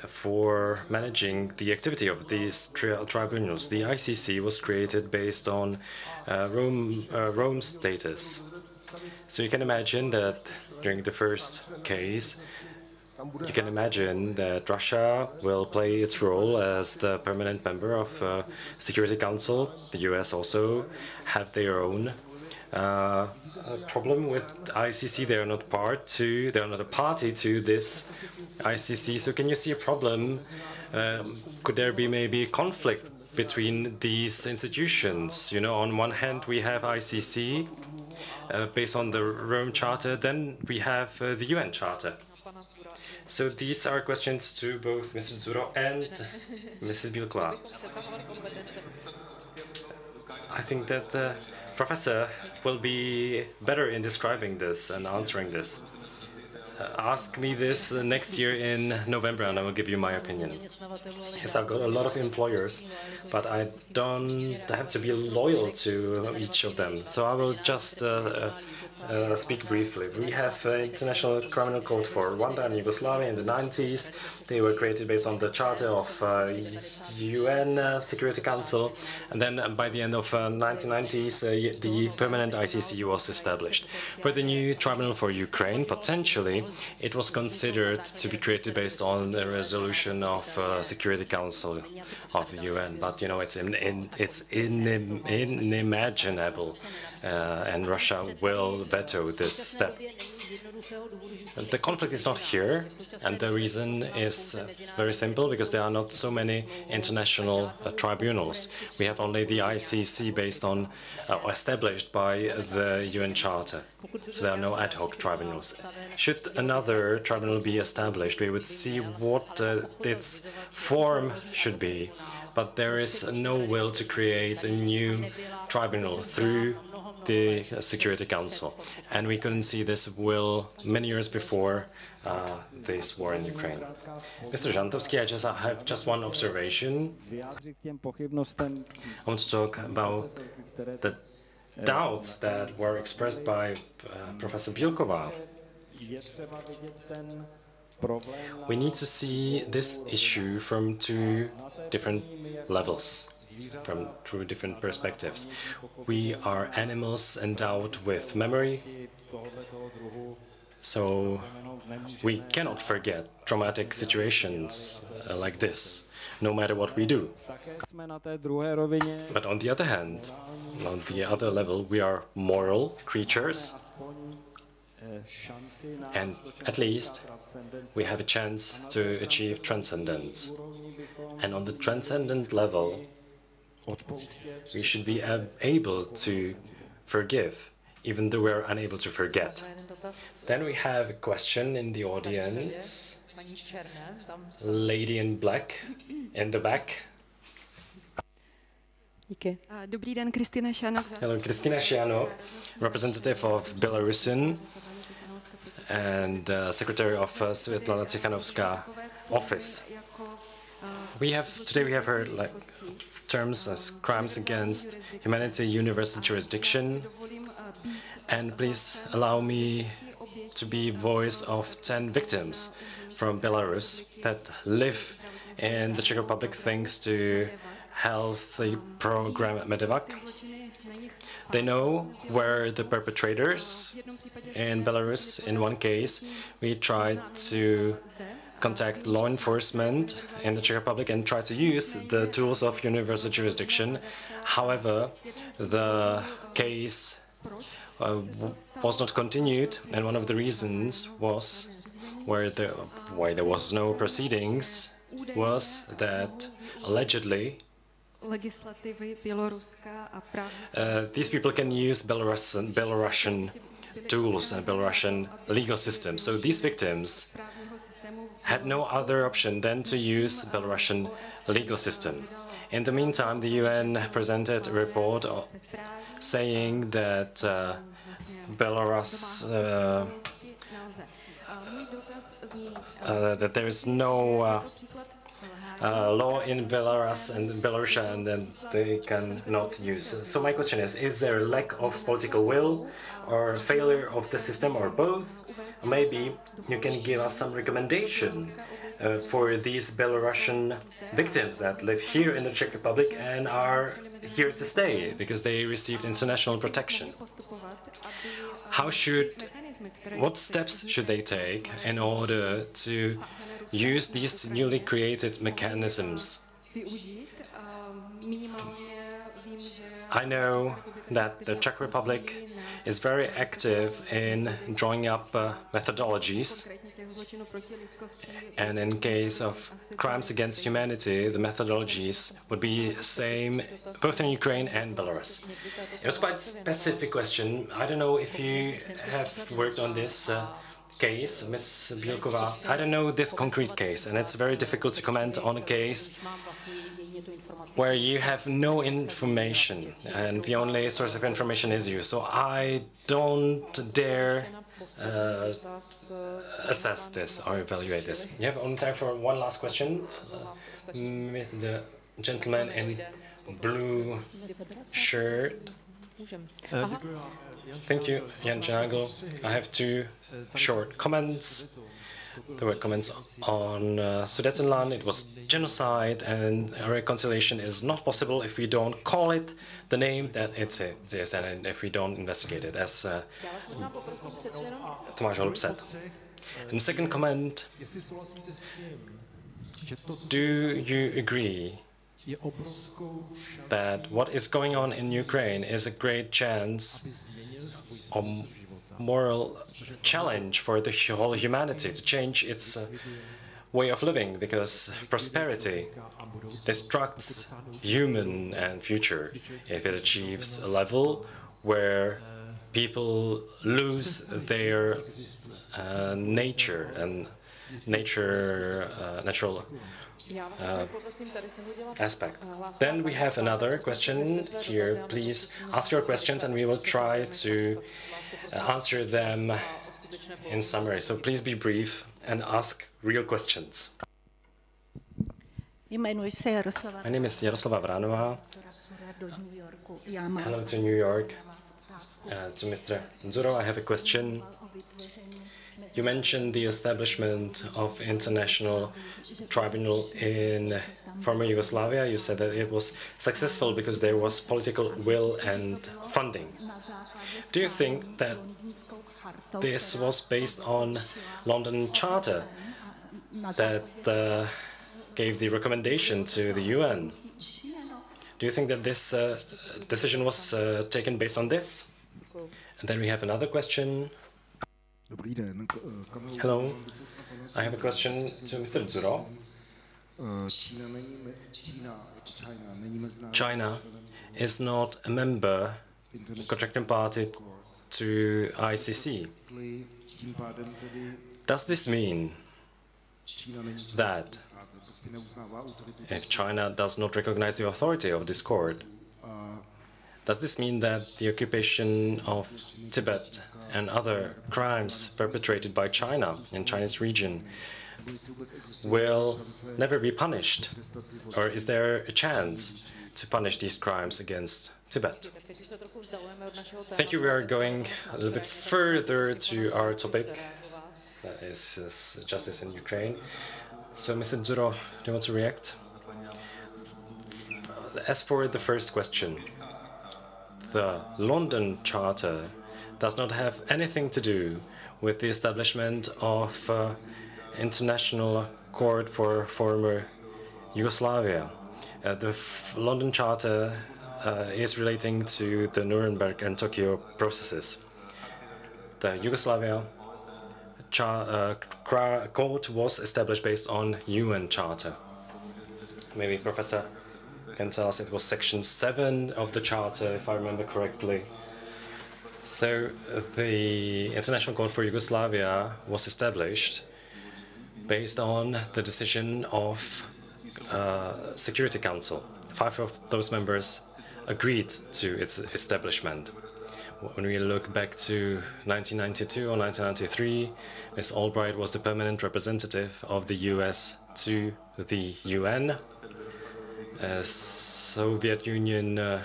Speaker 11: for managing the activity of these tribunals. The ICC was created based on Rome status. So you can imagine that during the first case, you can imagine that Russia will play its role as the permanent member of Security Council. The US also have their own problem with ICC. They are not a party to this ICC. So can you see a problem? Could there be maybe a conflict between these institutions? You know, on one hand we have ICC based on the Rome Charter, then we have the UN Charter. So these are questions to both Mr. Dzuro and Mrs. Bílková. I think that the professor will be better in describing this and answering this. Ask me this next year in November and I will give you my opinion. Yes, I've got a lot of employers, but I don't have to be loyal to each of them. So I will just speak briefly. We have an international criminal code for Rwanda and Yugoslavia in the 90s. They were created based on the Charter of UN Security Council, and then by the end of 1990s, the permanent ICC was established. For the new tribunal for Ukraine, potentially, it was considered to be created based on the resolution of Security Council of the UN, but you know it's unimaginable, and Russia will veto this step. The conflict is not here, and the reason is very simple, because there are not so many international tribunals. We have only the ICC based on, established by the UN Charter, so there are no ad hoc tribunals. Should another tribunal be established, we would see what its form should be, but there is no will to create a new tribunal through the Security Council, and we couldn't see this will many years before this war in Ukraine. Mr. Žantovský, I have just one observation. I want to talk about the doubts that were expressed by Professor Bílková. We need to see this issue from two different levels, from two different perspectives. We are animals endowed with memory, so we cannot forget traumatic situations like this, no matter what we do. But on the other hand, on the other level, we are moral creatures, and at least we have a chance to achieve transcendence. And on the transcendent level, we should be able to forgive, even though we're unable to forget. Then we have a question in the audience. Lady in black, in the back.
Speaker 14: Dobrý den, Kristina Šánov.
Speaker 11: Hello, Kristina Šánov, representative of Belarusian and secretary of Světlana Cichanovská office. Today we have heard like terms as crimes against humanity, universal jurisdiction, and please allow me to be voice of 10 victims from Belarus that live in the Czech Republic thanks to health program Medevac. They know where the perpetrators in Belarus. In one case, we tried to contact law enforcement in the Czech Republic and try to use the tools of universal jurisdiction. However, the case was not continued, and one of the reasons was why there was no proceedings was that allegedly these people can use Belarusian tools and Belarusian legal system. So these victims had no other option than to use Belarusian legal system. In the meantime, the UN presented a report saying that Belarus, that there is no law in Belarus and Belarusia, and then they cannot use. So my question is there a lack of political will or failure of the system, or both? Maybe you can give us some recommendation for these Belarusian victims that live here in the Czech Republic and are here to stay because they received international protection. What steps should they take in order to use these newly created mechanisms? I know that the Czech Republic is very active in drawing up methodologies, and in case of crimes against humanity, the methodologies would be the same both in Ukraine and Belarus. It was quite a specific question. I don't know if you have worked on this case, Ms. Bielkova, I don't know this concrete case, and it's very difficult to comment on a case where you have no information and the only source of information is you. So I don't dare assess this or evaluate this. You have only time for one last question. The gentleman in blue shirt. Thank you, Jan Janagel. I have two short comments. There were comments on Sudetenland. It was genocide, and a reconciliation is not possible if we don't call it the name that it is, and if we don't investigate it, as Tomáš Holub said. And the second comment, do you agree that what is going on in Ukraine is a great chance or moral challenge for the whole humanity to change its way of living, because prosperity destructs human and future if it achieves a level where people lose their nature and natural aspect. Then we have another question here. Please ask your questions and we will try to answer them in summary. So please be brief and ask real questions. My name is Jaroslava Vránová. Hello to New York. To Mr. Dzuro, I have a question. You mentioned the establishment of International Tribunal in former Yugoslavia. You said that it was successful because there was political will and funding. Do you think that this was based on London Charter that gave the recommendation to the UN? Do you think that this decision was taken based on this? And then we have another question. Hello, I have a question to Mr. Dzuro. China is not a member, contracting party to ICC. Does this mean that if China does not recognize the authority of this court, does this mean that the occupation of Tibet and other crimes perpetrated by China in Chinese region will never be punished? Or is there a chance to punish these crimes against Tibet? Thank you. We are going a little bit further to our topic, that is justice in Ukraine. So, Mr. Dzuro, do you want to react? As for the first question, the London Charter does not have anything to do with the establishment of International Court for former Yugoslavia. The London Charter is relating to the Nuremberg and Tokyo processes. The Yugoslavia court was established based on UN Charter. Maybe Professor can tell us it was Section 7 of the Charter, if I remember correctly. So the International Court for Yugoslavia was established based on the decision of Security Council. 5 of those members agreed to its establishment. When we look back to 1992 or 1993, Ms. Albright was the permanent representative of the US to the UN. Soviet Union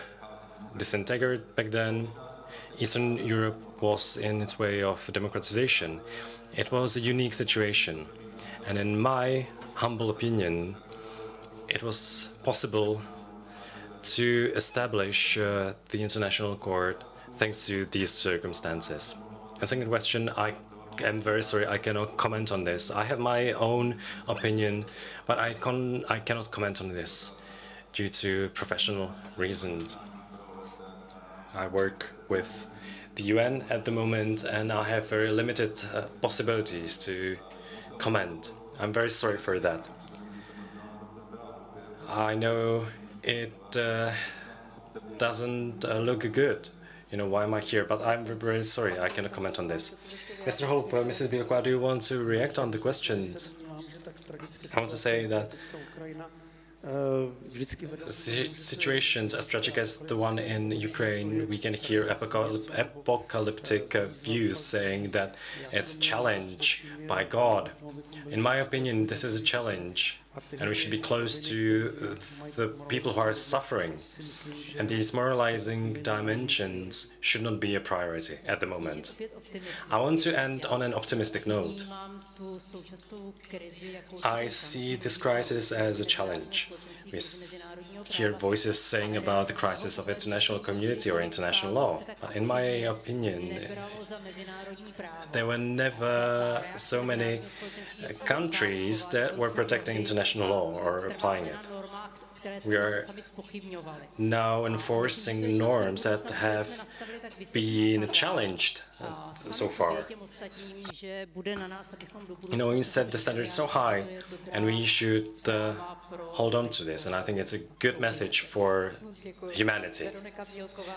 Speaker 11: disintegrated back then. Eastern Europe was in its way of democratization. It was a unique situation, and in my humble opinion, it was possible to establish the International Court thanks to these circumstances. And second question, I am very sorry, I cannot comment on this. I have my own opinion, but I cannot comment on this due to professional reasons. I work with the UN at the moment, and I have very limited possibilities to comment. I'm very sorry for that. I know it doesn't look good you know, why am I here? But I'm very sorry, I cannot comment on this. Mr. Holub, Mrs. Bílková, do you want to react on the questions? I want to say that situations as tragic as the one in Ukraine, we can hear apocalyptic views saying that it's a challenge by God. In my opinion, this is a challenge, and we should be close to the people who are suffering. And these moralizing dimensions should not be a priority at the moment. I want to end on an optimistic note. I see this crisis as a challenge. We hear voices saying about the crisis of international community or international law. But in my opinion, there were never so many countries that were protecting international law or applying it. We are now enforcing norms that have been challenged so far. You know, we set the standard so high, and we should hold on to this, and I think it's a good message for humanity.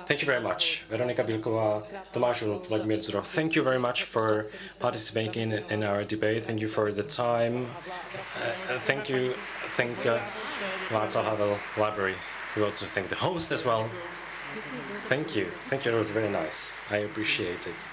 Speaker 11: Thank you very much. Veronika Bílková, Tomáš Hulub, Vladimir Kara-Murza, thank you very much for participating in our debate. Thank you for the time. Thank Václav Havel Library. We also thank the host as well. Thank you. Thank you. It was very nice. I appreciate it.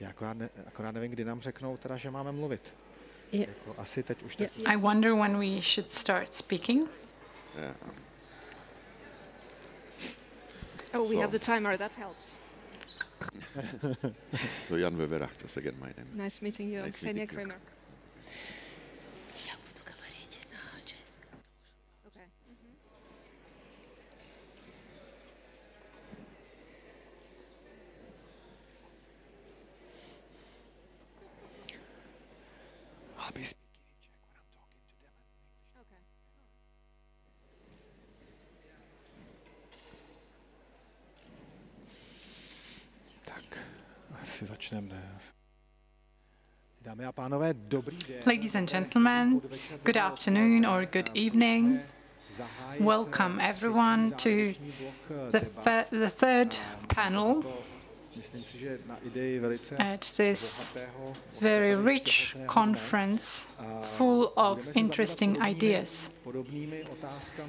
Speaker 15: Já akorát nevím, kdy nám řeknou teda, že máme mluvit. Jako asi teď už teď.
Speaker 12: I wonder when we should start speaking.
Speaker 15: Yeah.
Speaker 10: Oh, we have the timer, that helps.
Speaker 15: So Jan Vevera, just again my name.
Speaker 10: Nice meeting you, Evgenia Kara-Murza. Okay.
Speaker 15: I'll be speaking in Czech when I'm talking to them.
Speaker 10: Okay.
Speaker 15: Tak, asi začneme, ne? Dámy a pánové, dobrý den.
Speaker 12: Ladies and gentlemen, good afternoon or good evening. Welcome everyone to the third panel at this very rich conference full of interesting ideas.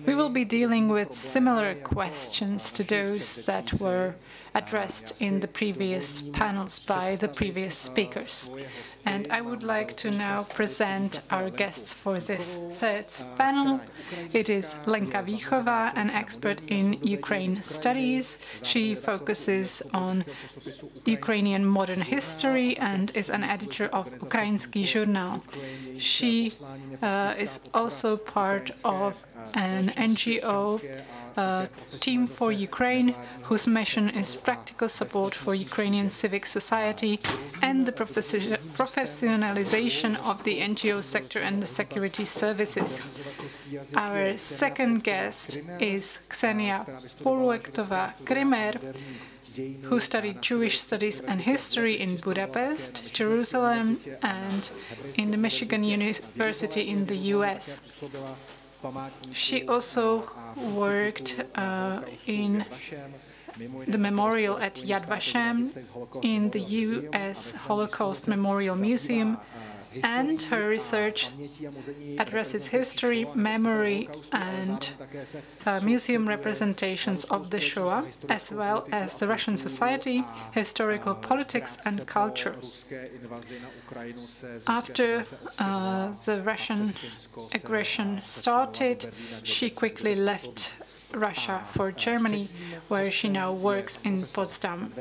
Speaker 12: We will be dealing with similar questions to those that were addressed in the previous panels by the previous speakers. And I would like to now present our guests for this third panel. It is Lenka Víchová, an expert in Ukraine studies. She focuses on Ukrainian modern history and is an editor of Ukrainský Journal. She is also part of an NGO Team for Ukraine, whose mission is practical support for Ukrainian civic society and the professionalization of the NGO sector and the security services. Our second guest is Evgenia Kara-Murza, who studied Jewish studies and history in Budapest, Jerusalem, and in the Michigan University in the US. She also worked in the memorial at Yad Vashem, in the US Holocaust Memorial Museum, and her research addresses history, memory, and museum representations of the Shoah, as well as the Russian society, historical politics, and culture. After the Russian aggression started, she quickly left Russia for Germany, where she now works in Potsdam.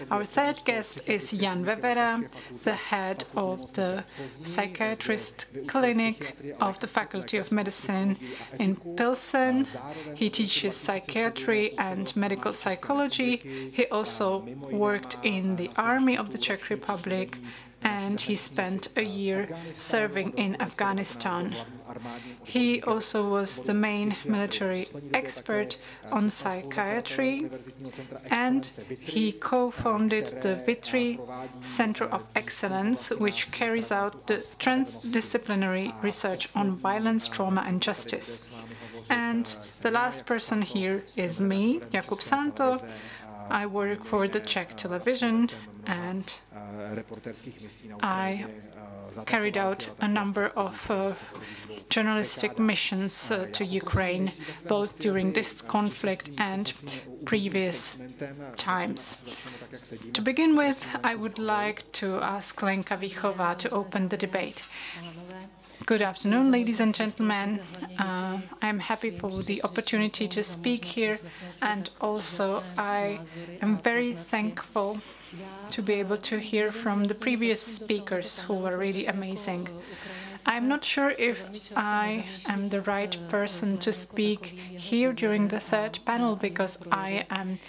Speaker 12: Our third guest is Jan Vevera, the head of the psychiatrist clinic of the Faculty of Medicine in Pilsen. He teaches psychiatry and medical psychology. He also worked in the army of the Czech Republic, and he spent a year serving in Afghanistan. He also was the main military expert on psychiatry, and he co-founded the Vitry Center of Excellence, which carries out the transdisciplinary research on violence, trauma, and justice. And the last person here is me, Jakub Santo. I work for the Czech television, and I carried out a number of journalistic missions to Ukraine, both during this conflict and previous times. To begin with, I would like to ask Lenka Víchová to open the debate. Good afternoon, ladies and gentlemen. I'm happy for the opportunity to speak here, and also I am very thankful to be able to hear from the previous speakers who were really amazing. I'm not sure if I am the right person to speak here during the third panel, because I am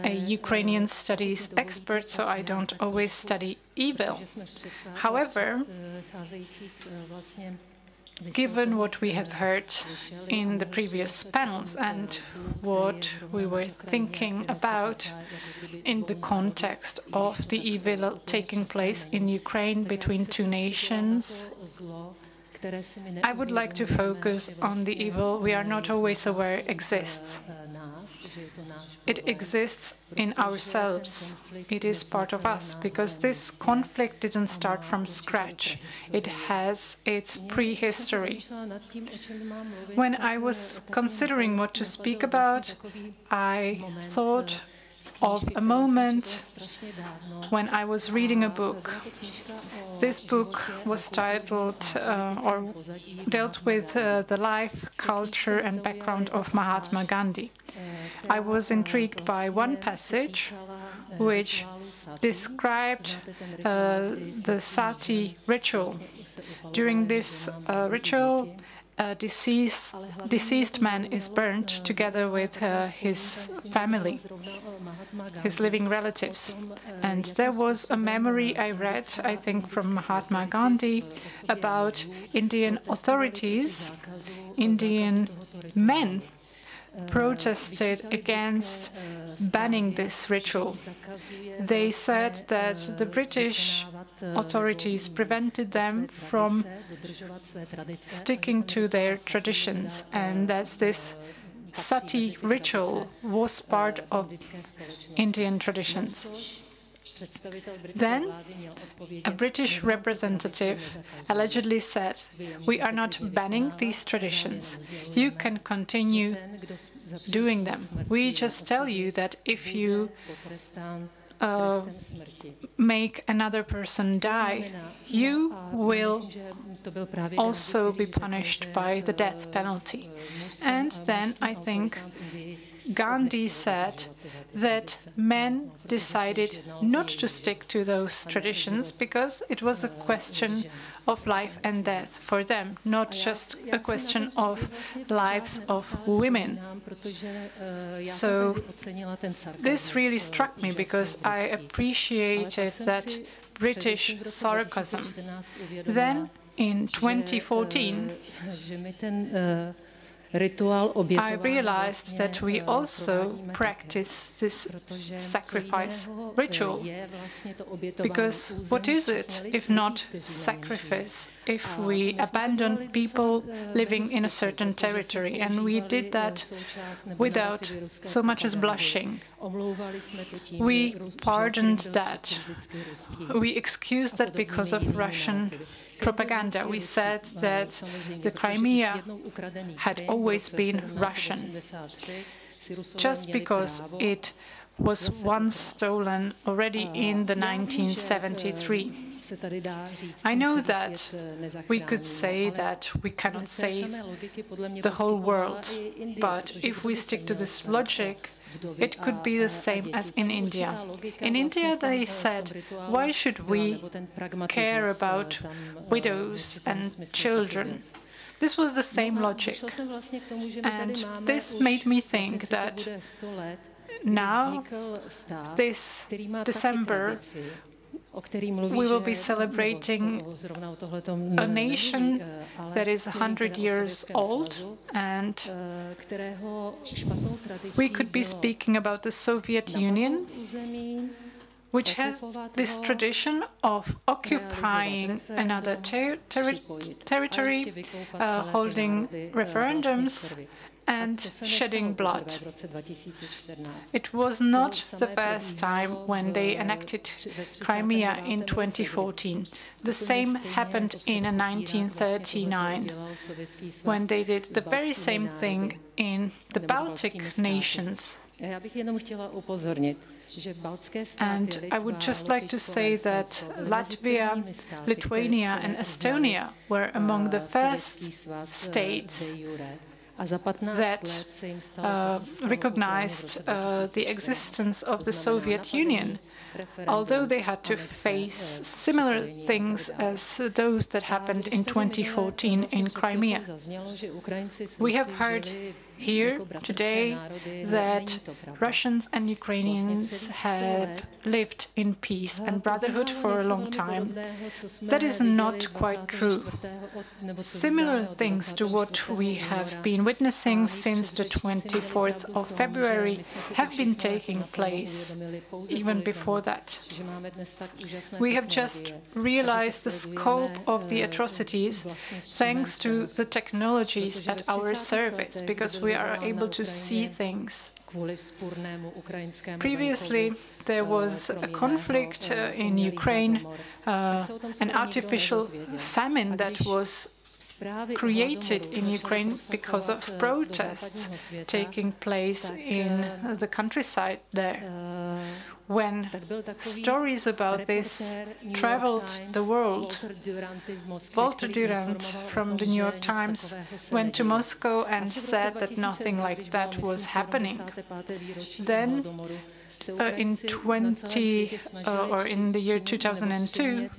Speaker 12: a Ukrainian studies expert, so I don't always study evil. However, given what we have heard in the previous panels and what we were thinking about in the context of the evil taking place in Ukraine between two nations, I would like to focus on the evil we are not always aware exists. it exists in ourselves. It is part of us, because this conflict didn't start from scratch. It has its prehistory. When I was considering what to speak about, I thought of a moment when I was reading a book. This book was titled or dealt with the life, culture and background of Mahatma Gandhi. I was intrigued by one passage which described the sati ritual. During this ritual, a deceased man is burned together with his family, his living relatives. And there was a memory I read, I think from Mahatma Gandhi, about Indian authorities, Indian men protested against banning this ritual. They said that the British authorities prevented them from sticking to their traditions, and that this sati ritual was part of Indian traditions. Then a British representative allegedly said, "We are not banning these traditions. You can continue doing them. We just tell you that if you make another person die, you will also be punished by the death penalty." And then I think Gandhi said that men decided not to stick to those traditions because it was a question of life and death for them, not just a question of lives of women. So this really struck me because I appreciated that British sarcasm. Then in 2014, I realized that we also practice this sacrifice ritual. Because what is it if not sacrifice? If we abandon people living in a certain territory, and we did that without so much as blushing. We pardoned that. We excused that because of Russian propaganda. We said that the Crimea had always been Russian, just because it was once stolen already in the 1973. I know that we could say that we cannot save the whole world, but if we stick to this logic, it could be the same as in India. In India, they said, why should we care about widows and children? This was the same logic. And this made me think that now, this December, we will be celebrating a nation that is 100 years old, and we could be speaking about the Soviet Union, which has this tradition of occupying another territory, holding referendums, and shedding blood. It was not the first time when they annexed Crimea in 2014. The same happened in 1939, when they did the very same thing in the Baltic nations. And I would just like to say that Latvia, Lithuania and Estonia were among the first states that recognized the existence of the Soviet Union, although they had to face similar things as those that happened in 2014 in Crimea. We have heard here today that Russians and Ukrainians have lived in peace and brotherhood for a long time. That is not quite true. Similar things to what we have been witnessing since the 24th of February have been taking place even before that. We have just realized the scope of the atrocities thanks to the technologies at our service, because we are able to see things Previously, there was a conflict in Ukraine, an artificial famine that was created in Ukraine because of protests taking place in the countryside there. When stories about this traveled the world, Walter Durand from the New York Times went to Moscow and said that nothing like that was happening. Then in the year 2002,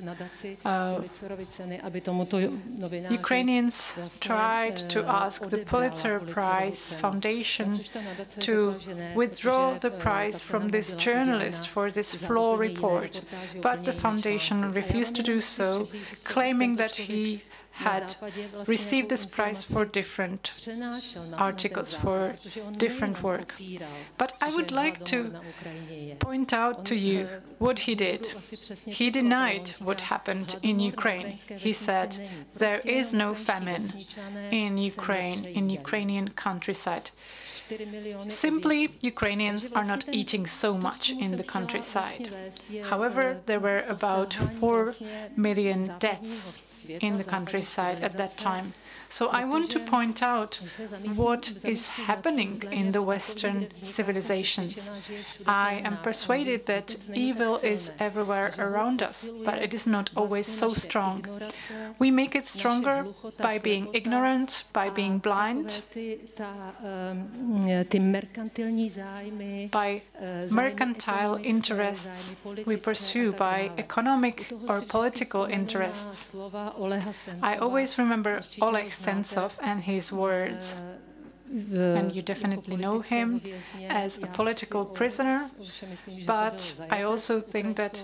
Speaker 12: Ukrainians tried to ask the Pulitzer Prize Foundation to withdraw the prize from this journalist for this flaw report, but the foundation refused to do so, claiming that he had received this prize for different articles, for different work. But I would like to point out to you what he did. He denied what happened in Ukraine. He said there is no famine in Ukraine, in Ukrainian countryside. Simply, Ukrainians are not eating so much in the countryside. However, there were about 4 million deaths in the countryside at that time. So I want to point out what is happening in the Western civilizations. I am persuaded that evil is everywhere around us, but it is not always so strong. We make it stronger by being ignorant, by being blind, by mercantile interests we pursue, by economic or political interests. I always remember Oleg Sentsov and his words, and you definitely know him as a political prisoner, but I also think that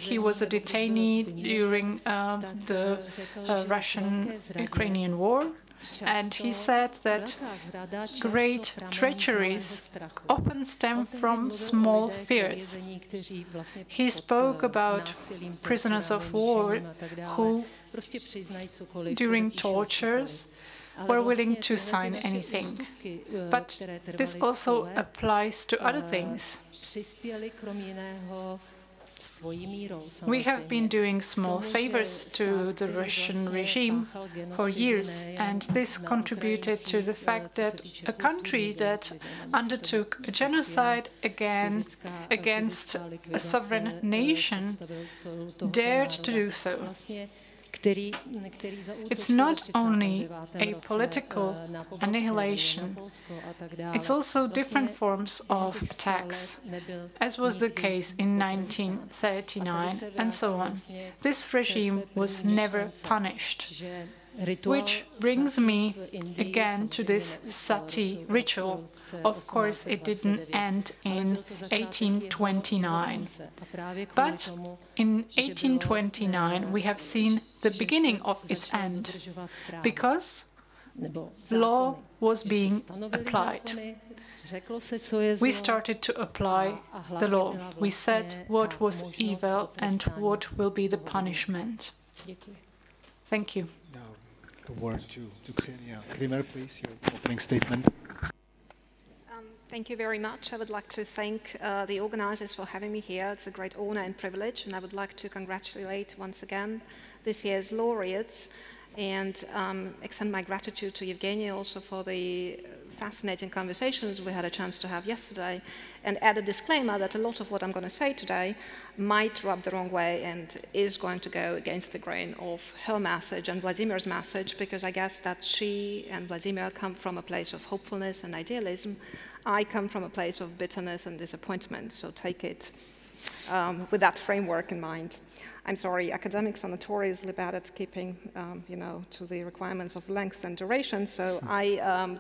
Speaker 12: he was a detainee during the Russian-Ukrainian war. And he said that great treacheries often stem from small fears. He spoke about prisoners of war who, during tortures, were willing to sign anything. But this also applies to other things. We have been doing small favors to the Russian regime for years, and this contributed to the fact that a country that undertook a genocide against a sovereign nation dared to do so. It's not only a political annihilation, it's also different forms of attacks, as was the case in 1939 and so on. This regime was never punished. Which brings me again to this sati ritual. Of course, it didn't end in 1829. But in 1829, we have seen the beginning of its end, because law was being applied. We started to apply the law. We said what was evil and what will be the punishment. Thank you.
Speaker 15: Word to Evgenia. Karim, please, your opening statement.
Speaker 16: Thank you very much. I would like to thank the organizers for having me here. It's a great honor and privilege, and I would like to congratulate once again this year's laureates and extend my gratitude to Evgenia also for the fascinating conversations we had a chance to have yesterday, and add a disclaimer that a lot of what I'm going to say today might rub the wrong way and is going to go against the grain of her message and Vladimir's message, because I guess that she and Vladimir come from a place of hopefulness and idealism. I come from a place of bitterness and disappointment, so take it with that framework in mind. I'm sorry, academics are notoriously bad at keeping, to the requirements of length and duration, so I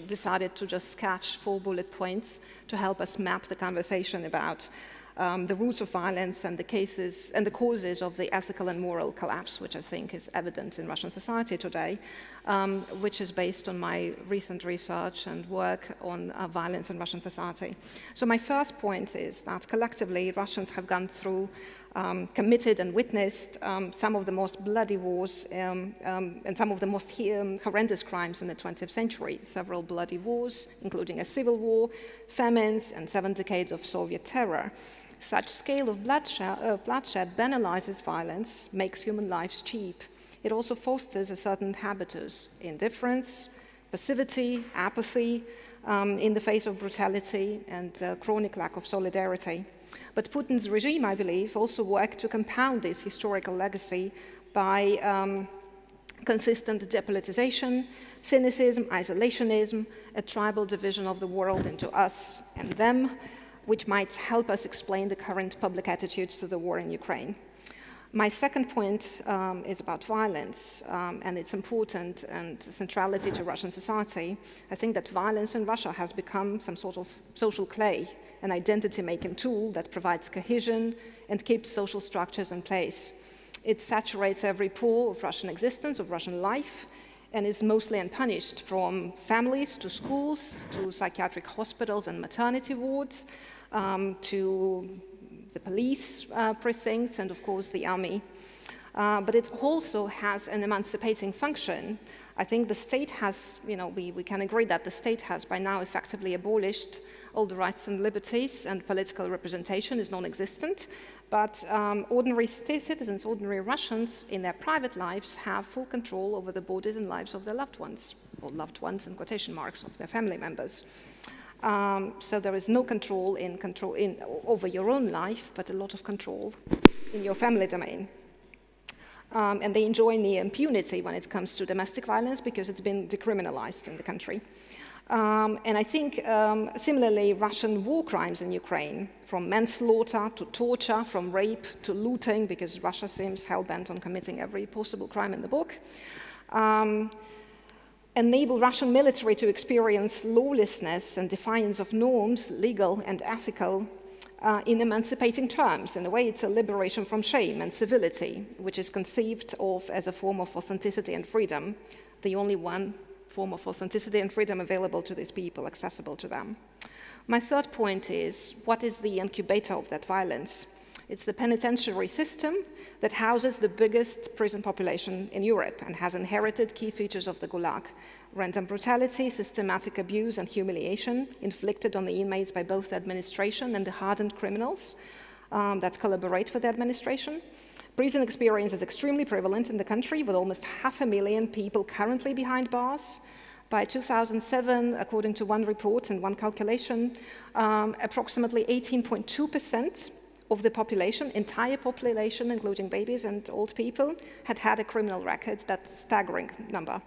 Speaker 16: decided to just sketch 4 bullet points to help us map the conversation about the roots of violence and the cases and the causes of the ethical and moral collapse, which I think is evident in Russian society today, which is based on my recent research and work on violence in Russian society. So my first point is that collectively Russians have gone through committed and witnessed some of the most bloody wars and some of the most horrendous crimes in the 20th century. Several bloody wars, including a civil war, famines, and 7 decades of Soviet terror. Such scale of bloodshed banalizes violence, makes human lives cheap. It also fosters a certain habitus, indifference, passivity, apathy in the face of brutality, and chronic lack of solidarity. But Putin's regime, I believe, also worked to compound this historical legacy by consistent depoliticization, cynicism, isolationism, a tribal division of the world into us and them, which might help us explain the current public attitudes to the war in Ukraine. My second point is about violence and its importance and centrality to Russian society. I think that violence in Russia has become some sort of social clay, an identity-making tool that provides cohesion and keeps social structures in place. It saturates every pore of Russian existence, of Russian life, and is mostly unpunished, from families to schools, to psychiatric hospitals and maternity wards, to the police precincts, and of course the army. But it also has an emancipating function. I think the state has, we can agree that the state has by now effectively abolished all the rights and liberties, and political representation is non-existent. But ordinary citizens, ordinary Russians, in their private lives have full control over the bodies and lives of their loved ones, or loved ones in quotation marks, of their family members. So there is no control over your own life, but a lot of control in your family domain. And they enjoy near impunity when it comes to domestic violence because it's been decriminalized in the country. And I think, similarly, Russian war crimes in Ukraine, from manslaughter to torture, from rape to looting, because Russia seems hell-bent on committing every possible crime in the book, enable Russian military to experience lawlessness and defiance of norms, legal and ethical, in emancipating terms. In a way, it's a liberation from shame and civility, which is conceived of as a form of authenticity and freedom, the only one form of authenticity and freedom available to these people, accessible to them. My third point is, what is the incubator of that violence? It's the penitentiary system that houses the biggest prison population in Europe and has inherited key features of the Gulag: random brutality, systematic abuse and humiliation inflicted on the inmates by both the administration and the hardened criminals that collaborate with the administration. Prison experience is extremely prevalent in the country, with almost 500,000 people currently behind bars. By 2007, according to one report and one calculation, approximately 18.2% of the population, entire population, including babies and old people, had had a criminal record. That's a staggering number.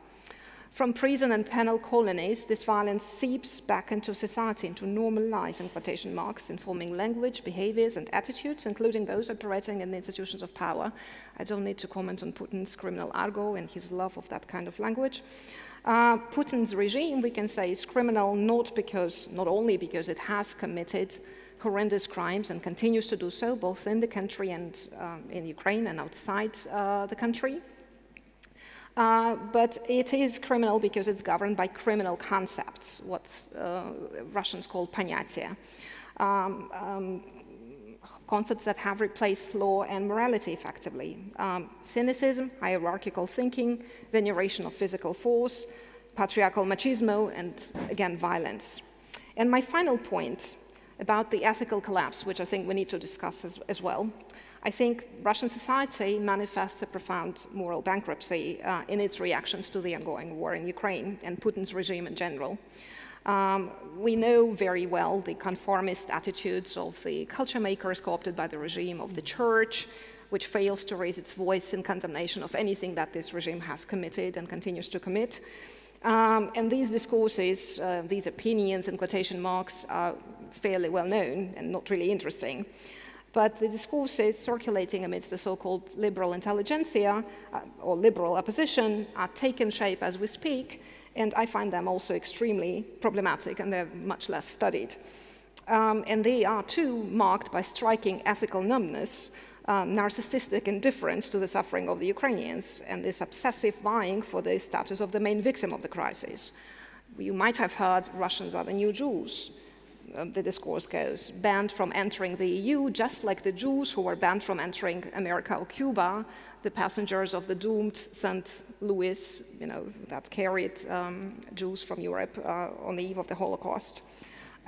Speaker 16: From prison and penal colonies, this violence seeps back into society, into normal life, in quotation marks, informing language, behaviors, and attitudes, including those operating in the institutions of power. I don't need to comment on Putin's criminal argot and his love of that kind of language. Putin's regime, we can say, is criminal not only because it has committed horrendous crimes and continues to do so, both in the country and in Ukraine and outside the country. But it is criminal because it's governed by criminal concepts, what Russians call понятия, concepts that have replaced law and morality effectively. Cynicism, hierarchical thinking, veneration of physical force, patriarchal machismo, and again, violence. And my final point about the ethical collapse, which I think we need to discuss as well. I think Russian society manifests a profound moral bankruptcy in its reactions to the ongoing war in Ukraine and Putin's regime in general. We know very well the conformist attitudes of the culture makers co-opted by the regime, of the church, which fails to raise its voice in condemnation of anything that this regime has committed and continues to commit. And these discourses, these opinions in quotation marks, are fairly well known and not really interesting. But the discourses circulating amidst the so-called liberal intelligentsia or liberal opposition are taking shape as we speak, and I find them also extremely problematic, and they're much less studied. And they are too marked by striking ethical numbness, narcissistic indifference to the suffering of the Ukrainians, and this obsessive vying for the status of the main victim of the crisis. You might have heard Russians are the new Jews. the discourse goes, banned from entering the EU, just like the Jews who were banned from entering America or Cuba, the passengers of the doomed St. Louis, that carried Jews from Europe on the eve of the Holocaust.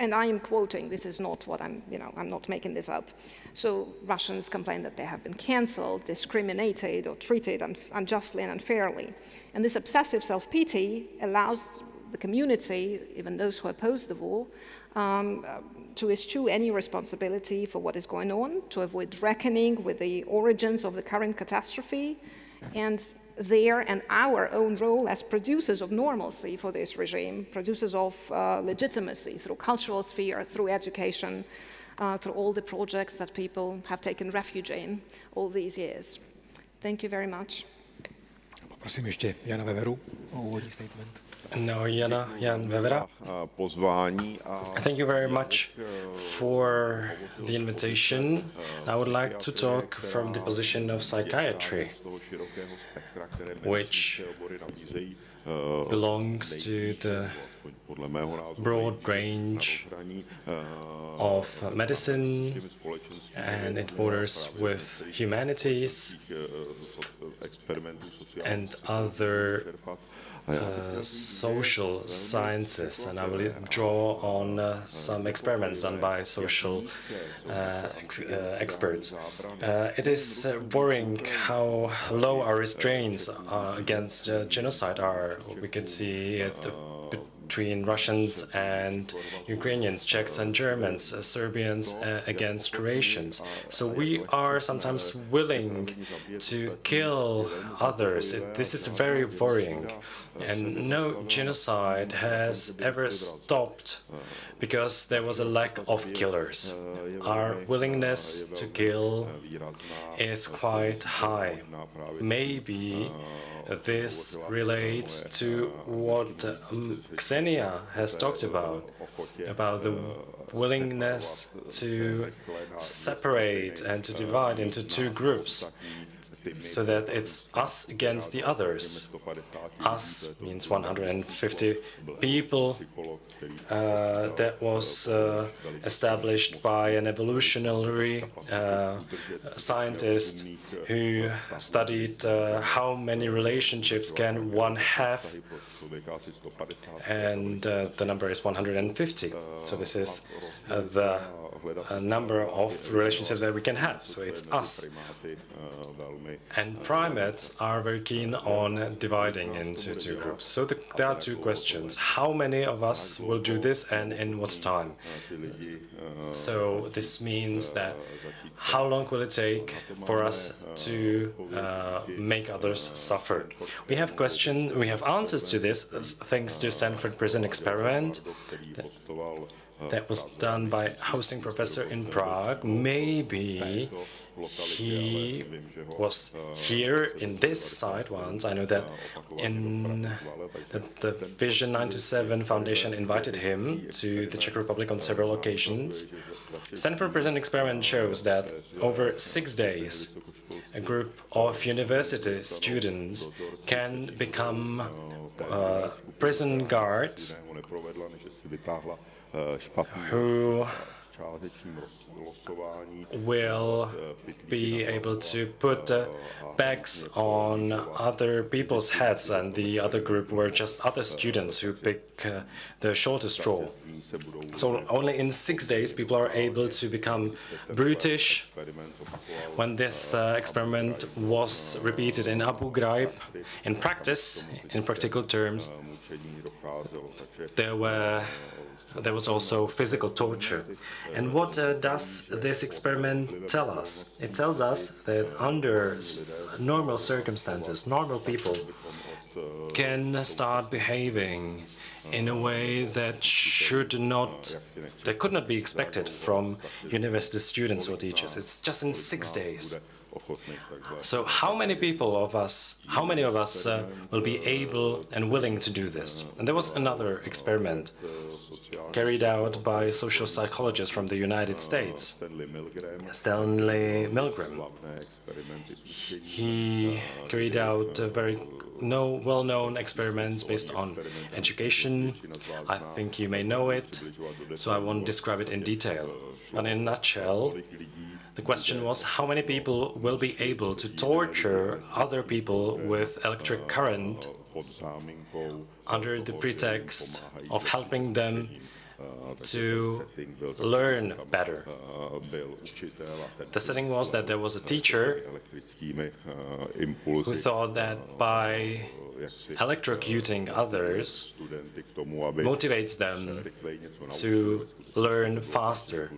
Speaker 16: And I am quoting, this is not what I'm not making this up. So Russians complain that they have been canceled, discriminated, or treated unjustly and unfairly. And this obsessive self-pity allows the community, even those who oppose the war, to eschew any responsibility for what is going on, to avoid reckoning with the origins of the current catastrophe, and their and our own role as producers of normalcy for this regime, producers of legitimacy through cultural sphere, through education, through all the projects that people have taken refuge in all these years. Thank you very much.
Speaker 15: Prosím ještě Jana Weveru o úvodní statement.
Speaker 11: No, Jan Vevera. Thank you very much for the invitation. I would like to talk from the position of psychiatry, which belongs to the broad range of medicine, and it borders with humanities and other social sciences, and I will draw on some experiments done by social experts. It is worrying how low our restraints against genocide are. We could see it between Russians and Ukrainians, Czechs and Germans, Serbians against Croatians. So we are sometimes willing to kill others. This is very worrying. And no genocide has ever stopped because there was a lack of killers. Our willingness to kill is quite high. Maybe this relates to what Xenia has talked about the willingness to separate and to divide into two groups, so that it's us against the others. Us means 150 people. That was established by an evolutionary scientist who studied how many relationships can one have, and the number is 150. So this is the number of relationships that we can have. So it's us. And primates are very keen on dividing into two groups. So there are two questions. How many of us will do this, and in what time? So this means that how long will it take for us to make others suffer? We have answers to this thanks to Stanford Prison Experiment that was done by a hosting professor in Prague. Maybe he was here in this site once. I know that in the Vision 97 Foundation invited him to the Czech Republic on several occasions. Stanford Prison Experiment shows that over 6 days, a group of university students can become prison guards who will be able to put bags on other people's heads, and the other group were just other students who pick the shortest straw. So only in 6 days people are able to become brutish. When this experiment was repeated in Abu Ghraib, in practice, in practical terms, there was also physical torture. And what does this experiment tell us? It tells us that under normal circumstances, normal people can start behaving in a way that could not be expected from university students or teachers. It's just in 6 days. So how many of us will be able and willing to do this? And there was another experiment carried out by a social psychologist from the United States, Stanley Milgram. He carried out very well-known experiments based on education. I think you may know it, so I won't describe it in detail. But in a nutshell, the question was how many people will be able to torture other people with electric current under the pretext of helping them to learn better. The setting was that there was a teacher who thought that by electrocuting others motivates them to learn faster.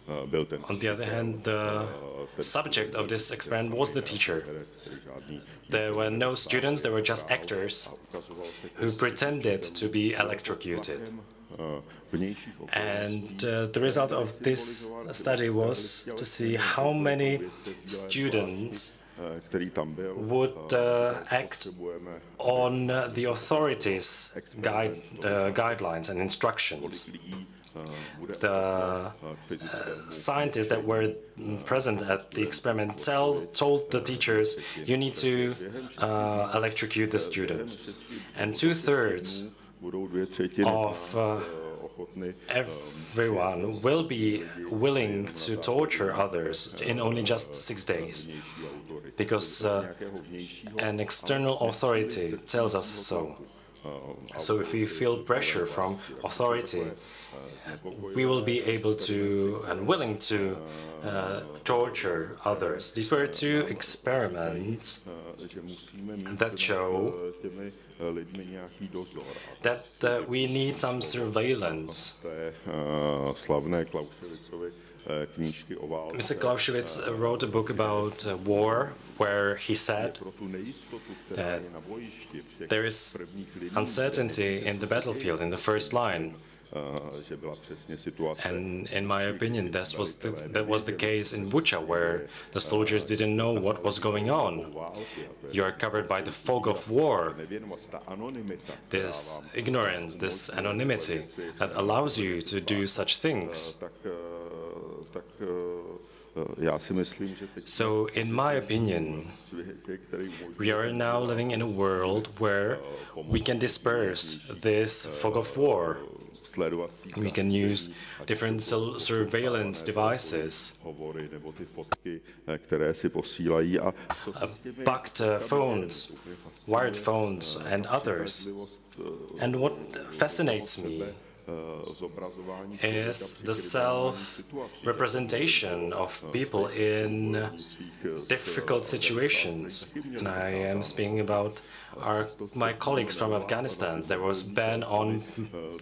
Speaker 11: On the other hand, the subject of this experiment was the teacher. There were no students, there were just actors who pretended to be electrocuted. And the result of this study was to see how many students would act on the authorities' guidelines and instructions. The scientists that were present at the experiment told the teachers, you need to electrocute the student. And 2/3 of everyone will be willing to torture others in only just 6 days, because an external authority tells us so. So if we feel pressure from authority, we will be able to and willing to torture others. These were 2 experiments that show that we need some surveillance. Mr. Clausewitz wrote a book about war, where he said that there is uncertainty in the battlefield, in the first line. And in my opinion, that was the case in Bucha, where the soldiers didn't know what was going on. You are covered by the fog of war. This ignorance, this anonymity that allows you to do such things. So, in my opinion, we are now living in a world where we can disperse this fog of war. We can use different surveillance devices, bugged phones, wired phones, and others. And what fascinates me is the self-representation of people in difficult situations. And I am speaking about my colleagues from Afghanistan. There was a ban on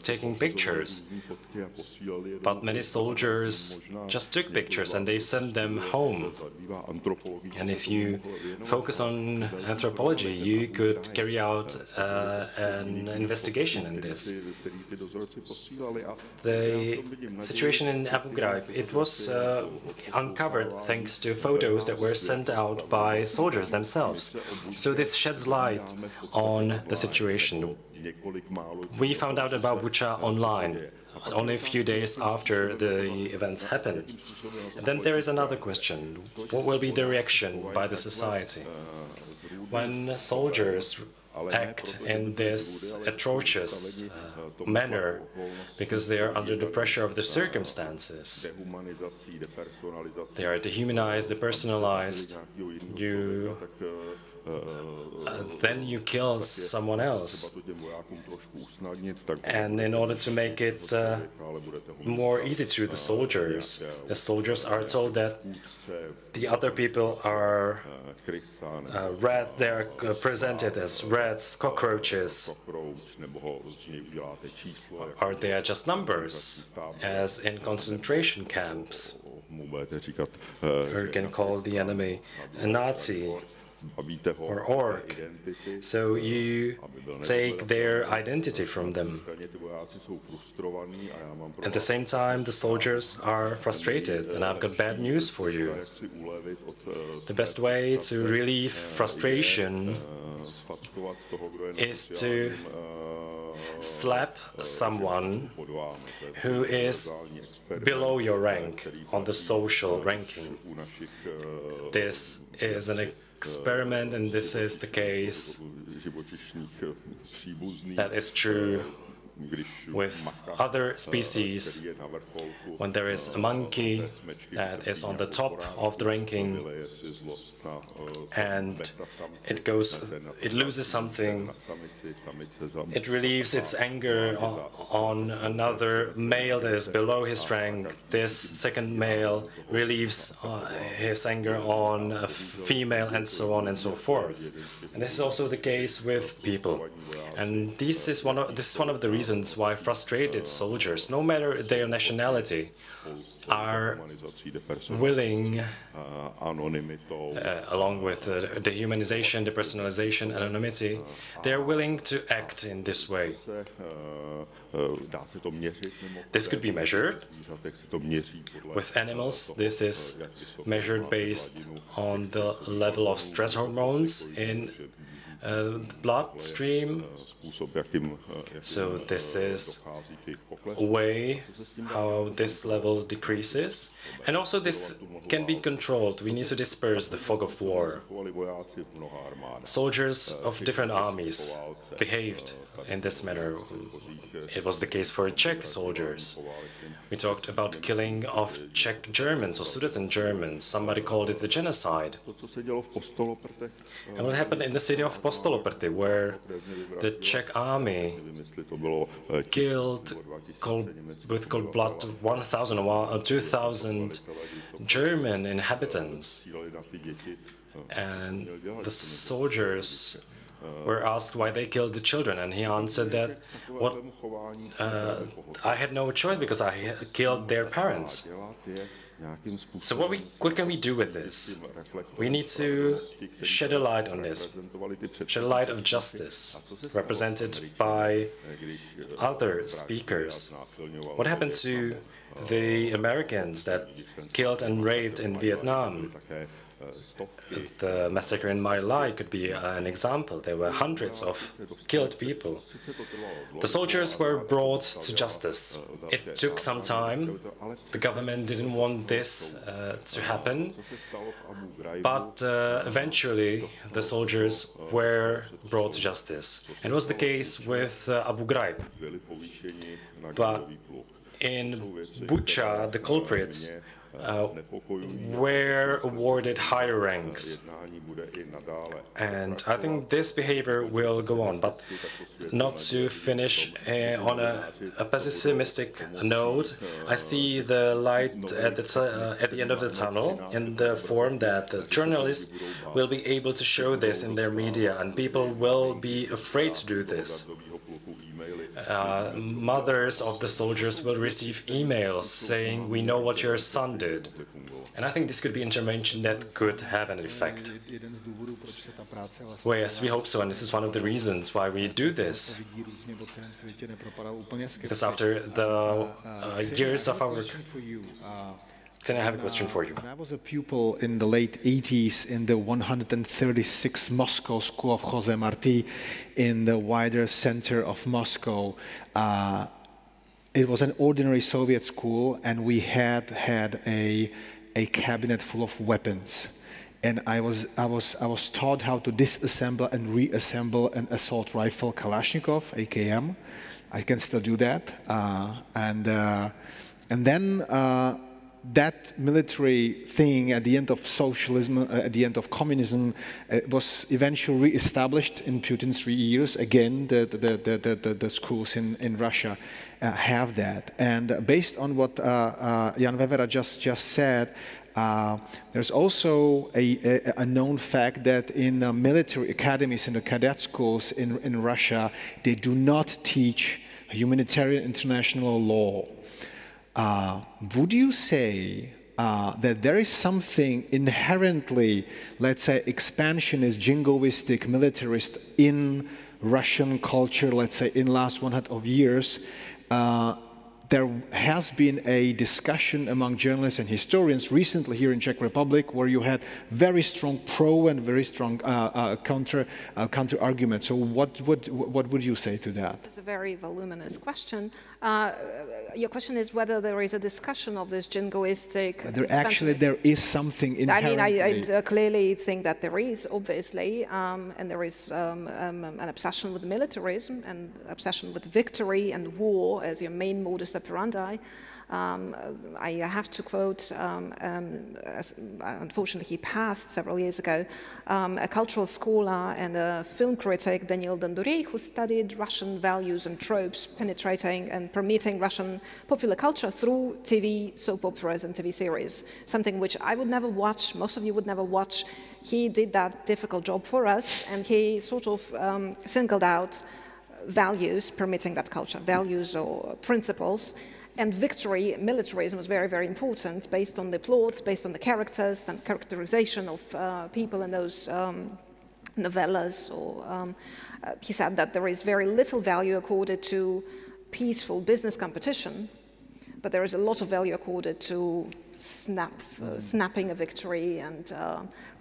Speaker 11: taking pictures, but many soldiers just took pictures and they sent them home. And if you focus on anthropology, you could carry out an investigation in this. The situation in Abu Ghraib, it was uncovered thanks to photos that were sent out by soldiers themselves. So this sheds light on the situation. We found out about Bucha online, only a few days after the events happened. And then there is another question. What will be the reaction by the society? When soldiers act in this atrocious manner because they are under the pressure of the circumstances, they are dehumanized, depersonalized, then you kill someone else. And in order to make it more easy to the soldiers are told that the other people are they are presented as rats, cockroaches, or they are just numbers, as in concentration camps. Or you can call the enemy a Nazi or orc. So you take their identity from them. At the same time, the soldiers are frustrated, and I've got bad news for you. The best way to relieve frustration is to slap someone who is below your rank on the social ranking. This is an experiment, and this is the case that is true with other species. When there is a monkey that is on the top of the ranking and it loses something, it relieves its anger on another male that is below his rank. This second male relieves his anger on a female, and so on and so forth. And this is also the case with people. And this is one of the reasons why frustrated soldiers, no matter their nationality, are willing, along with the humanization, depersonalization, anonymity, they are willing to act in this way. This could be measured. With animals, this is measured based on the level of stress hormones in the bloodstream. So this is a way how this level decreases. And also this can be controlled. We need to disperse the fog of war. Soldiers of different armies behaved in this manner. It was the case for Czech soldiers. We talked about killing of Czech Germans or Sudeten Germans. Somebody called it a genocide. And what happened in the city of Postoloprty, where the Czech army killed with cold blood 1,000 or 2,000 German inhabitants. And the soldiers were asked why they killed the children, and he answered that I had no choice because I killed their parents. So what can we do with this? We need to shed a light on this, shed a light of justice, represented by other speakers. What happened to the Americans that killed and raped in Vietnam? The massacre in My Lai could be an example. There were hundreds of killed people. The soldiers were brought to justice. It took some time. The government didn't want this to happen. But eventually the soldiers were brought to justice. It was the case with Abu Ghraib. But in Bucha, the culprits were awarded higher ranks. And I think this behavior will go on, but not to finish on a pessimistic note. I see the light at the end of the tunnel in the form that the journalists will be able to show this in their media, and people will be afraid to do this. Mothers of the soldiers will receive emails saying, "We know what your son did." And I think this could be intervention that could have an effect. Well, yes, we hope so, and this is one of the reasons why we do this. Because after the years of our work, then I have a question for you.
Speaker 15: When I was a pupil in the late 80s in the 136 Moscow School of Jose Marti in the wider center of Moscow, it was an ordinary Soviet school, and we had a cabinet full of weapons. And I was taught how to disassemble and reassemble an assault rifle Kalashnikov, AKM. I can still do that. And then that military thing at the end of socialism, at the end of communism, was eventually re-established in Putin's 3 years. Again, the schools in Russia have that. And based on what Jan Vevera just said, there's also a known fact that in the military academies and the cadet schools in Russia, they do not teach humanitarian international law. Would you say that there is something inherently, let's say, expansionist, jingoistic, militarist in Russian culture, let's say, in last 100 years, there has been a discussion among journalists and historians recently here in Czech Republic where you had very strong pro and very strong counter argument. So what would you say to that?
Speaker 16: This is a very voluminous question. Your question is whether there is a discussion of this jingoistic...
Speaker 15: Actually, there is something inherently...
Speaker 16: I mean, I clearly think that there is, obviously, and there is an obsession with militarism and obsession with victory and war as your main modus operandi. I have to quote, unfortunately he passed several years ago, a cultural scholar and a film critic, Daniel Donduri, who studied Russian values and tropes penetrating and permeating Russian popular culture through TV soap operas and TV series, something which I would never watch, most of you would never watch. He did that difficult job for us, and he sort of singled out values permitting that culture, values or principles. And victory, militarism was very, very important, based on the plots, based on the characters, and characterization of people in those novellas. Or he said that there is very little value accorded to peaceful business competition, but there is a lot of value accorded to snapping a victory and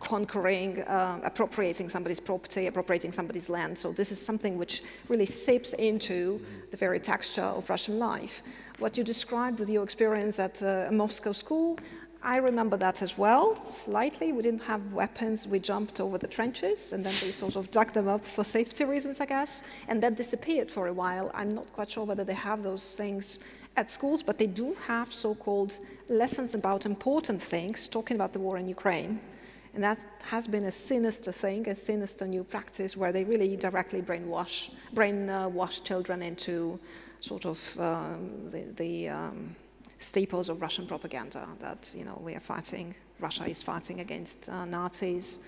Speaker 16: conquering, appropriating somebody's property, appropriating somebody's land. So this is something which really seeps into the very texture of Russian life. What you described with your experience at a Moscow school, I remember that as well, slightly. We didn't have weapons, we jumped over the trenches, and then they sort of dug them up for safety reasons, I guess, and that disappeared for a while. I'm not quite sure whether they have those things at schools, but they do have so-called lessons about important things, talking about the war in Ukraine. And that has been a sinister thing, a sinister new practice, where they really directly brainwash children into sort of the steeples of Russian propaganda that, you know, we are fighting, Russia is fighting against Nazis,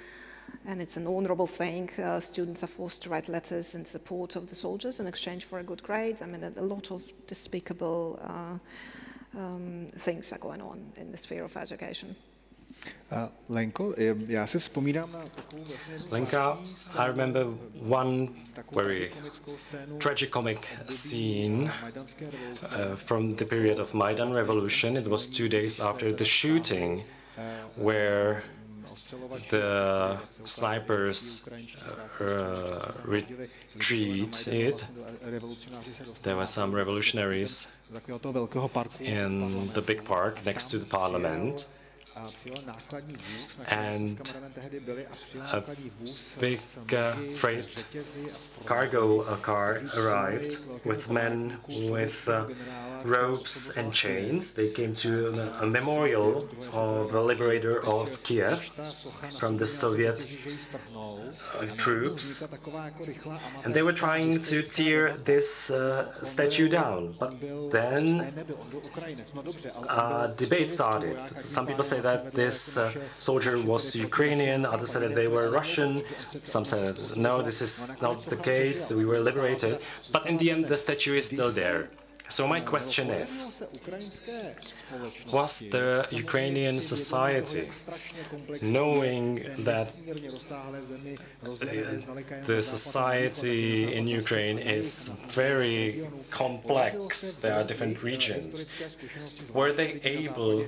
Speaker 16: and it's an honorable thing. Students are forced to write letters in support of the soldiers in exchange for a good grade. I mean, a lot of despicable things are going on in the sphere of education.
Speaker 15: Lenko, já si vzpomínám na takovou
Speaker 11: Lenka, I remember one very tragicomic scene from the period of Maidan Revolution. It was 2 days after the shooting, where the snipers retreated. There were some revolutionaries in the big park next to the parliament. And a big freight cargo car arrived with men with ropes and chains. They came to a memorial of a liberator of Kiev from the Soviet troops, and they were trying to tear this statue down. But then a debate started. Some people say that this soldier was Ukrainian, others said that they were Russian, some said no, this is not the case, that we were liberated, but in the end the statue is still there. So my question is, was the Ukrainian society, knowing that the society in Ukraine is very complex, there are different regions, were they able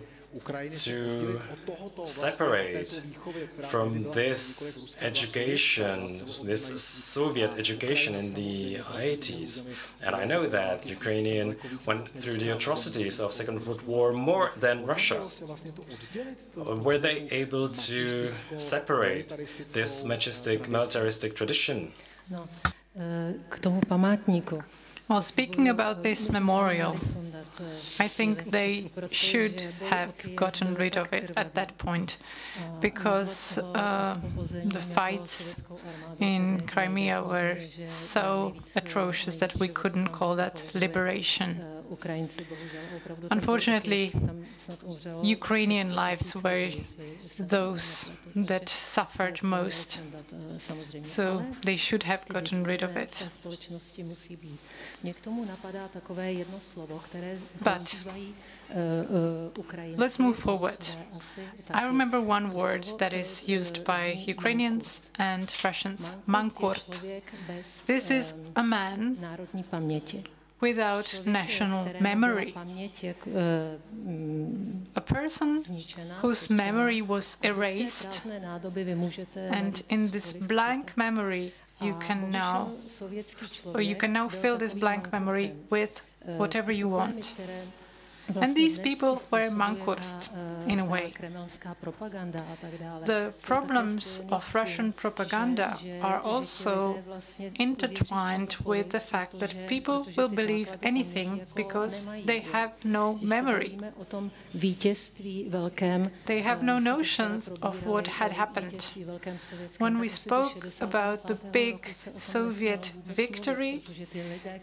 Speaker 11: to separate from this education, this Soviet education in the 80s? And I know that Ukrainian went through the atrocities of Second World War more than Russia. Were they able to separate this majestic militaristic tradition?
Speaker 12: Well, speaking about this memorial, I think they should have gotten rid of it at that point, because the fights in Crimea were so atrocious that we couldn't call that liberation. Unfortunately, Ukrainian lives were those that suffered most, so they should have gotten rid of it. But let's move forward. I remember one word that is used by Ukrainians and Russians, mankurt. This is a man without national memory. A person whose memory was erased, and in this blank memory you can now fill this blank memory with whatever you want. And these people were Mankurst, in a way. The problems of Russian propaganda are also intertwined with the fact that people will believe anything because they have no memory. They have no notions of what had happened. When we spoke about the big Soviet victory,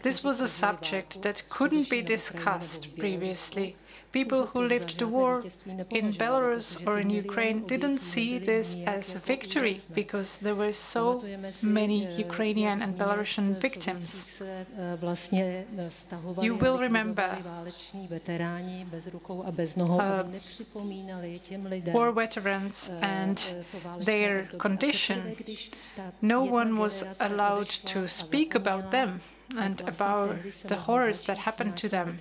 Speaker 12: this was a subject that couldn't be discussed previously. People who lived the war in Belarus or in Ukraine didn't see this as a victory because there were so many Ukrainian and Belarusian victims. You will remember war veterans and their condition. No one was allowed to speak about them and about the horrors that happened to them.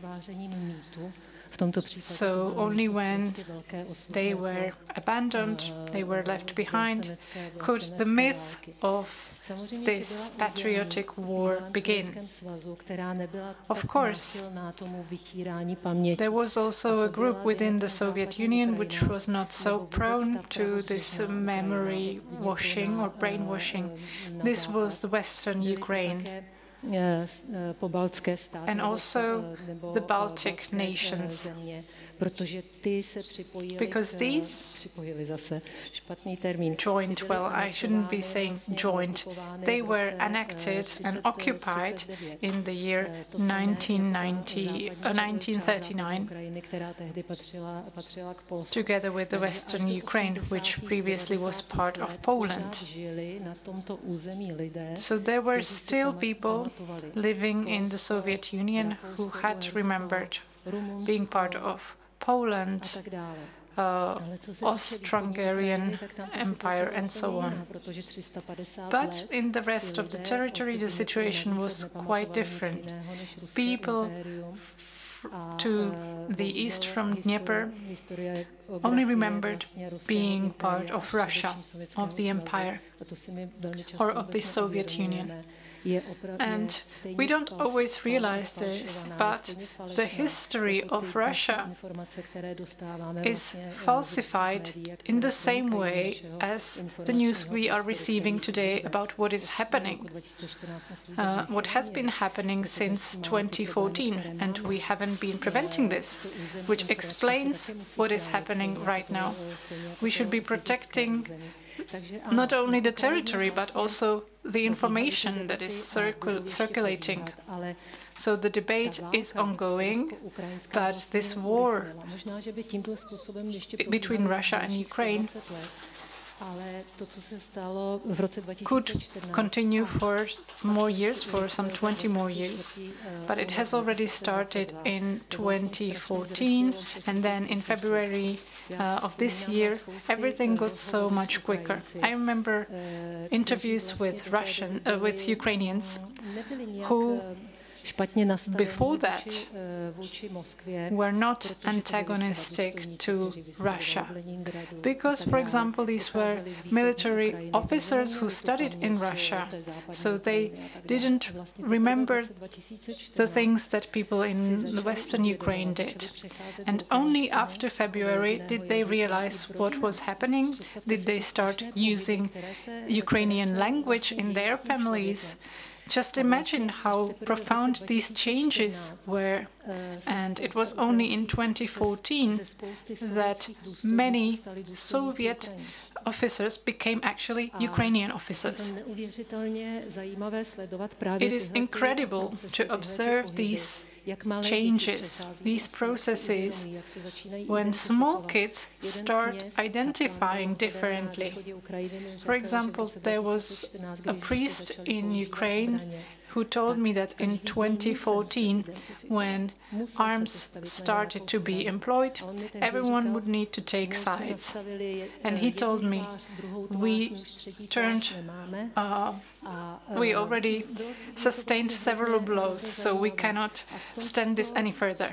Speaker 12: So only when they were abandoned, they were left behind, could the myth of this patriotic war begin. Of course, there was also a group within the Soviet Union which was not so prone to this memory washing or brainwashing. This was the Western Ukraine. And also the Baltic nations, because these joined, well, I shouldn't be saying joined, they were annexed and occupied in the year 1939, together with the Western Ukraine, which previously was part of Poland. So there were still people living in the Soviet Union who had remembered being part of Poland, Austro-Hungarian Empire, and so on. But in the rest of the territory, the situation was quite different. People to the east from Dnieper only remembered being part of Russia, of the empire, or of the Soviet Union. And we don't always realize this, but the history of Russia is falsified in the same way as the news we are receiving today about what is happening, what has been happening since 2014, and we haven't been preventing this, which explains what is happening right now. We should be protecting not only the territory, but also the information that is circulating. So the debate is ongoing, but this war between Russia and Ukraine could continue for more years, for some 20 more years. But it has already started in 2014, and then in February of this year, everything got so much quicker. I remember interviews with Ukrainians who before that were not antagonistic to Russia. Because, for example, these were military officers who studied in Russia, so they didn't remember the things that people in the Western Ukraine did. And only after February did they realize what was happening, did they start using Ukrainian language in their families. Just imagine how profound these changes were. And it was only in 2014 that many Soviet officers became actually Ukrainian officers. It is incredible to observe these changes, these processes, when small kids start identifying differently. For example, there was a priest in Ukraine who told me that in 2014, when arms started to be employed, everyone would need to take sides. And he told me, we already sustained several blows, so we cannot stand this any further.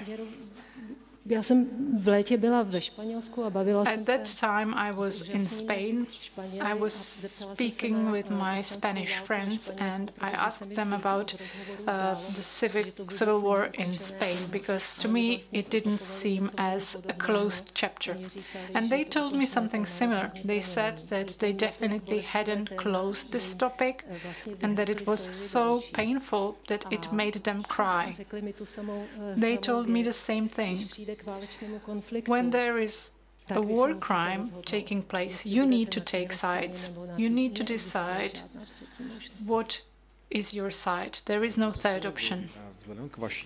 Speaker 17: Já jsem v létě byla ve Španělsku a bavila jsem se.
Speaker 12: At that time I was in Spain. I was speaking with my Spanish friends and I asked them about the civil war in Spain, because to me it didn't seem as a closed chapter. And they told me something similar. They said that they definitely hadn't closed this topic and that it was so painful that it made them cry. They told me the same thing. When there is a war crime taking place, you need to take sides. You need to decide what is your side. There is no third option.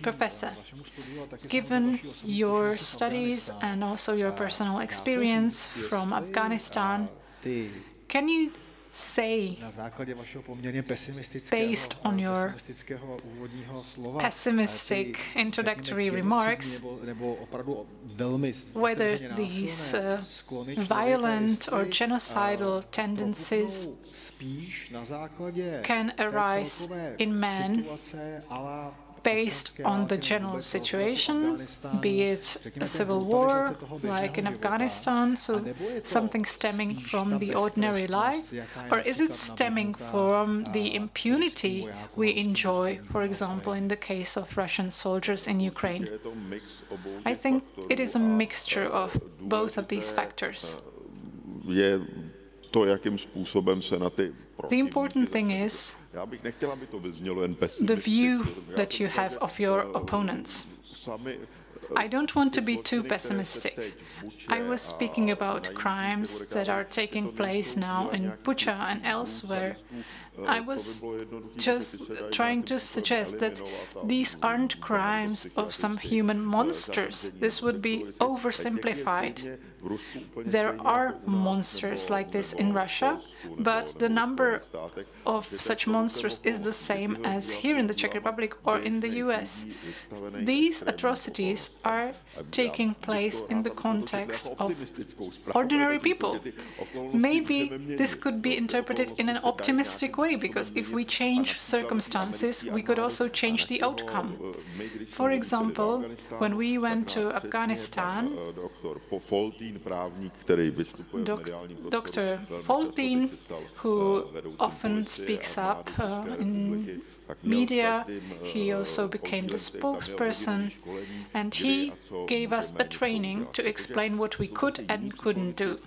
Speaker 12: Professor, given your studies and also your personal experience from Afghanistan, can you say, based on your pessimistic introductory remarks, whether these violent or genocidal tendencies can arise in men based on the general situation, be it a civil war like in Afghanistan, so something stemming from the ordinary life, or is it stemming from the impunity we enjoy, for example, in the case of Russian soldiers in Ukraine? I think it is a mixture of both of these factors. The important thing is the view that you have of your opponents. I don't want to be too pessimistic. I was speaking about crimes that are taking place now in Bucha and elsewhere. I was just trying to suggest that these aren't crimes of some human monsters. This would be oversimplified. There are monsters like this in Russia, but the number of such monsters is the same as here in the Czech Republic or in the US. These atrocities are taking place in the context of ordinary people. Maybe this could be interpreted in an optimistic way, because if we change circumstances, we could also change the outcome. For example, when we went to Afghanistan, Dr. Foltin, who often speaks up in media, he also became the spokesperson, and he gave us a training to explain what we could and couldn't do.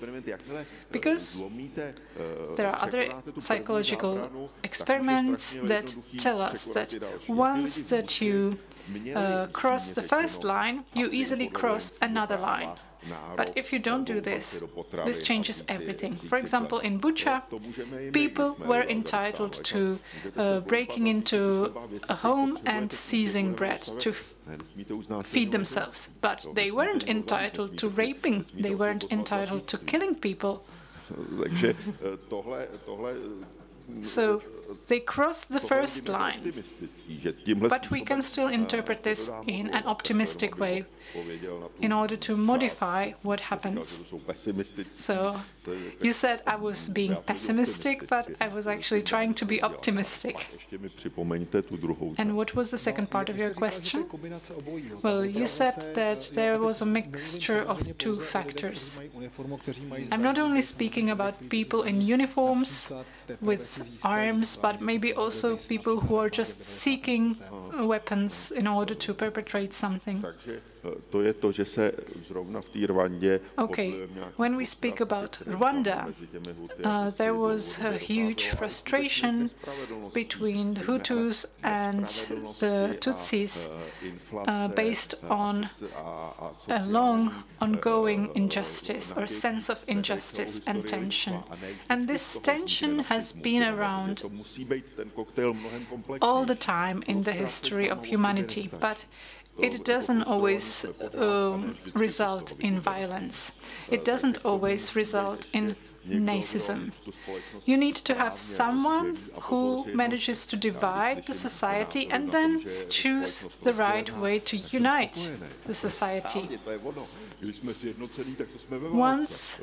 Speaker 12: Because there are other psychological experiments that tell us that once that you cross the first line, you easily cross another line. But if you don't do this, this changes everything. For example, in Bucha, people were entitled to breaking into a home and seizing bread to feed themselves. But they weren't entitled to raping, they weren't entitled to killing people. So they crossed the first line, but we can still interpret this in an optimistic way in order to modify what happens. So you said I was being pessimistic, but I was actually trying to be optimistic. And what was the second part of your question? Well, you said that there was a mixture of two factors. I'm not only speaking about people in uniforms with arms, but maybe also people who are just seeking weapons in order to perpetrate something. Okay, when we speak about Rwanda, there was a huge frustration between the Hutus and the Tutsis based on a long ongoing injustice or sense of injustice and tension. And this tension has been around all the time in the history of humanity, but it doesn't always result in violence. It doesn't always result in Nazism. You need to have someone who manages to divide the society and then choose the right way to unite the society. Once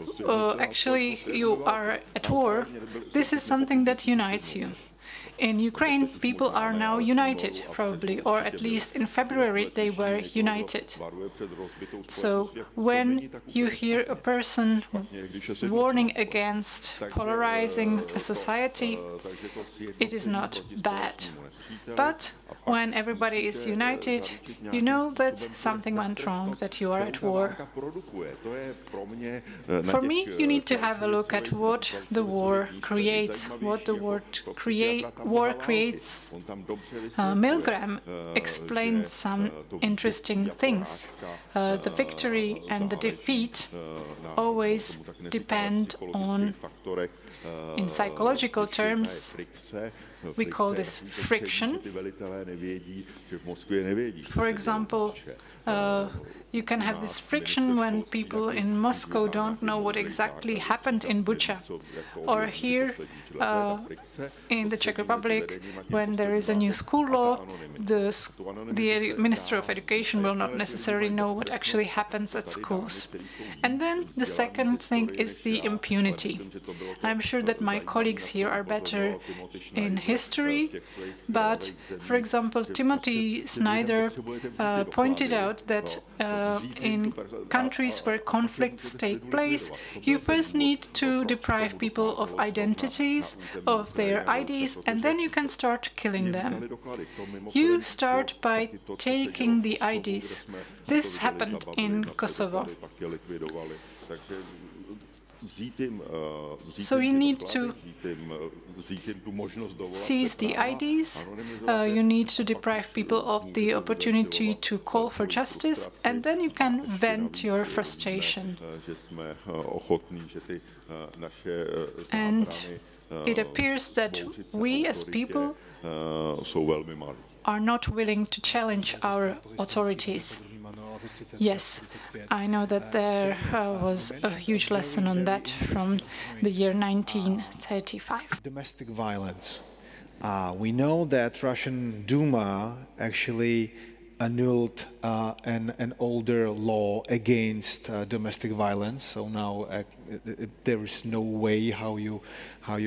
Speaker 12: actually you are at war, this is something that unites you. In Ukraine, people are now united, probably, or at least in February they were united. So when you hear a person warning against polarizing a society, it is not bad. But when everybody is united, you know that something went wrong, that you are at war. For me, you need to have a look at what the war creates, what the war creates. Milgram explained some interesting things. The victory and the defeat always depend on, in psychological terms, we call this friction. For example, you can have this friction when people in Moscow don't know what exactly happened in Bucha. Or here in the Czech Republic, when there is a new school law, the Minister of Education will not necessarily know what actually happens at schools. And then the second thing is the impunity. I'm sure that my colleagues here are better in history, but, for example, Timothy Snyder pointed out that in countries where conflicts take place, you first need to deprive people of identities, of their IDs, and then you can start killing them. You start by taking the IDs. This happened in Kosovo. So you need to seize the IDs, you need to deprive people of the opportunity to call for justice, and then you can vent your frustration. And it appears that we as people are not willing to challenge our authorities. Yes, I know that there was a huge lesson on that from the year 1935.
Speaker 15: Domestic violence. We know that Russian Duma actually annulled an older law against domestic violence. So now there is no way how you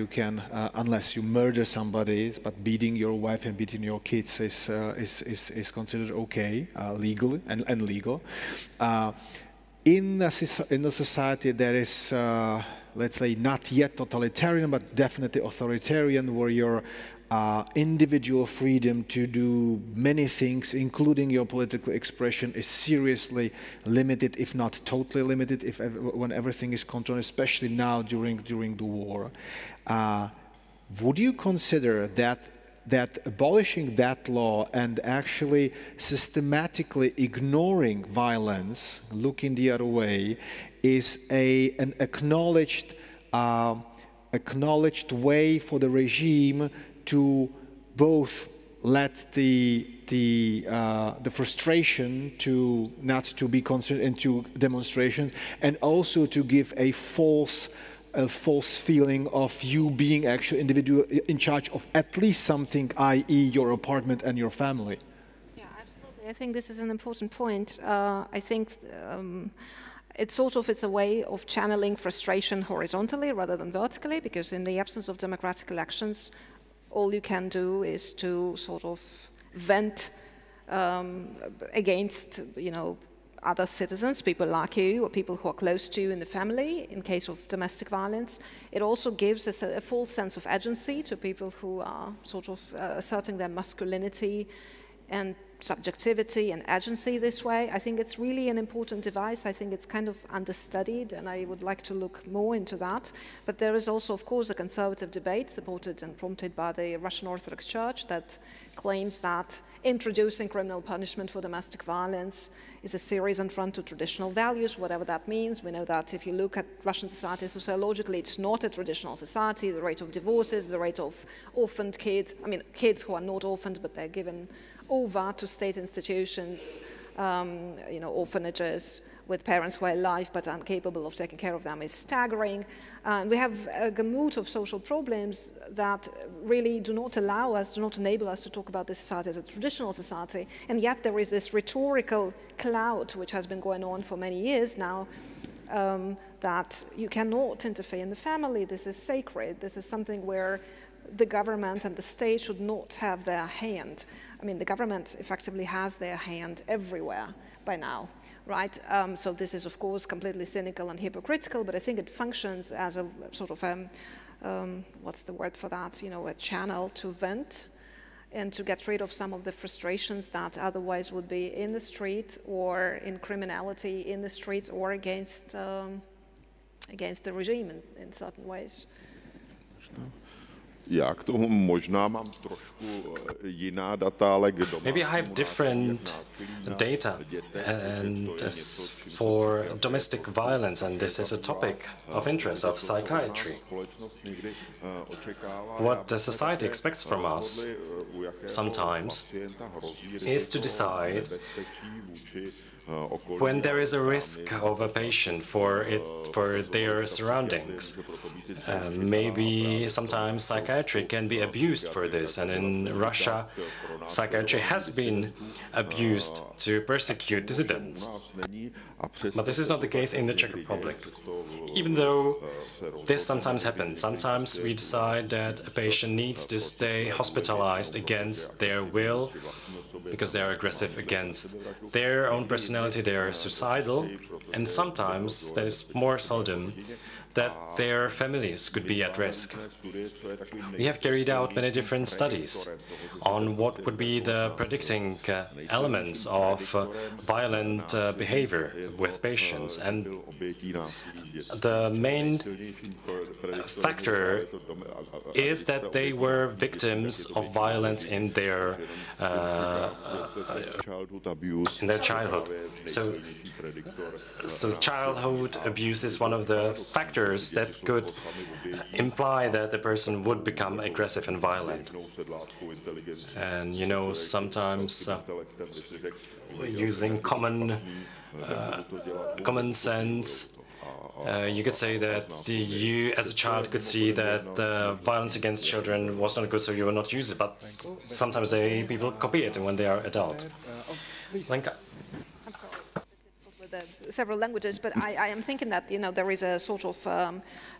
Speaker 15: can, unless you murder somebody, but beating your wife and beating your kids is considered okay, legal and legal. In the society that is, let's say, not yet totalitarian, but definitely authoritarian, where your individual freedom to do many things, including your political expression, is seriously limited, if not totally limited, when everything is controlled, especially now during the war. Would you consider that abolishing that law and actually systematically ignoring violence, looking the other way, is an acknowledged way for the regime to both let the frustration to not to be concerned into demonstrations, and also to give a false feeling of you being actually individual in charge of at least something, i.e. your apartment and your family.
Speaker 16: Yeah, absolutely. I think this is an important point. I think it's a way of channeling frustration horizontally rather than vertically, because in the absence of democratic elections, all you can do is to sort of vent against, other citizens, people like you or people who are close to you in the family in case of domestic violence. It also gives us a full sense of agency to people who are sort of asserting their masculinity and subjectivity and agency this way. I think it's really an important device. I think it's kind of understudied, and I would like to look more into that. But there is also, of course, a conservative debate supported and prompted by the Russian Orthodox Church that claims that introducing criminal punishment for domestic violence is a serious affront to traditional values, whatever that means. We know that if you look at Russian society sociologically, it's not a traditional society. The rate of divorces, the rate of orphaned kids, kids who are not orphaned, but they're given over to state institutions, orphanages, with parents who are alive but incapable of taking care of them is staggering. We have a gamut of social problems that really do not allow us, do not enable us to talk about this society as a traditional society, and yet there is this rhetorical cloud which has been going on for many years now, that you cannot interfere in the family, this is sacred, this is something where the government and the state should not have their hand. I mean, the government effectively has their hand everywhere by now, right? So this is, of course, completely cynical and hypocritical, but I think it functions as a sort of, what's the word for that? You know, a channel to vent and to get rid of some of the frustrations that otherwise would be in the street or in criminality in the streets or against the regime in certain ways.
Speaker 18: Já k tomu možná mám trošku jiná data, ale
Speaker 11: maybe I have different data, and as for domestic violence, and this is a topic of interest of psychiatry, what the society expects from us sometimes is to decide when there is a risk of a patient for their surroundings. Maybe sometimes psychiatry can be abused for this, and in Russia psychiatry has been abused to persecute dissidents. But this is not the case in the Czech Republic. Even though this sometimes happens, sometimes we decide that a patient needs to stay hospitalized against their will because they are aggressive against their own personality, they are suicidal, and sometimes, that is more seldom, that their families could be at risk. We have carried out many different studies on what would be the predicting elements of violent behavior with patients, and the main factor is that they were victims of violence in their childhood. So childhood abuse is one of the factors that could imply that the person would become aggressive and violent. And you know, sometimes using common sense, you could say that you, as a child, could see that violence against children was not good, so you will not use it. But sometimes people copy it when they are adult. Lenka.
Speaker 16: Several languages, but I am thinking that, you know, there is a sort of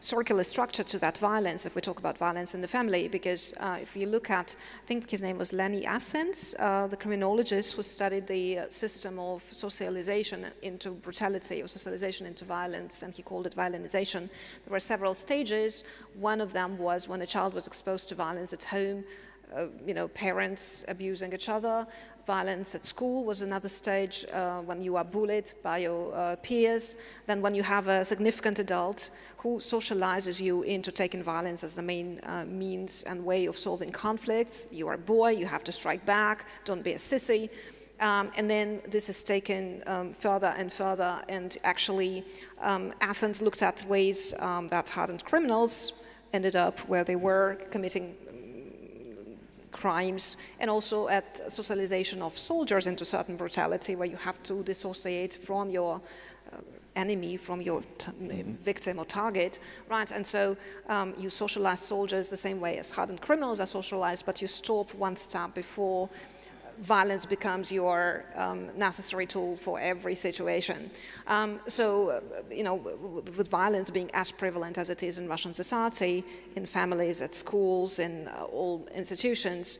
Speaker 16: circular structure to that violence if we talk about violence in the family, because if you look at, I think his name was Lenny Asens, the criminologist who studied the system of socialization into brutality or socialization into violence, and he called it violentization. There were several stages. One of them was when a child was exposed to violence at home, you know, parents abusing each other. Violence at school was another stage, when you are bullied by your peers. Then when you have a significant adult who socializes you into taking violence as the main means and way of solving conflicts. You are a boy, you have to strike back, don't be a sissy. And then this is taken further and further, and actually Athens looked at ways that hardened criminals ended up where they were committing crimes, and also at socialization of soldiers into certain brutality, where you have to dissociate from your enemy, from your victim or target, right? And so you socialize soldiers the same way as hardened criminals are socialized, but you stop one step before violence becomes your necessary tool for every situation. You know, with violence being as prevalent as it is in Russian society, in families, at schools, in all institutions,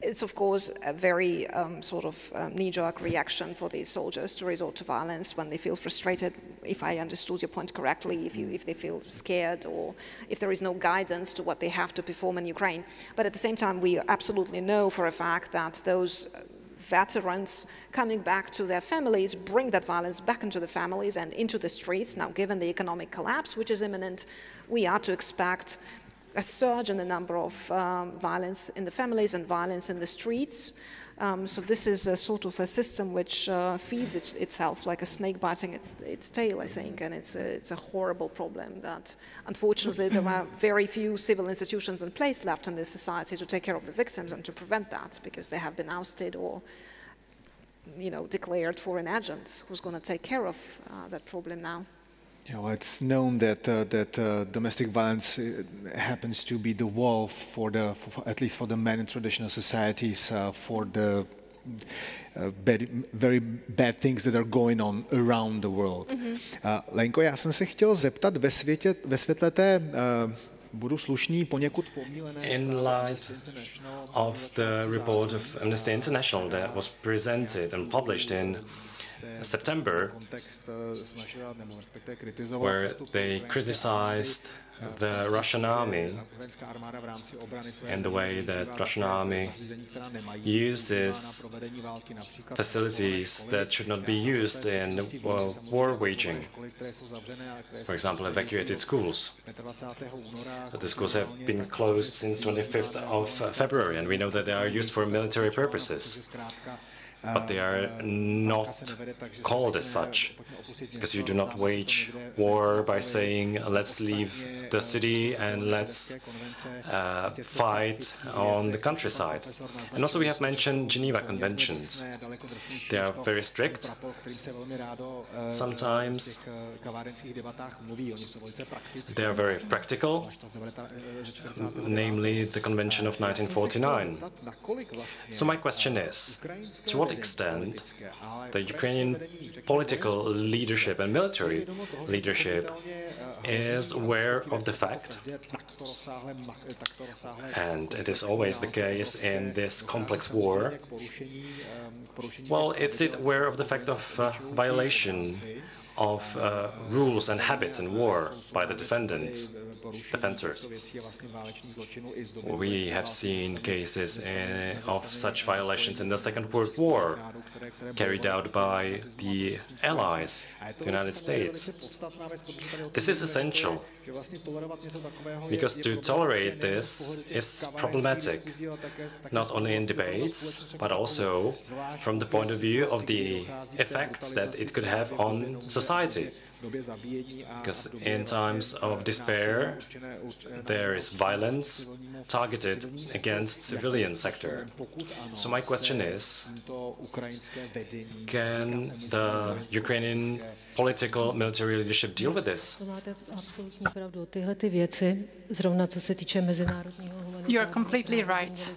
Speaker 16: it's of course a very sort of knee-jerk reaction for these soldiers to resort to violence when they feel frustrated, if I understood your point correctly, if they feel scared, or if there is no guidance to what they have to perform in Ukraine. But at the same time, we absolutely know for a fact that those veterans coming back to their families bring that violence back into the families and into the streets. Now, given the economic collapse, which is imminent, we are to expect a surge in the number of violence in the families and violence in the streets. So this is a sort of a system which feeds itself like a snake biting its tail, I think, and it's a horrible problem that, unfortunately, there are very few civil institutions in place left in this society to take care of the victims and to prevent that, because they have been ousted or declared foreign agents. Who's going to take care of that problem now?
Speaker 15: It's known that domestic violence happens to be the wall for at least for the men in traditional societies, for the very bad things that are going on around the world. Lenko, já jsem se chtěl zeptat ve světle té budu slušný, poněkud pomílené.
Speaker 11: In light of the report of Amnesty International that was presented and published in September, where they criticized the Russian army and the way that Russian army uses facilities that should not be used in war waging. For example, evacuated schools. The schools have been closed since 25th of February, and we know that they are used for military purposes. But they are not called as such, because you do not wage war by saying, let's leave the city and let's fight on the countryside. And also we have mentioned Geneva Conventions. They are very strict. Sometimes they are very practical, namely the Convention of 1949. So my question is, to what extent the Ukrainian political leadership and military leadership is aware of the fact, and it is always the case in this complex war, well, is it aware of the fact of violation of rules and habits in war by the defenders? We have seen cases of such violations in the Second World War, carried out by the Allies, the United States. This is essential, because to tolerate this is problematic, not only in debates, but also from the point of view of the effects that it could have on society. Because in times of despair, there is violence targeted against civilian sector. So my question is, can the Ukrainian political military leadership deal with this?
Speaker 12: You're completely right.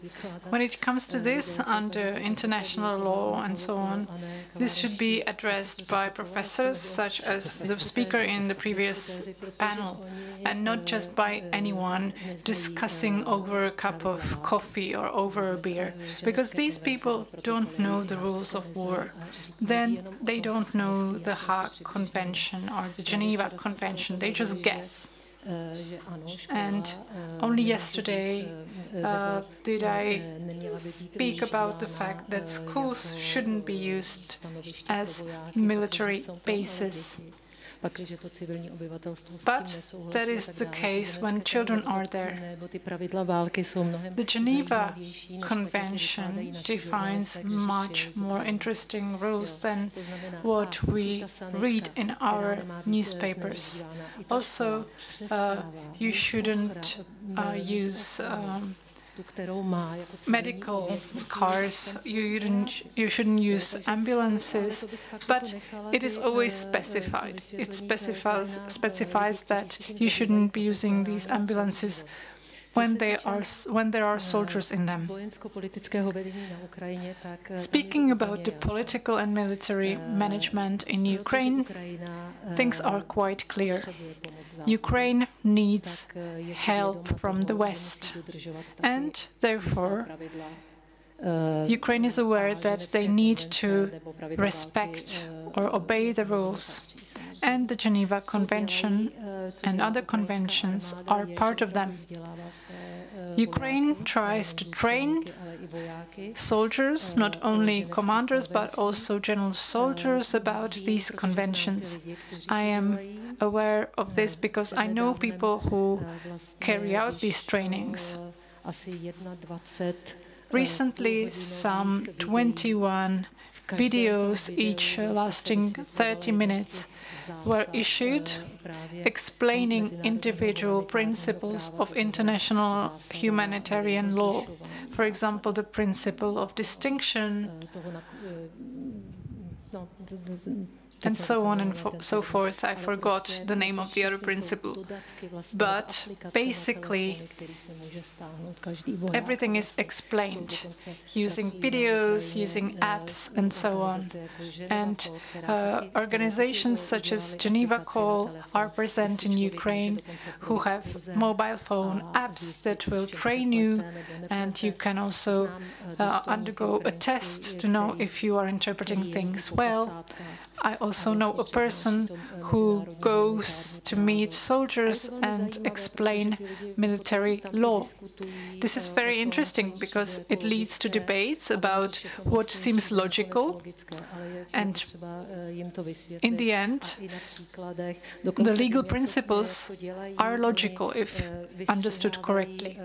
Speaker 12: When it comes to this, under international law and so on, this should be addressed by professors such as the speaker in the previous panel, and not just by anyone discussing over a cup of coffee or over a beer, because these people don't know the rules of war. Then they don't know the Hague Convention or the Geneva Convention, they just guess. And only yesterday did I speak about the fact that schools shouldn't be used as military bases. But that is the case when children are there. The Geneva Convention defines much more interesting rules than what we read in our newspapers. Also, you shouldn't use medical cars, you shouldn't use ambulances, but it is always specified. It specifies that you shouldn't be using these ambulances when there are soldiers in them. Speaking about the political and military management in Ukraine, things are quite clear. Ukraine needs help from the West, and therefore Ukraine is aware that they need to respect or obey the rules, and the Geneva Convention and other conventions are part of them. Ukraine tries to train soldiers, not only commanders, but also general soldiers, about these conventions. I am aware of this because I know people who carry out these trainings. Recently, some 21 videos, each lasting 30 minutes, were issued explaining individual principles of international humanitarian law. For example, the principle of distinction, and so on and so forth. I forgot the name of the other principle. But basically, everything is explained using videos, using apps, and so on. And organizations such as Geneva Call are present in Ukraine, who have mobile phone apps that will train you, and you can also undergo a test to know if you are interpreting things well. I also know a person who goes to meet soldiers and explain military law. This is very interesting because it leads to debates about what seems logical, and in the end, the legal principles are logical if understood correctly.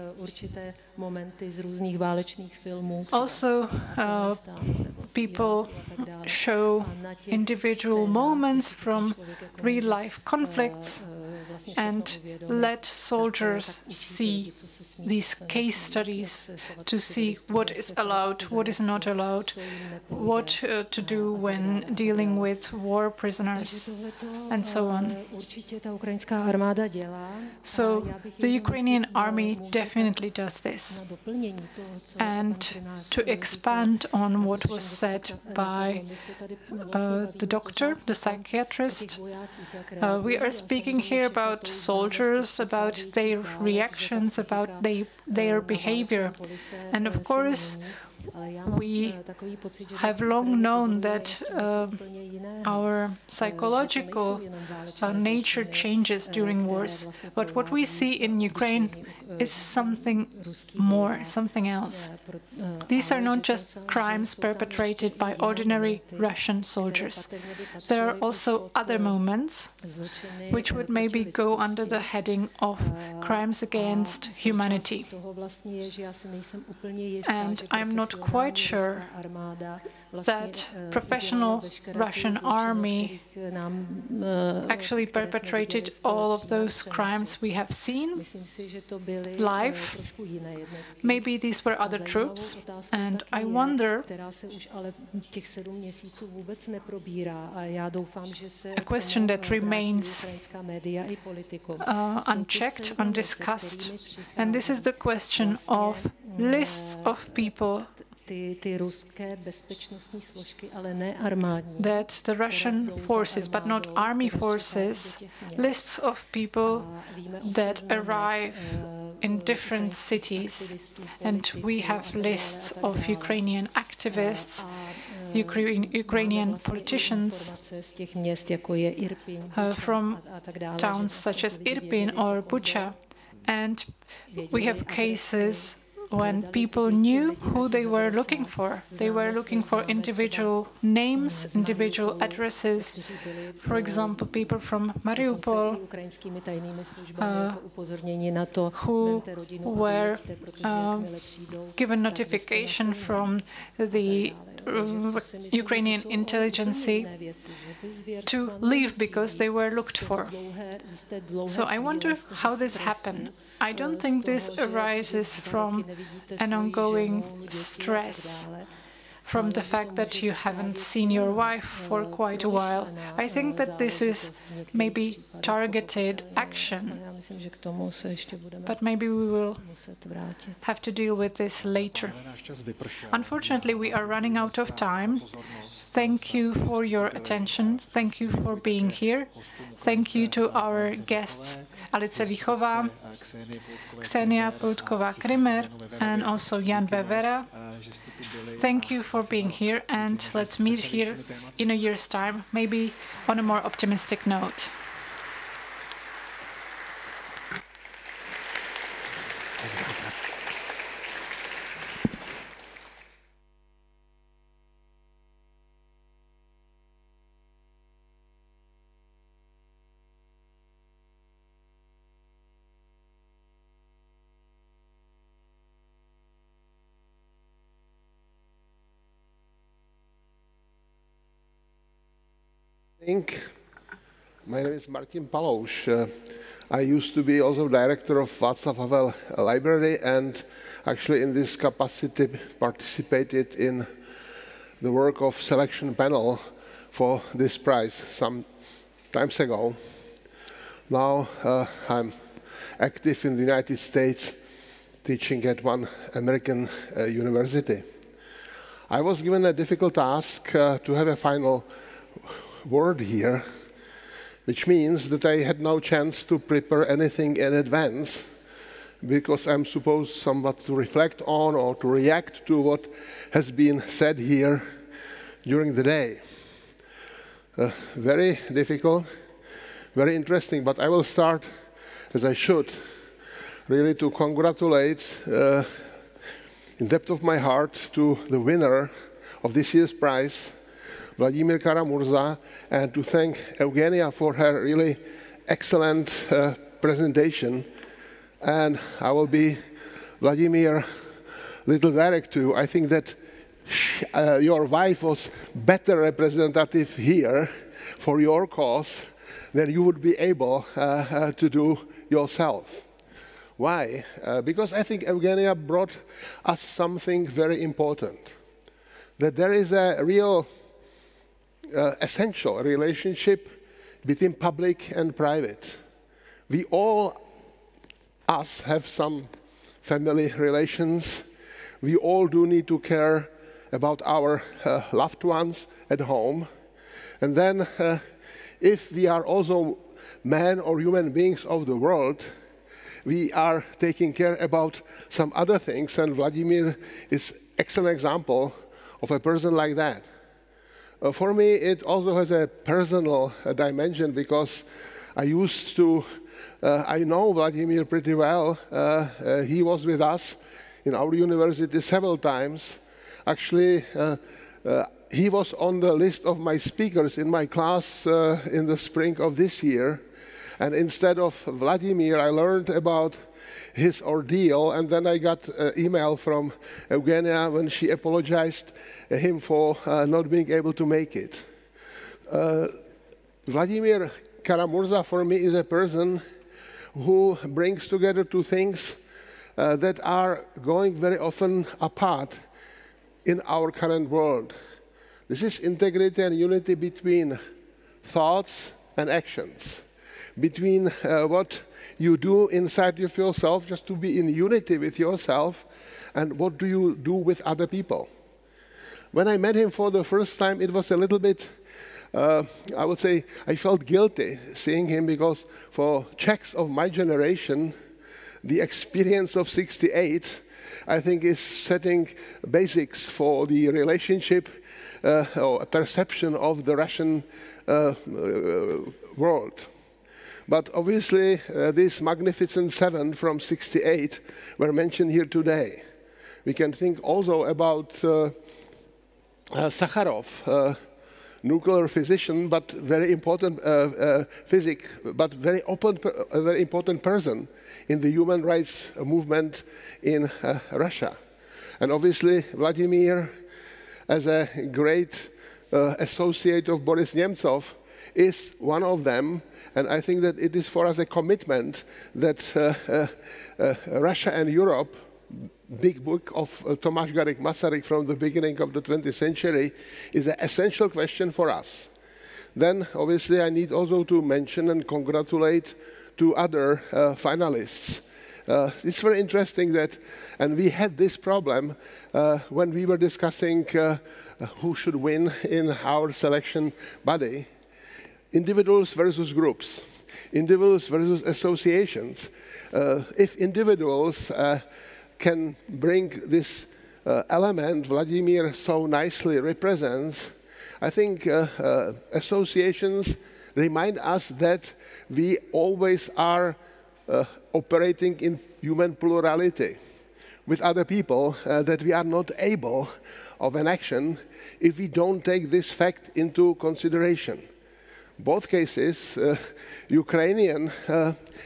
Speaker 12: Also, people show individual moments from real-life conflicts and let soldiers see these case studies to see what is allowed, what is not allowed, what to do when dealing with war prisoners, and so on. So the Ukrainian army definitely does this. And to expand on what was said by the doctor, the psychiatrist, we are speaking here about soldiers, about their reactions, about their behavior. And of course, we have long known that our psychological nature changes during wars. But what we see in Ukraine is something more, something else. These are not just crimes perpetrated by ordinary Russian soldiers. There are also other moments which would maybe go under the heading of crimes against humanity. And I'm not quite sure that professional Russian army actually perpetrated all of those crimes we have seen live. Maybe these were other troops, and I wonder, a question that remains unchecked, undiscussed, and this is the question of lists of people that the Russian forces, but not army forces, lists of people that arrive in different cities. And we have lists of Ukrainian activists, Ukrainian politicians from towns such as Irpin or Bucha. And we have cases when people knew who they were looking for. They were looking for individual names, individual addresses. For example, people from Mariupol who were given notification from the Ukrainian intelligence to leave because they were looked for. So I wonder how this happened. I don't think this arises from an ongoing stress, from the fact that you haven't seen your wife for quite a while. I think that this is maybe targeted action, but maybe we will have to deal with this later. Unfortunately, we are running out of time. Thank you for your attention. Thank you for being here. Thank you to our guests, Alice Vichová, Ksenia Prudková-Krimer, and also Jan Vevera. Thank you for being here, and let's meet here in a year's time, maybe on a more optimistic note.
Speaker 18: My name is Martin Palouš. I used to be also director of Václav Havel Library, and actually in this capacity participated in the work of selection panel, for this prize some times ago. Now I'm active in the United States, teaching at one American university. I was given a difficult task to have a final word here, which means that I had no chance to prepare anything in advance, because I'm supposed somewhat to reflect on or to react to what has been said here during the day. Very difficult, very interesting, but I will start, as I should, really to congratulate in depth of my heart to the winner of this year's prize, Vladimir Kara-Murza, and to thank Evgenia for her really excellent presentation. And I will be, Vladimir, little direct to you. I think that your wife was better representative here for your cause than you would be able to do yourself. Why? Because I think Evgenia brought us something very important, that there is a real essential relationship between public and private. We all, us, have some family relations. We all do need to care about our loved ones at home. And then if we are also men or human beings of the world, we are taking care about some other things, and Vladimir is an excellent example of a person like that. For me, it also has a personal dimension, because I know Vladimir pretty well. He was with us in our university several times. Actually, he was on the list of my speakers in my class in the spring of this year. And instead of Vladimir, I learned about his ordeal, and then I got an email from Evgenia when she apologized him for not being able to make it. Vladimir Kara-Murza, for me, is a person who brings together two things that are going very often apart in our current world. This is integrity and unity between thoughts and actions, between what you do inside of yourself just to be in unity with yourself, and what do you do with other people. When I met him for the first time, it was a little bit, I would say, I felt guilty seeing him, because for Czechs of my generation, the experience of '68, I think, is setting basics for the relationship or perception of the Russian world. But obviously, these magnificent seven from '68 were mentioned here today. We can think also about Sakharov, nuclear physician, but very important physics, but very important person in the human rights movement in Russia. And obviously, Vladimir, as a great associate of Boris Nemtsov, is one of them. And I think that it is for us a commitment that Russia and Europe, big book of Tomáš Garrigue Masaryk from the beginning of the 20th century, is an essential question for us. Then, obviously, I need also to mention and congratulate two other finalists. It's very interesting that, and we had this problem when we were discussing who should win in our selection body. Individuals versus groups, individuals versus associations. If individuals can bring this element Vladimir so nicely represents, I think associations remind us that we always are operating in human plurality with other people, that we are not able of an action if we don't take this fact into consideration. Both cases, Ukrainian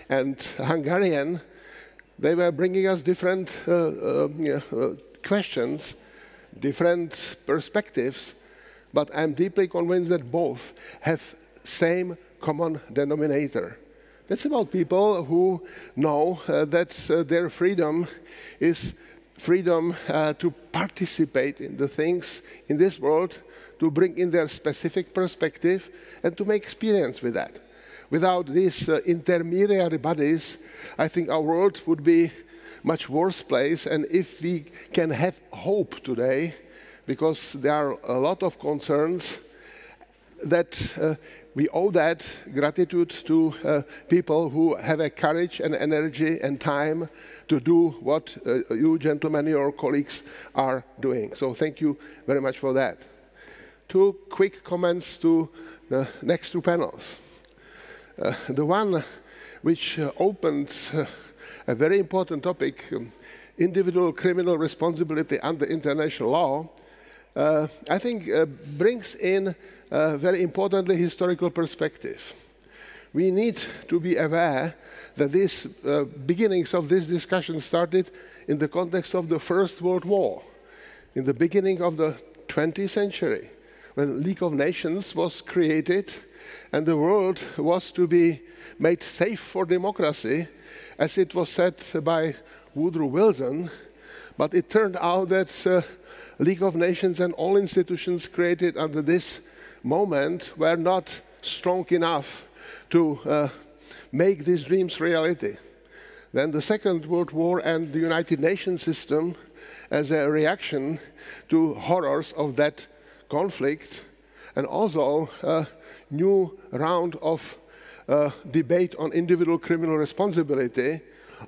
Speaker 18: and Hungarian, they were bringing us different questions, different perspectives, but I'm deeply convinced that both have same common denominator. That's about people who know that their freedom is freedom to participate in the things in this world, to bring in their specific perspective, and to make experience with that. Without these intermediary bodies, I think our world would be much worse place. And if we can have hope today, because there are a lot of concerns, that we owe that gratitude to people who have a courage and energy and time to do what you gentlemen, your colleagues are doing. So thank you very much for that. Two quick comments to the next two panels. The one which opened a very important topic, individual criminal responsibility under international law, I think brings in very importantly historical perspective. We need to be aware that these beginnings of this discussion started in the context of the First World War, in the beginning of the 20th century, when League of Nations was created and the world was to be made safe for democracy, as it was said by Woodrow Wilson. But it turned out that League of Nations and all institutions created under this moment were not strong enough to make these dreams reality. Then the Second World War and the United Nations system, as a reaction to horrors of that conflict, and also a new round of debate on individual criminal responsibility,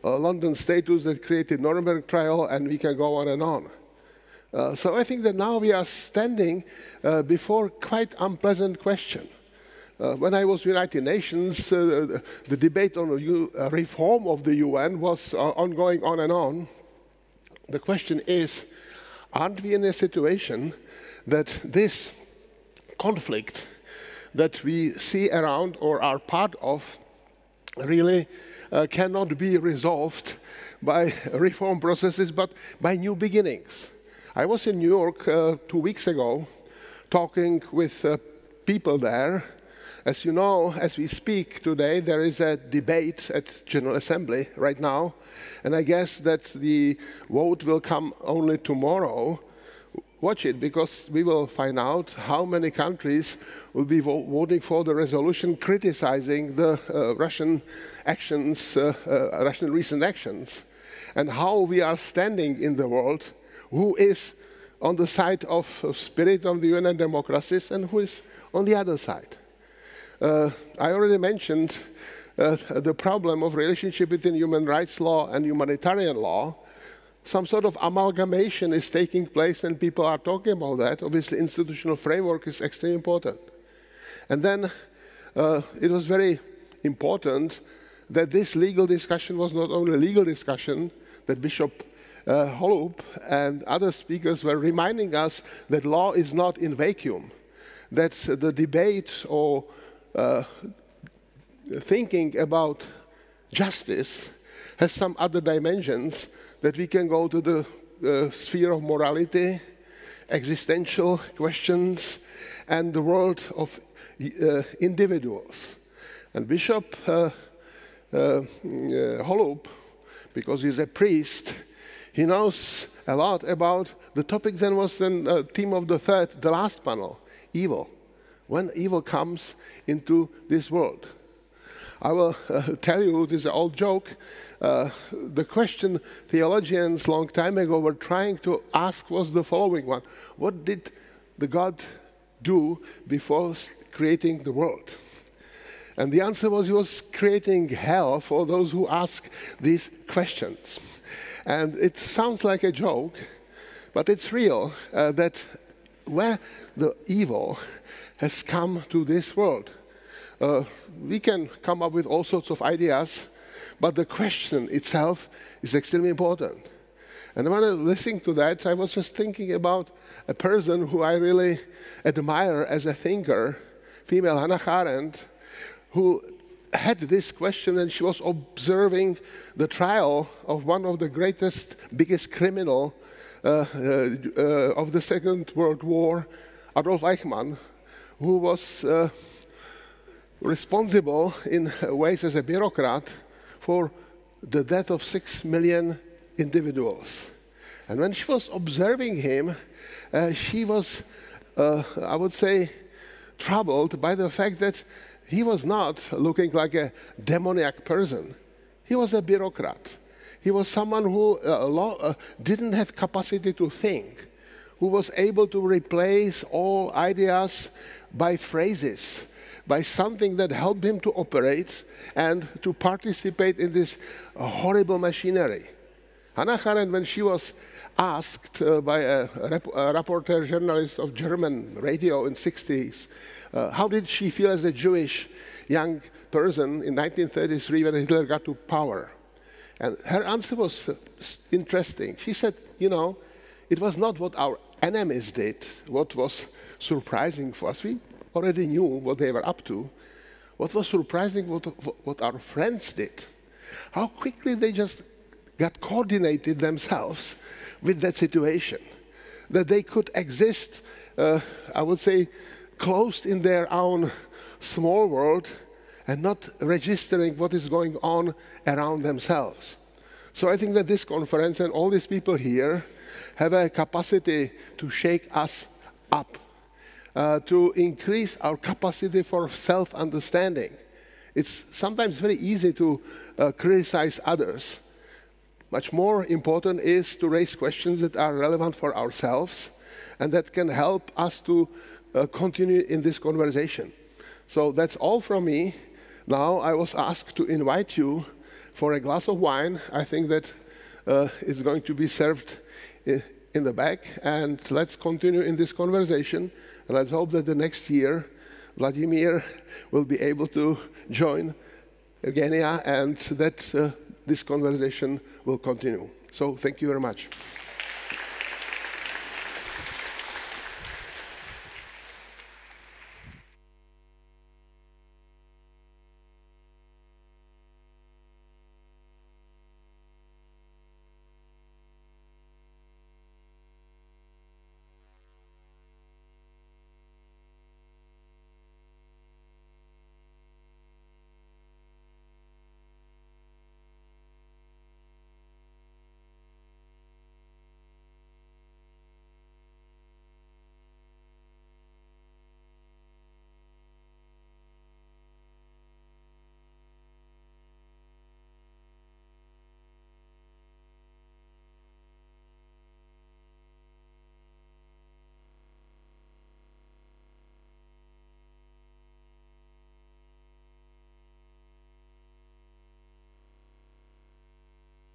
Speaker 18: London Statutes that created Nuremberg Trial, and we can go on and on. So I think that now we are standing before quite unpleasant question. When I was United Nations, the debate on reform of the UN was ongoing on and on. The question is, aren't we in a situation that this conflict that we see around or are part of really cannot be resolved by reform processes, but by new beginnings? I was in New York 2 weeks ago talking with people there. As you know, as we speak today, there is a debate at General Assembly right now, and I guess that the vote will come only tomorrow. Watch it, because we will find out how many countries will be voting for the resolution criticizing the Russian actions, Russian recent actions, and how we are standing in the world, who is on the side of spirit of the UN and democracies, and who is on the other side. I already mentioned the problem of relationship between human rights law and humanitarian law. Some sort of amalgamation is taking place, and people are talking about that. Obviously, institutional framework is extremely important. And then it was very important that this legal discussion was not only a legal discussion, that Bishop Holub and other speakers were reminding us that law is not in vacuum, that the debate or thinking about justice has some other dimensions, that we can go to the sphere of morality, existential questions, and the world of individuals. And Bishop Holub, because he's a priest, he knows a lot about the topic that was the theme of the last panel, evil. When evil comes into this world. I will tell you, this is an old joke. The question theologians long time ago were trying to ask was the following one. What did the God do before creating the world? And the answer was he was creating hell for those who ask these questions. And it sounds like a joke, but it's real, that where the evil has come to this world. We can come up with all sorts of ideas, but the question itself is extremely important. And when I was listening to that, I was just thinking about a person who I really admire as a thinker, female Hannah Arendt, who had this question, and she was observing the trial of one of the greatest, biggest criminal of the Second World War, Adolf Eichmann, who was responsible in ways as a bureaucrat for the death of 6 million individuals. And when she was observing him, she was, I would say, troubled by the fact that he was not looking like a demoniac person. He was a bureaucrat. He was someone who didn't have capacity to think, who was able to replace all ideas by phrases, by something that helped him to operate and to participate in this horrible machinery. Hannah Arendt, when she was asked by a reporter journalist of German radio in the 60s, how did she feel as a Jewish young person in 1933 when Hitler got to power? And her answer was interesting. She said, you know, it was not what our enemies did, what was surprising for us. We already knew what they were up to. What was surprising what our friends did. How quickly they just got coordinated themselves with that situation. That they could exist, I would say, closed in their own small world and not registering what is going on around themselves. So I think that this conference and all these people here have a capacity to shake us up, to increase our capacity for self-understanding. It's sometimes very easy to criticize others. Much more important is to raise questions that are relevant for ourselves and that can help us to continue in this conversation. So that's all from me. Now I was asked to invite you for a glass of wine. I think that it's going to be served in the back. And let's continue in this conversation. And let's hope that the next year, Vladimir will be able to join Evgenia and that this conversation will continue. So thank you very much.